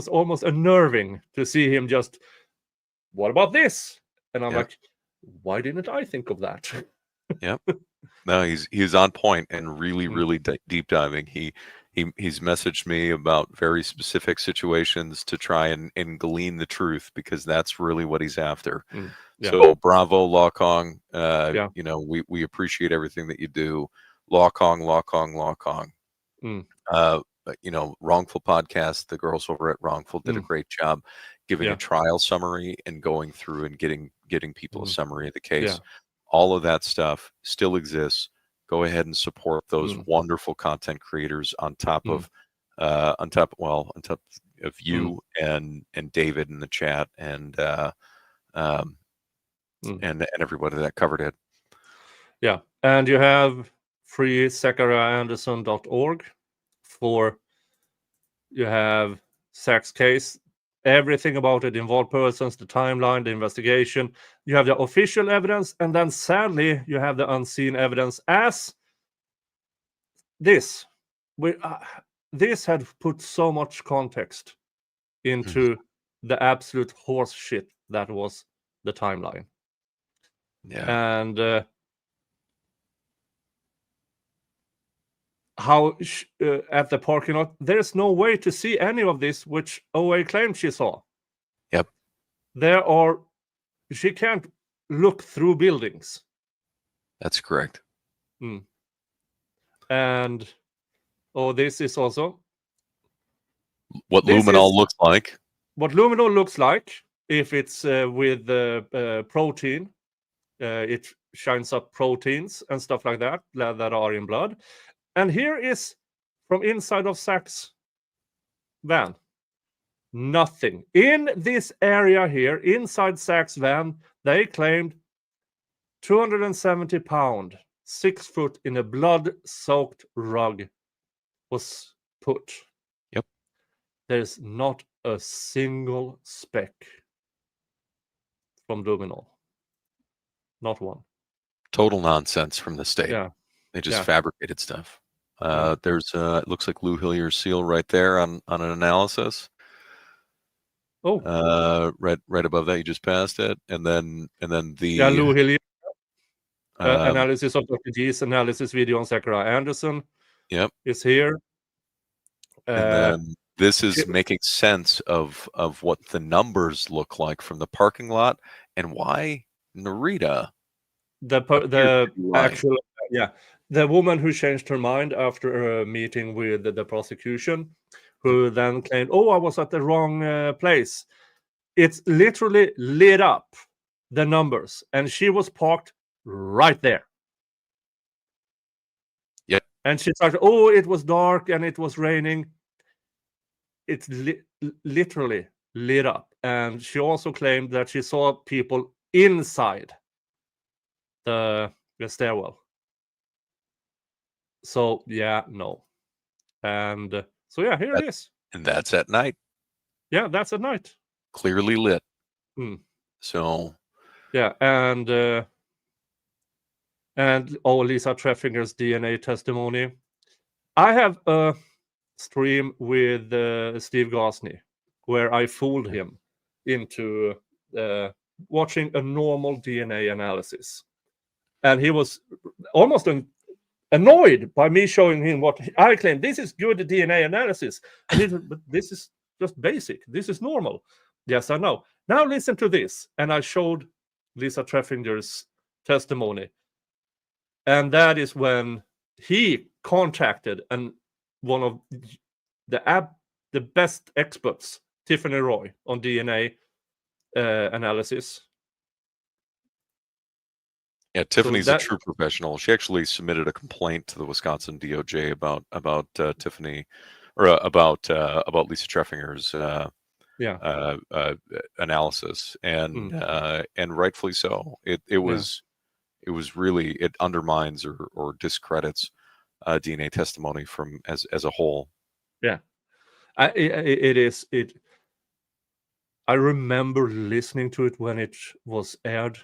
almost unnerving to see him just, what about this? And I'm like, why didn't I think of that? Yep. No, he's on point and really, really deep diving. He's messaged me about very specific situations to try and glean the truth, because that's really what he's after. So bravo, Law Kong. You know, we appreciate everything that you do. Law Kong. You know, Wrongful Podcast, the girls over at Wrongful did a great job giving a trial summary and going through and getting people a summary of the case. All of that stuff still exists. Go ahead and support those wonderful content creators on top of you and David in the chat and everybody that covered it. Yeah, and you have freezachariahanderson.org you have Zack's case, everything about it, involved persons, the timeline, the investigation. You have the official evidence, and then sadly you have the unseen evidence as this. This had put so much context into the absolute horse shit that was the timeline. And how at the parking lot, there's no way to see any of this, which OA claimed she saw. Yep. She can't look through buildings. That's correct. And this is also what luminol looks like. What luminol looks like if it's with protein. It shines up proteins and stuff like that are in blood. And here is from inside of Zack's van. Nothing. In this area here, inside Zack's van, they claimed 270 pound, 6 foot in a blood-soaked rug was put. Yep. There's not a single speck from luminol. Not one. Total nonsense from the state. Yeah. They just fabricated stuff. There's it looks like Lou Hillier's seal right there on an analysis. Right above that, you just passed it, and then the Lou Hillier analysis of Dr. G's analysis video on Zachary Anderson. Yep, is here. And then this is making sense of what the numbers look like from the parking lot and why Narita. The woman who changed her mind after a meeting with the prosecution, who then claimed, I was at the wrong place. It's literally lit up, the numbers, and she was parked right there. Yeah. And she started, it was dark and it was raining. It's literally lit up. And she also claimed that she saw people inside the stairwell. So yeah, no. And so yeah, here it is. And that's at night, Yeah, that's at night. clearly lit. Hmm. So Yeah, and Lisa Treffinger's DNA testimony. I have a stream with Steve Gosney where I fooled him into watching a normal DNA analysis, and he was almost annoyed by me showing him what I claim this is good DNA analysis, and he said, but this is just basic. This is normal. Yes, I know. Now listen to this, and I showed Lisa Treffinger's testimony. And that is when he contacted one of the best experts, Tiffany Roy, on DNA analysis. yeah, Tiffany's that- a true professional. She actually submitted a complaint to the Wisconsin DOJ about Tiffany, or about Lisa Treffinger's analysis, and rightfully so. It was really, it undermines or discredits DNA testimony from as a whole. Yeah, it is. I remember listening to it when it was aired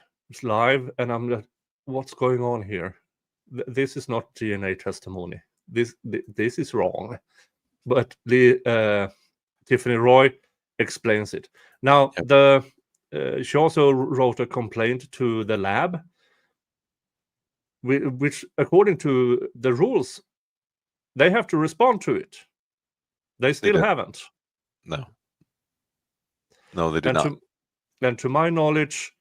live, and I'm like, "What's going on here? This is not DNA testimony. This is wrong." But Tiffany Roy explains it. Now, she also wrote a complaint to the lab, which, according to the rules, they have to respond to it. They still haven't. No, they did not. And to my knowledge,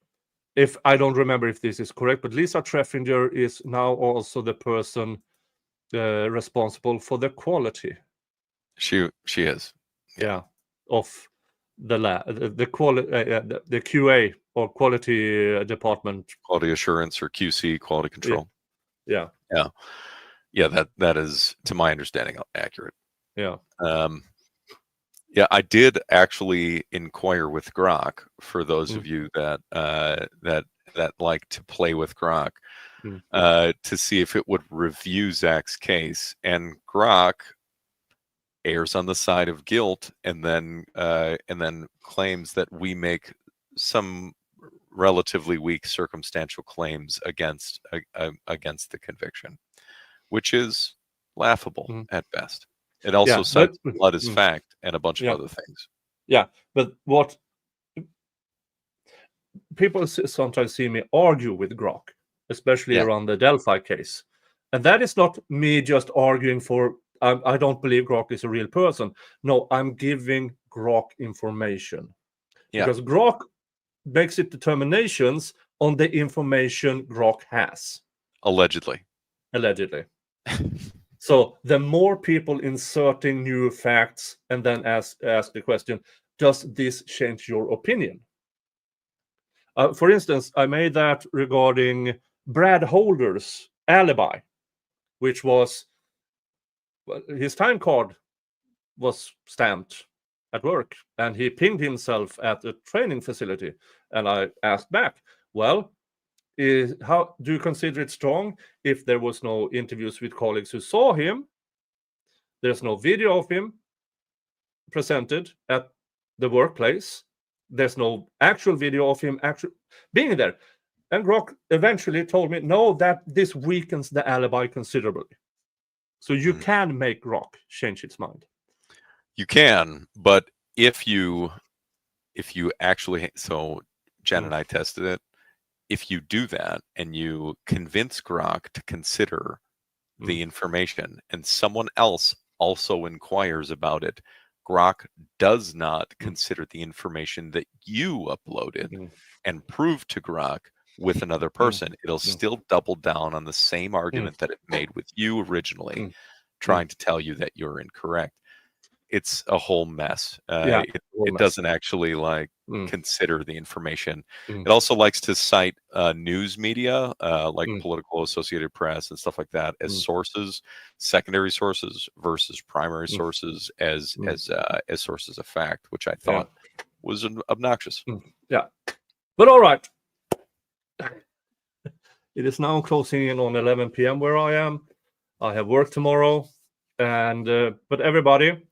if I don't remember if this is correct, but Lisa Treffinger is now also the person responsible for the quality. She is. Yeah, of the lab, the quality, the QA or quality department, quality assurance or QC, quality control. Yeah. That is, to my understanding, accurate. Yeah. Yeah, I did actually inquire with Grok, for those of you that like to play with Grok, to see if it would review Zack's case, and Grok errs on the side of guilt, and then claims that we make some relatively weak circumstantial claims against the conviction, which is laughable at best. It also cites blood as fact and a bunch of other things. Yeah, but what people sometimes see me argue with Grok, especially around the Delphi case, and that is not me just arguing for I don't believe Grok is a real person. No, I'm giving Grok information because Grok makes it determinations on the information Grok has. Allegedly. So the more people inserting new facts and then ask the question, does this change your opinion? For instance, I made that regarding Brad Holder's alibi, which was his time card was stamped at work and he pinged himself at a training facility. And I asked back, well, how do you consider it strong if there was no interviews with colleagues who saw him? There's no video of him presented at the workplace. There's no actual video of him actually being there. And Grok eventually told me, no, that this weakens the alibi considerably. So you can make Grok change its mind. You can, but if you actually, so Jen and I tested it. If you do that and you convince Grok to consider the information and someone else also inquires about it, Grok does not consider the information that you uploaded and prove to Grok with another person. It'll still double down on the same argument that it made with you originally, trying to tell you that you're incorrect. it's a whole mess. Yeah, It doesn't actually like Mm. consider the information. Mm. It also likes to cite news media, like Mm. political Associated Press and stuff like that, as Mm. sources, secondary sources versus primary Mm. sources as Mm. as sources of fact, which I thought was obnoxious. Yeah, but all right. It is now closing in on 11 p.m. where I am. I have work tomorrow, and but everybody,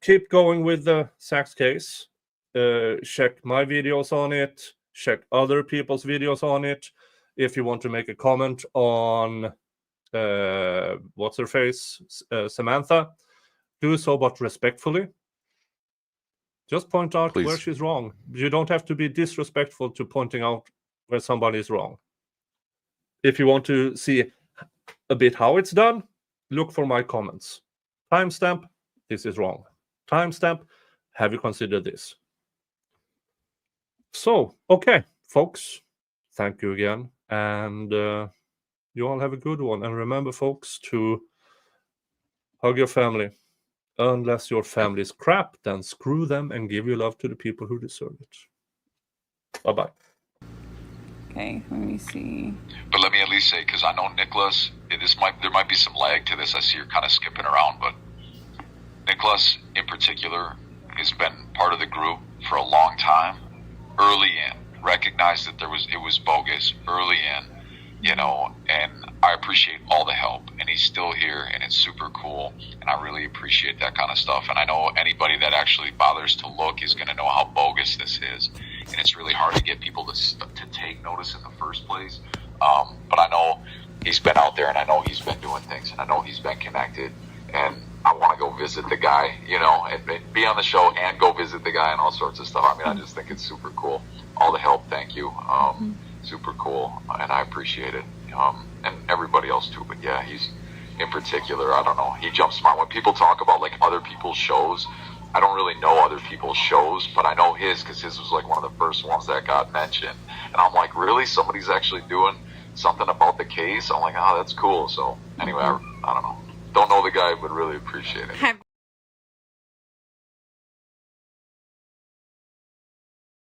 keep going with the Zack's case. Check my videos on it. Check other people's videos on it. If you want to make a comment on what's her face, Samantha, do so, but respectfully. Just point out where Please. she's wrong. You don't have to be disrespectful to pointing out where somebody is wrong. If you want to see a bit how it's done, look for my comments. Timestamp, this is wrong. Timestamp, have you considered this? So, okay, folks, thank you again. And you all have a good one. And remember, folks, to hug your family. Unless your family is crap, then screw them and give your love to the people who deserve it. Bye-bye. Okay, let me see. But let me at least say, because I know Nicholas, there might be some lag to this. I see you're kind of skipping around, but Nicholas in particular has been part of the group for a long time. Early in, recognized that it was bogus early in, you know, and I appreciate all the help. And he's still here, and it's super cool, and I really appreciate that kind of stuff. And I know anybody that actually bothers to look is going to know how bogus this is, and it's really hard to get people to take notice in the first place. But I know he's been out there, and I know he's been doing things, and I know he's been connected, and I want to go visit the guy, you know, and be on the show and go visit the guy and all sorts of stuff. I mean, I just think it's super cool. All the help, thank you. Super cool, and I appreciate it. And everybody else too, but yeah, he's in particular, I don't know, he jumps smart. When people talk about like other people's shows, I don't really know other people's shows, but I know his, because his was like one of the first ones that got mentioned. And I'm like, really? Somebody's actually doing something about the case? I'm like, oh, that's cool. So anyway, I don't know the guy, but really appreciate it.